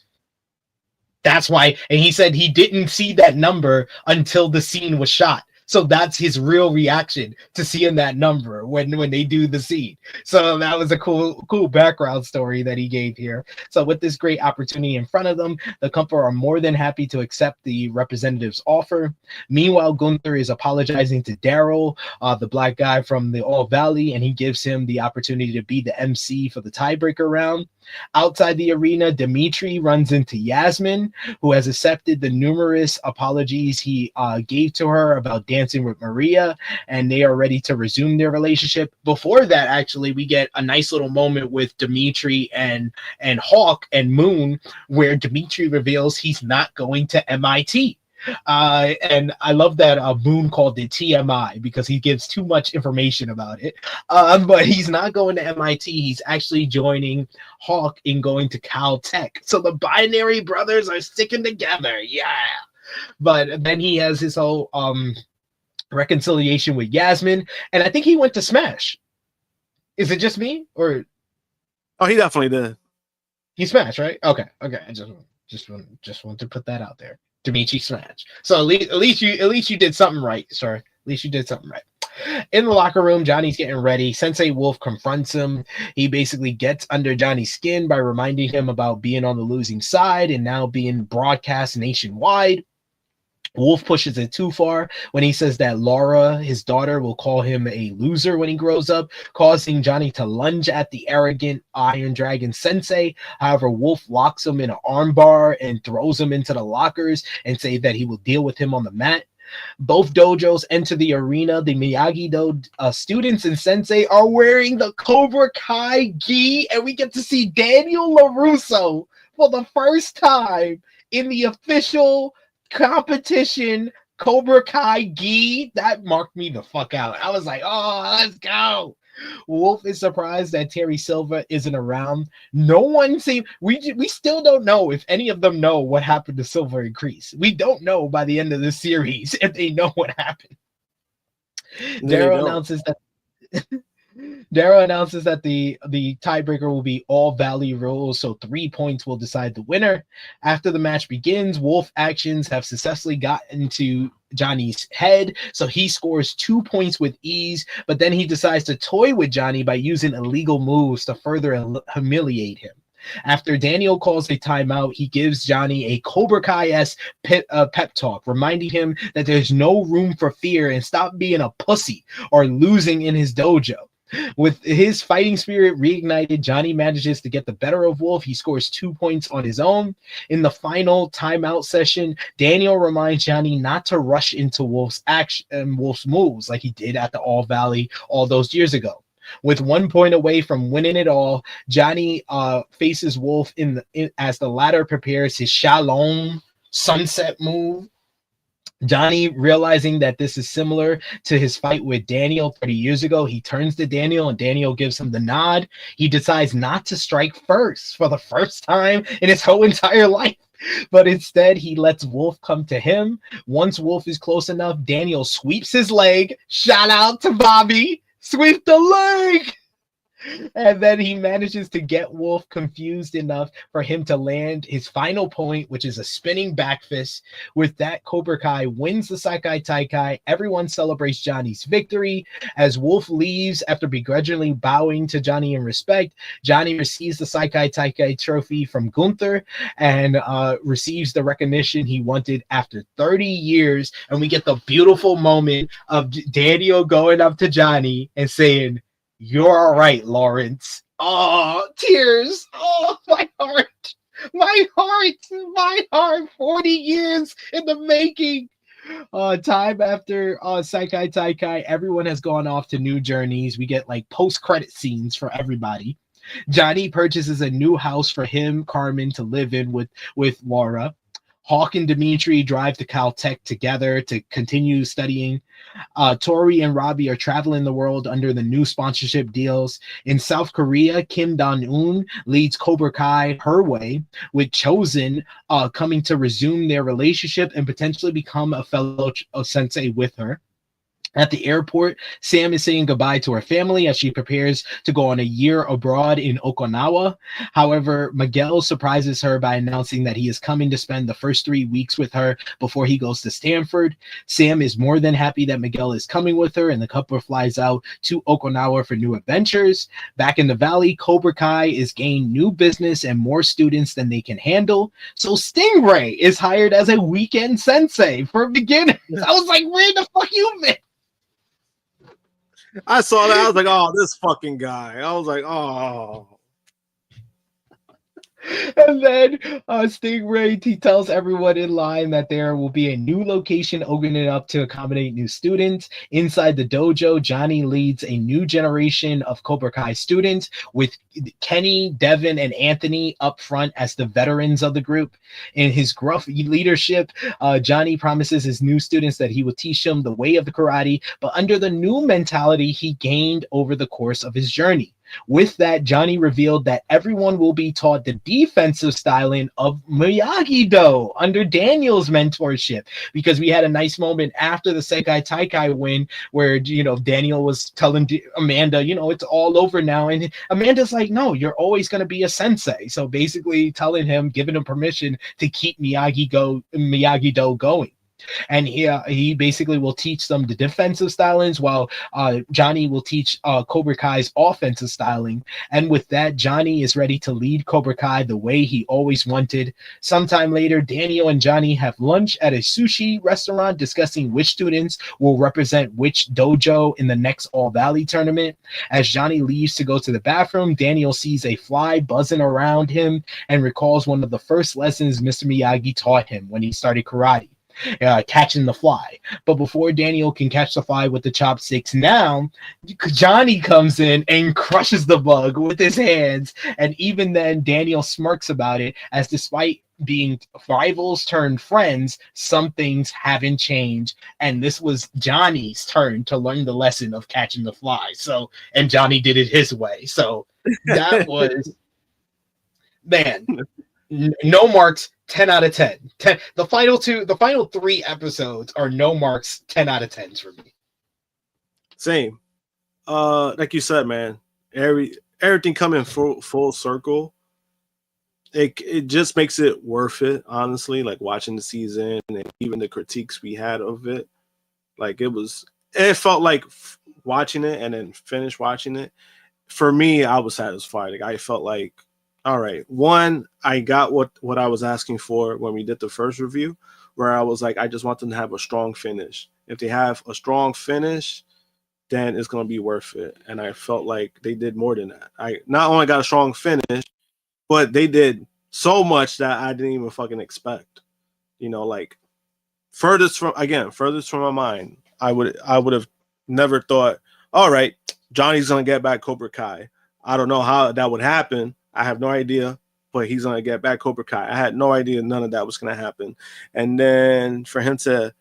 That's why, and he said he didn't see that number until the scene was shot. So that's his real reaction to seeing that number when they do the scene. So that was a cool background story that he gave here. So with this great opportunity in front of them, the couple are more than happy to accept the representative's offer. Meanwhile, Gunther is apologizing to Daryl, the black guy from the All Valley, and he gives him the opportunity to be the MC for the tiebreaker round. Outside the arena, Dimitri runs into Yasmin, who has accepted the numerous apologies he gave to her about dancing with Maria, and they are ready to resume their relationship. Before that, actually, we get a nice little moment with Dimitri and Hawk and Moon, where Dimitri reveals he's not going to MIT. And I love that Moon called it TMI because he gives too much information about it. But he's not going to MIT. He's actually joining Hawk in going to Caltech. So the binary brothers are sticking together. Yeah. But then he has his whole reconciliation with Yasmin. And I think he went to Smash. Is it just me? Or Oh, he definitely did. he smashed, right? Okay. I just want to put that out there. Dimitri smash. So at least you did something right, sir. At least you did something right. In the locker room, Johnny's getting ready. Sensei Wolf confronts him. He basically gets under Johnny's skin by reminding him about being on the losing side and now being broadcast nationwide. Wolf pushes it too far when he says that Laura, his daughter, will call him a loser when he grows up, causing Johnny to lunge at the arrogant Iron Dragon sensei. However, Wolf locks him in an armbar and throws him into the lockers and say that he will deal with him on the mat. Both dojos enter the arena. The Miyagi-Do students and sensei are wearing the Cobra Kai gi, and we get to see Daniel LaRusso for the first time in the official competition Cobra Kai gi. That marked me the fuck out. I was like, oh, let's go. Wolf is surprised that Terry Silver isn't around. No one seems. We still don't know if any of them know what happened to Silver and Kreese. We don't know by the end of the series if they know what happened. Darrow announces that. Darrow announces that the tiebreaker will be all Valley rules, so 3 points will decide the winner. After the match begins, Wolf actions have successfully gotten to Johnny's head, so he scores 2 points with ease, but then he decides to toy with Johnny by using illegal moves to further humiliate him. After Daniel calls a timeout, he gives Johnny a Cobra Kai-esque pep talk, reminding him that there's no room for fear and stop being a pussy or losing in his dojo. With his fighting spirit reignited, Johnny manages to get the better of Wolf. He scores 2 points on his own. In the final timeout session, Daniel reminds Johnny not to rush into Wolf's action and Wolf's moves like he did at the All Valley all those years ago. With 1 point away from winning it all, Johnny faces Wolf as the latter prepares his Shalom sunset move. Johnny, realizing that this is similar to his fight with Daniel 30 years ago, he turns to Daniel and Daniel gives him the nod. He decides not to strike first for the first time in his whole entire life, but instead he lets Wolf come to him. Once Wolf is close enough, Daniel sweeps his leg. Shout out to Bobby. Sweep the leg. And then he manages to get Wolf confused enough for him to land his final point, which is a spinning back fist. With that, Cobra Kai wins the Sakai Taikai. Everyone celebrates Johnny's victory. As Wolf leaves after begrudgingly bowing to Johnny in respect, Johnny receives the Sakai Taikai trophy from Gunther and receives the recognition he wanted after 30 years. And we get the beautiful moment of Daniel going up to Johnny and saying, "You're all right, Lawrence." Oh, tears. Oh, my heart. My heart. 40 years in the making. Time after Sakai Taikai, everyone has gone off to new journeys. We get like post-credit scenes for everybody. Johnny purchases a new house for him, Carmen, to live in with Laura. Hawk and Dimitri drive to Caltech together to continue studying. Tori and Robbie are traveling the world under the new sponsorship deals. In South Korea, Kim Dong-un leads Cobra Kai her way, with Chosen coming to resume their relationship and potentially become a fellow sensei with her. At the airport, Sam is saying goodbye to her family as she prepares to go on a year abroad in Okinawa. However, Miguel surprises her by announcing that he is coming to spend the first 3 weeks with her before he goes to Stanford. Sam is more than happy that Miguel is coming with her, and the couple flies out to Okinawa for new adventures. Back in the valley, Cobra Kai is gaining new business and more students than they can handle. So Stingray is hired as a weekend sensei for beginners. I was like, where the fuck you been? I saw that. I was like, oh, this fucking guy. I was like, oh. And then Stingray, he tells everyone in line that there will be a new location opening up to accommodate new students. Inside the dojo, Johnny leads a new generation of Cobra Kai students with Kenny, Devin, and Anthony up front as the veterans of the group. In his gruff leadership, Johnny promises his new students that he will teach them the way of the karate, but under the new mentality he gained over the course of his journey. With that, Johnny revealed that everyone will be taught the defensive styling of Miyagi-Do under Daniel's mentorship, because we had a nice moment after the Sakai Taikai win where, Daniel was telling Amanda, it's all over now. And Amanda's like, no, you're always going to be a sensei. So basically telling him, giving him permission to keep Miyagi-Do going. And he basically will teach them the defensive stylings while Johnny will teach Cobra Kai's offensive styling. And with that, Johnny is ready to lead Cobra Kai the way he always wanted. Sometime later, Daniel and Johnny have lunch at a sushi restaurant discussing which students will represent which dojo in the next All Valley tournament. As Johnny leaves to go to the bathroom, Daniel sees a fly buzzing around him and recalls one of the first lessons Mr. Miyagi taught him when he started karate. Catching the fly. But before Daniel can catch the fly with the chopsticks, now Johnny comes in and crushes the bug with his hands. And even then, Daniel smirks about it, as despite being rivals turned friends, some things haven't changed. And this was Johnny's turn to learn the lesson of catching the fly. And Johnny did it his way. So that was, man, no marks. 10 out of 10. The final 3 episodes are no marks, 10 out of 10s for me. Same. Like you said, man, everything coming full circle. It just makes it worth it, honestly, like watching the season and even the critiques we had of it. Like it felt like watching it and then finish watching it. For me, I was satisfied. Like I felt like, all right, one, I got what I was asking for when we did the first review, where I was like, I just want them to have a strong finish. If they have a strong finish, then it's going to be worth it. And I felt like they did more than that. I not only got a strong finish, but they did so much that I didn't even fucking expect. Like furthest from my mind, I would have never thought, all right, Johnny's going to get back Cobra Kai. I don't know how that would happen. I have no idea, but he's going to get back Cobra Kai. I had no idea none of that was going to happen. And then for him to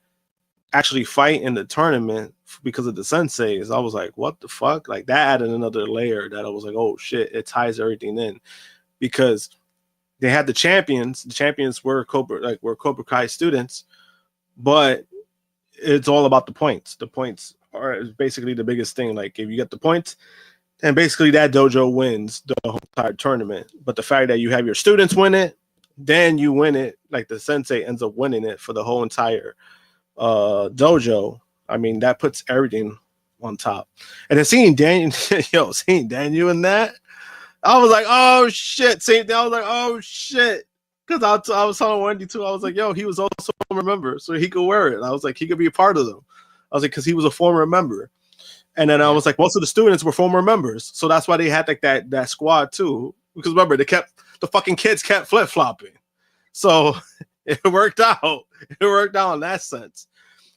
actually fight in the tournament because of the senseis, I was like, what the fuck? Like that added another layer that I was like, oh shit, it ties everything in, because they had the champions. The champions were Cobra Kai students, but it's all about the points. The points are basically the biggest thing. Like if you get the points, and basically that dojo wins the whole entire tournament. But the fact that you have your students win it, then you win it, like the sensei ends up winning it for the whole entire dojo. I mean, that puts everything on top. And then seeing Daniel in that, I was like, oh shit. Same thing. I was like, oh shit. Because I was telling Wendy too, I was like, yo, he was also a former member, so he could wear it. I was like, he could be a part of them. I was like, because he was a former member. And then I was like, most of the students were former members, so that's why they had like that squad too. Because remember, the fucking kids kept flip flopping, so it worked out. It worked out in that sense.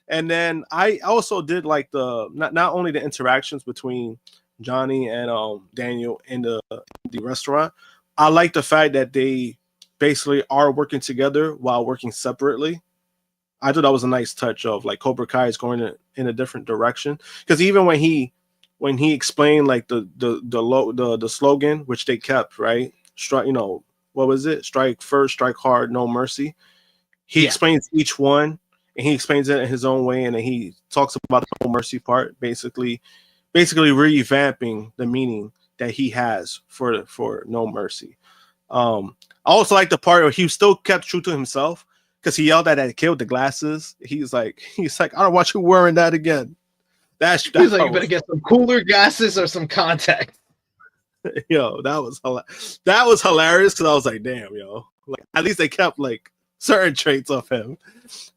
And then I also did like the not only the interactions between Johnny and Daniel in the restaurant. I like the fact that they basically are working together while working separately. I thought that was a nice touch of like Cobra Kai is going in a different direction, because even when he explained like the slogan, which they kept, right? Strike, what was it? Strike first, strike hard, no mercy. He explains each one, and he explains it in his own way, and then he talks about the no mercy part, basically revamping the meaning that he has for no mercy. I also like the part where he still kept true to himself, because he yelled at that kid with the glasses. He's like, I don't want you wearing that again. He's like, you better get some cooler glasses or some contacts. Yo, that was hilarious, because I was like, damn, yo, like at least they kept like certain traits of him.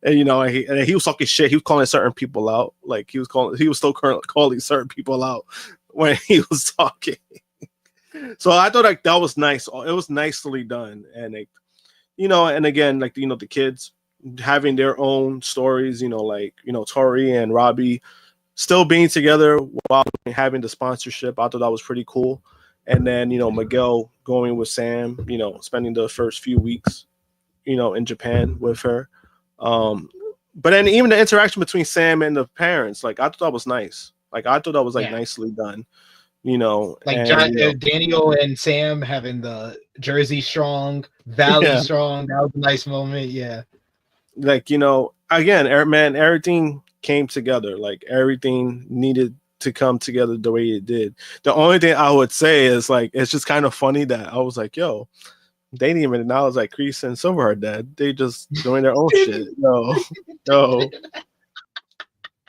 And he was talking shit. He was calling certain people out. Like he was still calling certain people out when he was talking. So I thought like that was nice. It was nicely done, and like, and again, like the kids having their own stories. Like Tori and Robbie still being together while having the sponsorship. I thought that was pretty cool. And then Miguel going with Sam. Spending the first few weeks, in Japan with her. But then even the interaction between Sam and the parents, like I thought that was nice. Like I thought that was like nicely done. Like and, Daniel and Sam having the Jersey strong, Valley yeah, strong. That was a nice moment. Yeah. like again, man, everything came together. Like everything needed to come together the way it did. The only thing I would say is like it's just kind of funny that I was like, yo, they didn't even acknowledge like Kreese and Silver are dead. They just doing their own shit. No.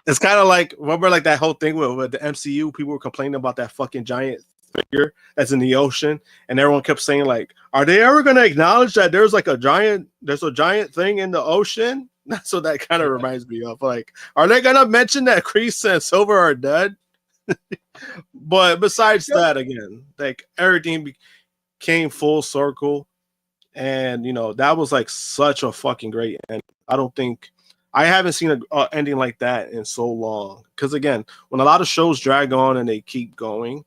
It's kind of like, remember like that whole thing with the MCU, people were complaining about that fucking giant figure that's in the ocean, and everyone kept saying like, are they ever going to acknowledge that there's a giant thing in the ocean? That's what that kind of reminds me of. Like, are they going to mention that Kreese and Silver are dead? But besides that, again, like everything came full circle, and that was like such a fucking great end. I haven't seen an ending like that in so long. Because again, when a lot of shows drag on and they keep going,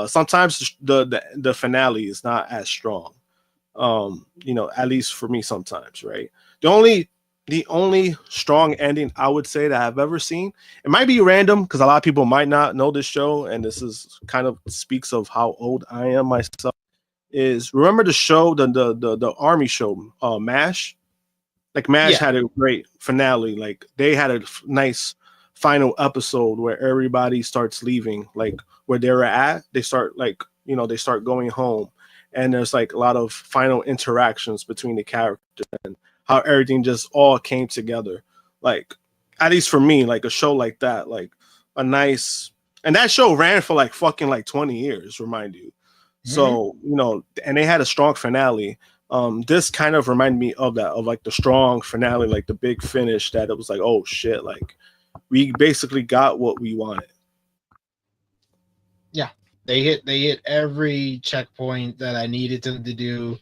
sometimes the finale is not as strong. At least for me sometimes, right? The only strong ending I would say that I've ever seen, it might be random because a lot of people might not know this show, and this is kind of speaks of how old I am myself. Is remember the show, the army show, MASH? Like MASH had a great finale. Like they had a nice final episode where everybody starts leaving, like where they were at. They start they start going home, and there's like a lot of final interactions between the characters and how everything just all came together. Like at least for me, like a show like that, like a nice, and that show ran for like fucking like 20 years, remind you. So, and they had a strong finale. This kind of reminded me of that, of like the strong finale, like the big finish that it was like, oh shit, like we basically got what we wanted. Yeah. They hit every checkpoint that I needed them to do.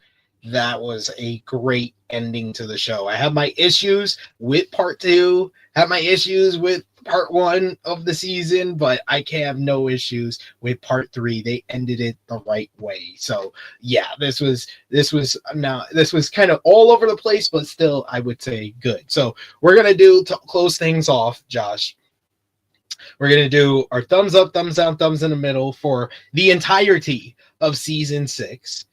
That was a great ending to the show. I have my issues with part 2, have my issues with part 1 of the season, but I can have no issues with part 3. They ended it the right way. So yeah, this was kind of all over the place, but still I would say good. So we're gonna do, to close things off, Josh, we're gonna do our thumbs up, thumbs down, thumbs in the middle for the entirety of season 6.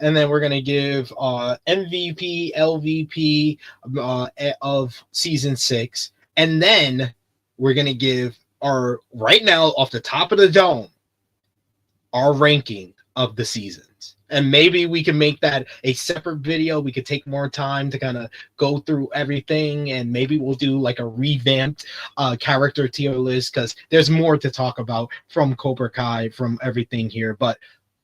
And then we're going to give MVP, LVP of season 6. And then we're going to give right now, off the top of the dome, our ranking of the seasons. And maybe we can make that a separate video. We could take more time to kind of go through everything. And maybe we'll do like a revamped character tier list, because there's more to talk about from Cobra Kai, from everything here. But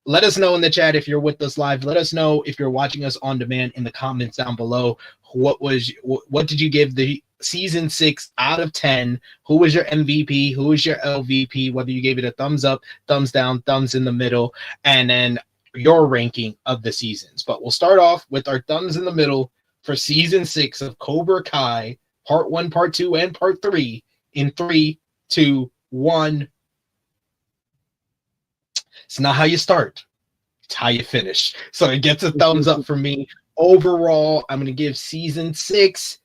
let us know in the chat if you're with us live. Let us know if you're watching us on demand in the comments down below. What did you give the season 6 out of 10? Who was your MVP? Who was your LVP? Whether you gave it a thumbs up, thumbs down, thumbs in the middle, and then your ranking of the seasons. But we'll start off with our thumbs in the middle for season 6 of Cobra Kai, part 1, part 2, and part 3 in 3, 2, 1. It's not how you start, it's how you finish. So it gets a thumbs up for me. Overall, I'm going to give season 6,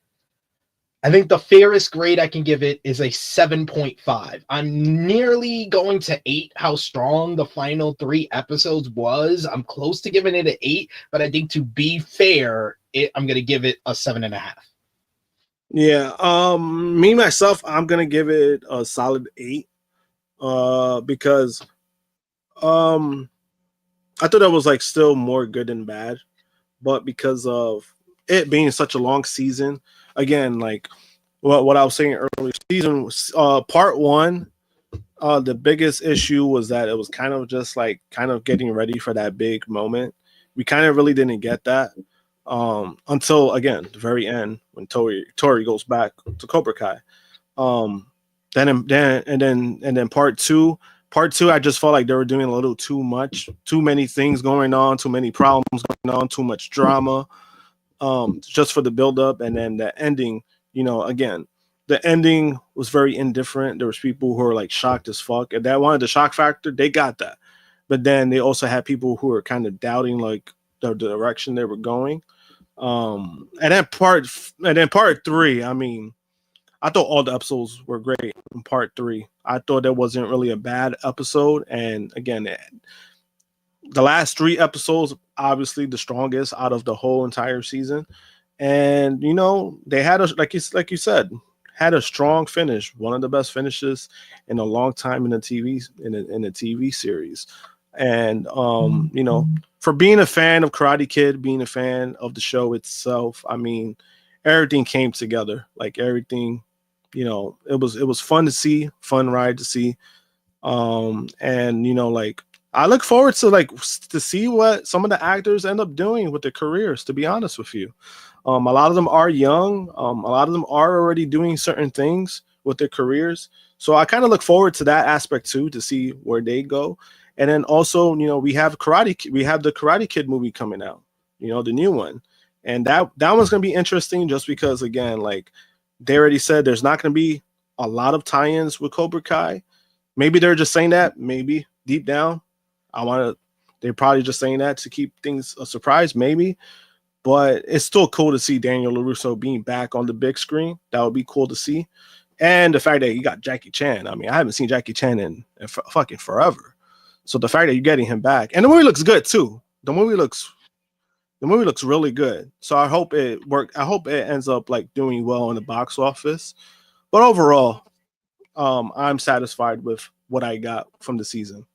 I think the fairest grade I can give it is a 7.5. I'm nearly going to 8, how strong the final 3 episodes was. I'm close to giving it an 8, but I think to be fair, I'm going to give it a 7.5. Yeah, me myself, I'm going to give it a solid 8 because I thought that was like still more good than bad, but because of it being such a long season, again, like what I was saying earlier, season part 1, the biggest issue was that it was kind of just like kind of getting ready for that big moment. We kind of really didn't get that until again the very end when Tori goes back to Cobra Kai. Then part 2 Part 2, I just felt like they were doing a little too much, too many things going on, too many problems going on, too much drama, just for the build up. And then the ending, again, the ending was very indifferent. There was people who were like shocked as fuck. And that wanted the shock factor, they got that. But then they also had people who were kind of doubting like the direction they were going. And then part 3, I mean, I thought all the episodes were great in part 3. I thought that wasn't really a bad episode. And again, the last 3 episodes, obviously the strongest out of the whole entire season. And, they had like you said, had a strong finish, one of the best finishes in a long time in a TV series. And, for being a fan of Karate Kid, being a fan of the show itself, I mean, everything came together. Like everything, it was fun to see, fun ride to see. And, like, I look forward to see what some of the actors end up doing with their careers, to be honest with you. A lot of them are young. A lot of them are already doing certain things with their careers. So I kind of look forward to that aspect too, to see where they go. And then also, we have the Karate Kid movie coming out, the new one. And that one's going to be interesting just because, again, like they already said, there's not going to be a lot of tie-ins with Cobra Kai. Maybe they're just saying that, maybe deep down. They're probably just saying that to keep things a surprise, maybe. But it's still cool to see Daniel LaRusso being back on the big screen. That would be cool to see. And the fact that you got Jackie Chan. I mean, I haven't seen Jackie Chan in fucking forever. So the fact that you're getting him back. And the movie looks good too. The movie looks really good. So I hope it worked. I hope it ends up like doing well in the box office. But overall, I'm satisfied with what I got from the season.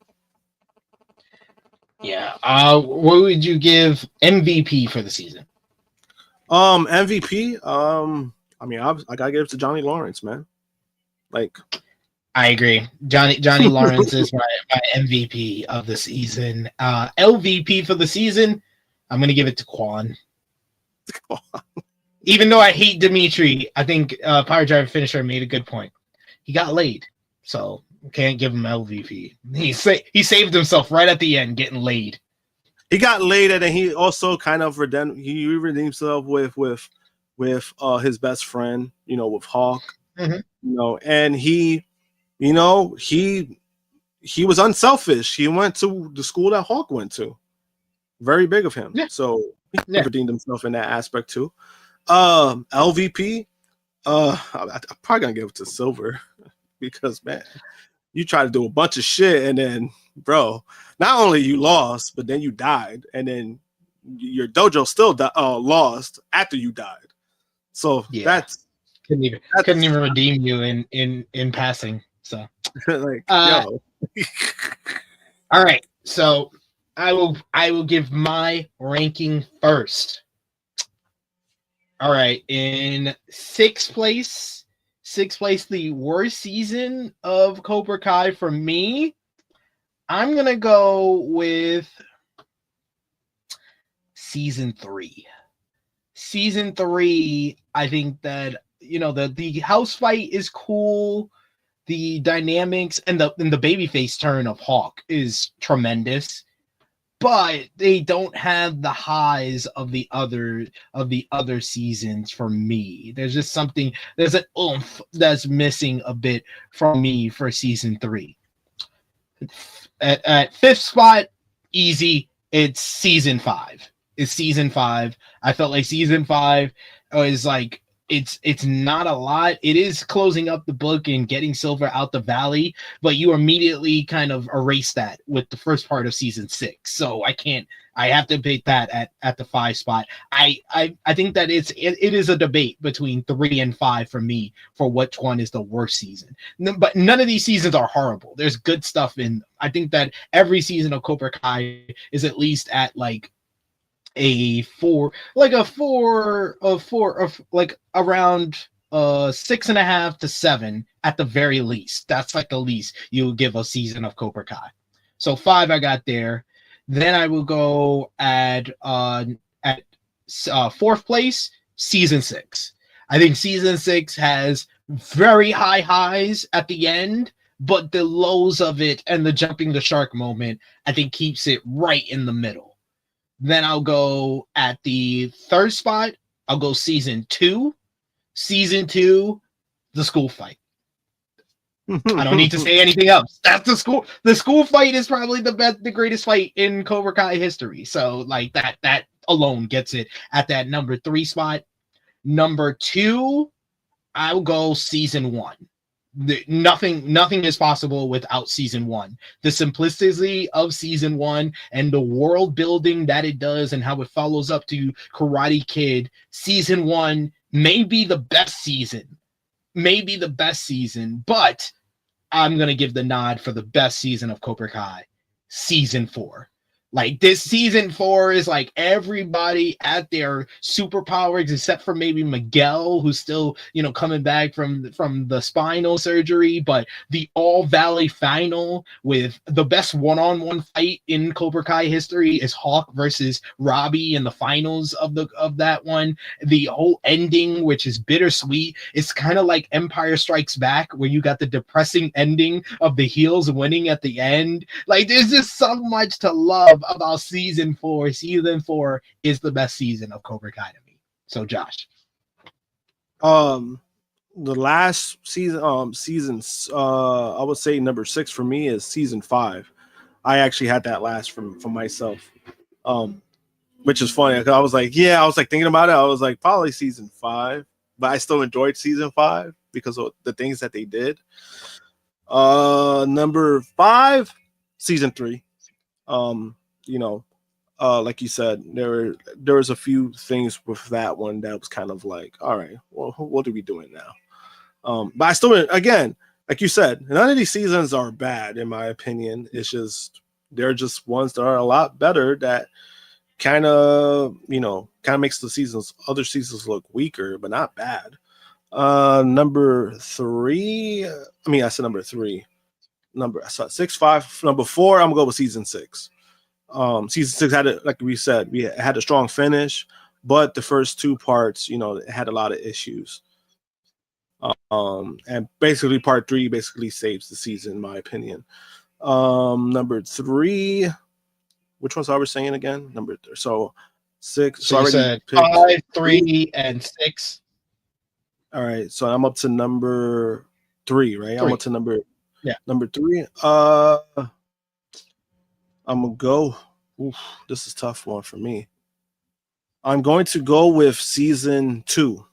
Yeah. What would you give MVP for the season? MVP. I mean, I gotta give it to Johnny Lawrence, man. Like, I agree. Johnny Lawrence is my MVP of the season. LVP for the season, I'm gonna give it to Quan. Even though I hate Dimitri, I think Power Driver Finisher made a good point. He got laid, so can't give him LVP. He saved himself right at the end, getting laid. He got laid, and then he also kind of redeemed himself with his best friend, with Hawk. Mm-hmm. And he was unselfish. He went to the school that Hawk went to. Very big of him. Yeah. So he redeemed himself in that aspect too. LVP, I'm probably gonna give it to Silver because, man, you try to do a bunch of shit and then, bro, not only you lost, but then you died, and then your dojo still lost after you died. So that's couldn't even redeem you in passing. So like, yo. All right, so I will give my ranking first. All right, in sixth place, the worst season of Cobra Kai for me, I'm gonna go with season 3. Season 3, I think that the house fight is cool. The dynamics and the babyface turn of Hawk is tremendous, but they don't have the highs of the other seasons for me. There's just something. There's an oomph that's missing a bit from me for season 3. At fifth spot, easy. It's season 5. I felt like season 5 is like. It's not a lot. It is closing up the book and getting Silver out the valley, but you immediately kind of erase that with the first part of season 6. So I have to pick that at the 5 spot. I think that it is a debate between 3 and 5 for me for which one is the worst season. But none of these seasons are horrible. There's good stuff in them. I think that every season of Cobra Kai is at least at like a 4, like around 6.5 to 7 at the very least. That's like the least you would give a season of Cobra Kai. So 5 I got there. Then I will go at 4th place, season 6. I think season 6 has very high highs at the end, but the lows of it and the jumping the shark moment, I think, keeps it right in the middle. Then I'll go at the third spot. I'll go season 2. Season 2, the school fight. I don't need to say anything else. That's the school. The school fight is probably the greatest fight in Cobra Kai history. So like that alone gets it at that number 3 spot. Number 2, I'll go season 1. Nothing is possible without season 1. The simplicity of season 1 and the world building that it does and how it follows up to Karate Kid. Season 1 may be the best season. But I'm going to give the nod for the best season of Cobra Kai, season 4. Like, this season 4 is like everybody at their superpowers, except for maybe Miguel, who's still, coming back from the spinal surgery. But the All Valley final with the best one-on-one fight in Cobra Kai history is Hawk versus Robbie in the finals of that one. The whole ending, which is bittersweet, it's kind of like Empire Strikes Back, where you got the depressing ending of the heels winning at the end. Like, there's just so much to love about season 4. Season 4 is the best season of Cobra Kai to me. So Josh. The last seasons, I would say number 6 for me is season 5. I actually had that last for myself. Which is funny because I was like thinking about it. I was like, probably season 5, but I still enjoyed season 5 because of the things that they did. Number 5, season 3. Like you said, there was a few things with that one that was kind of like, all right, well, what are we doing now? But I still, again, like you said, none of these seasons are bad in my opinion. It's just they're just ones that are a lot better that kind of makes the other seasons look weaker, but not bad. Number 3, I said number 3. I saw 6, 5. Number 4, I'm gonna go with season 6. Season 6 had it, like we said, we had a strong finish, but the first 2 parts, it had a lot of issues. And basically part 3 basically saves the season, in my opinion. Number 3, which ones I was saying again? Number 3. So 6. So you said 5, 3, and 6. All right, so I'm up to number 3, right? 3. I'm up to number 3. I'm gonna go. Oof, this is a tough one for me. I'm going to go with season 2,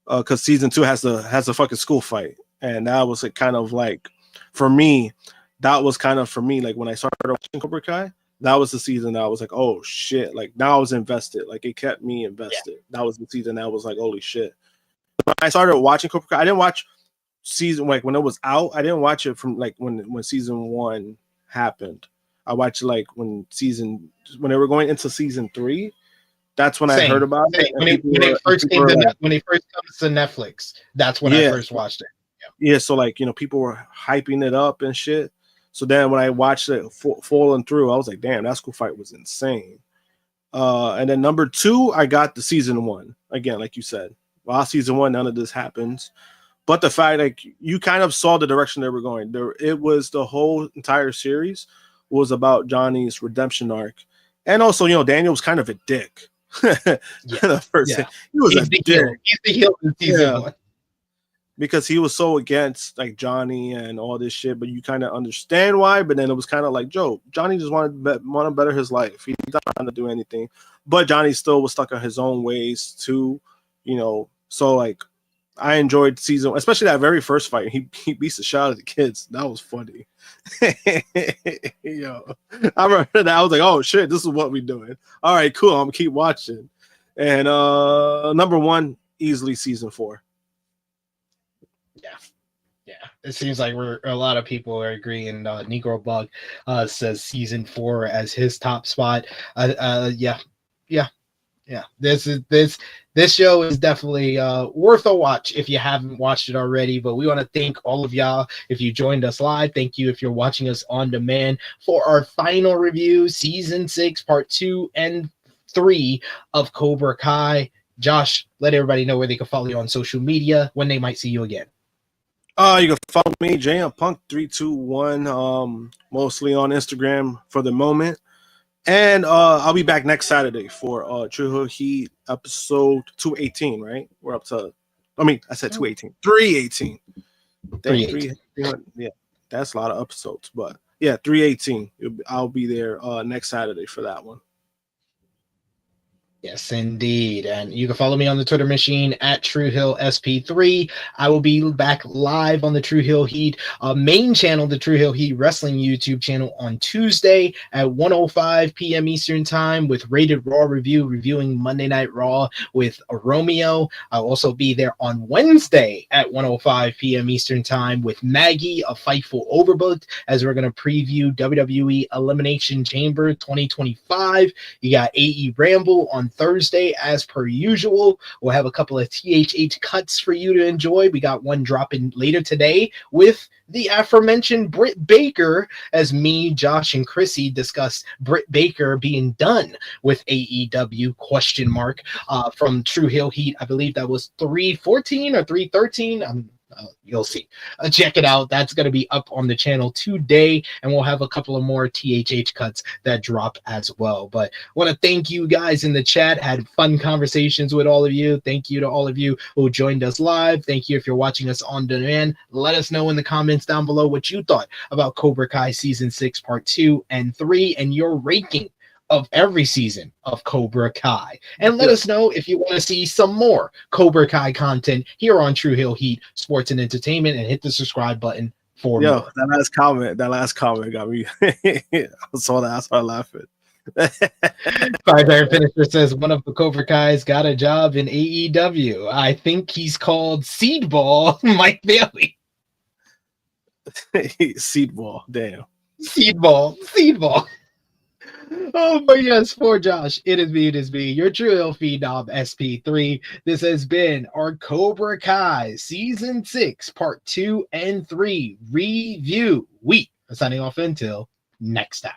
because season 2 has a fucking school fight, and that was kind of like, for me, that was kind of for me like when I started watching Cobra Kai. That was the season that I was like, oh shit! Like now I was invested. Like it kept me invested. Yeah. That was the season that was like, holy shit. When I started watching Cobra Kai, I didn't watch season like when it was out. I didn't watch it from like when season 1 happened. I watched like when they were going into season 3. That's when I heard about it. When it first comes to Netflix, that's when I first watched it. Yeah, so like people were hyping it up and shit. So then when I watched it falling through, I was like, damn, that school fight was insane. And then number 2, I got the season 1 again, like you said. While season 1, none of this happens. But the fact, like, you kind of saw the direction they were going. It was the whole entire series was about Johnny's redemption arc. And also, Daniel was kind of a dick. He was a dick. He's the heel in season 1. Because he was so against like Johnny and all this shit, but you kind of understand why. But then it was kind of like, Johnny just wanted to better his life. He's not trying to do anything. But Johnny still was stuck in his own ways too, So like, I enjoyed season, especially that very first fight. He beats the shot at the kids. That was funny. I remember that. I was like, oh shit, this is what we're doing. All right, cool. I'm gonna keep watching. And number 1, easily season 4. Yeah. It seems like a lot of people are agreeing. Negro Bug says season 4 as his top spot. This show is definitely worth a watch if you haven't watched it already. But we want to thank all of y'all if you joined us live. Thank you if you're watching us on demand for our final review, season 6, part 2 and 3 of Cobra Kai. Josh, let everybody know where they can follow you on social media, when they might see you again. You can follow me, JMPunk321, mostly on Instagram for the moment. And I'll be back next Saturday for True Hill Heat episode 218, right? We're up to, I said 218. 318. Damn, 300, yeah, that's a lot of episodes. But yeah, 318. I'll be there next Saturday for that one. Yes, indeed. And you can follow me on the Twitter machine at TrueHillSP3. I will be back live on the True Hill Heat main channel, the True Hill Heat Wrestling YouTube channel, on Tuesday at 1:05 p.m. Eastern Time with Rated Raw Review, reviewing Monday Night Raw with Romeo. I'll also be there on Wednesday at 1:05 p.m. Eastern Time with Maggie of Fightful Overbooked, as we're going to preview WWE Elimination Chamber 2025. You got AE Ramble on Thursday, as per usual. We'll have a couple of THH cuts for you to enjoy. We got one dropping later today with the aforementioned Britt Baker, as me, Josh, and Chrissy discuss Britt Baker being done with AEW, from True Hill Heat. I believe that was 314 or 313. You'll see. Check it out. That's going to be up on the channel today, and we'll have a couple of more THH cuts that drop as well. But I want to thank you guys in the chat. Had fun conversations with all of you. Thank you to all of you who joined us live. Thank you if you're watching us on demand. Let us know in the comments down below what you thought about Cobra Kai Season 6, Part 2 and 3, and your ranking of every season of Cobra Kai. And let us know if you want to see some more Cobra Kai content here on True Hill Heat Sports and Entertainment, and hit the subscribe button for more. That last comment got me. I saw that. I started laughing. Firebear Finisher says one of the Cobra Kai's got a job in AEW. I think he's called Seedball Mike Bailey. Seedball, damn. Seedball. Oh, but yes, for Josh, it is me, your True Hill Phenom SP3. This has been our Cobra Kai Season 6, Part 2 and 3 review. We are signing off until next time.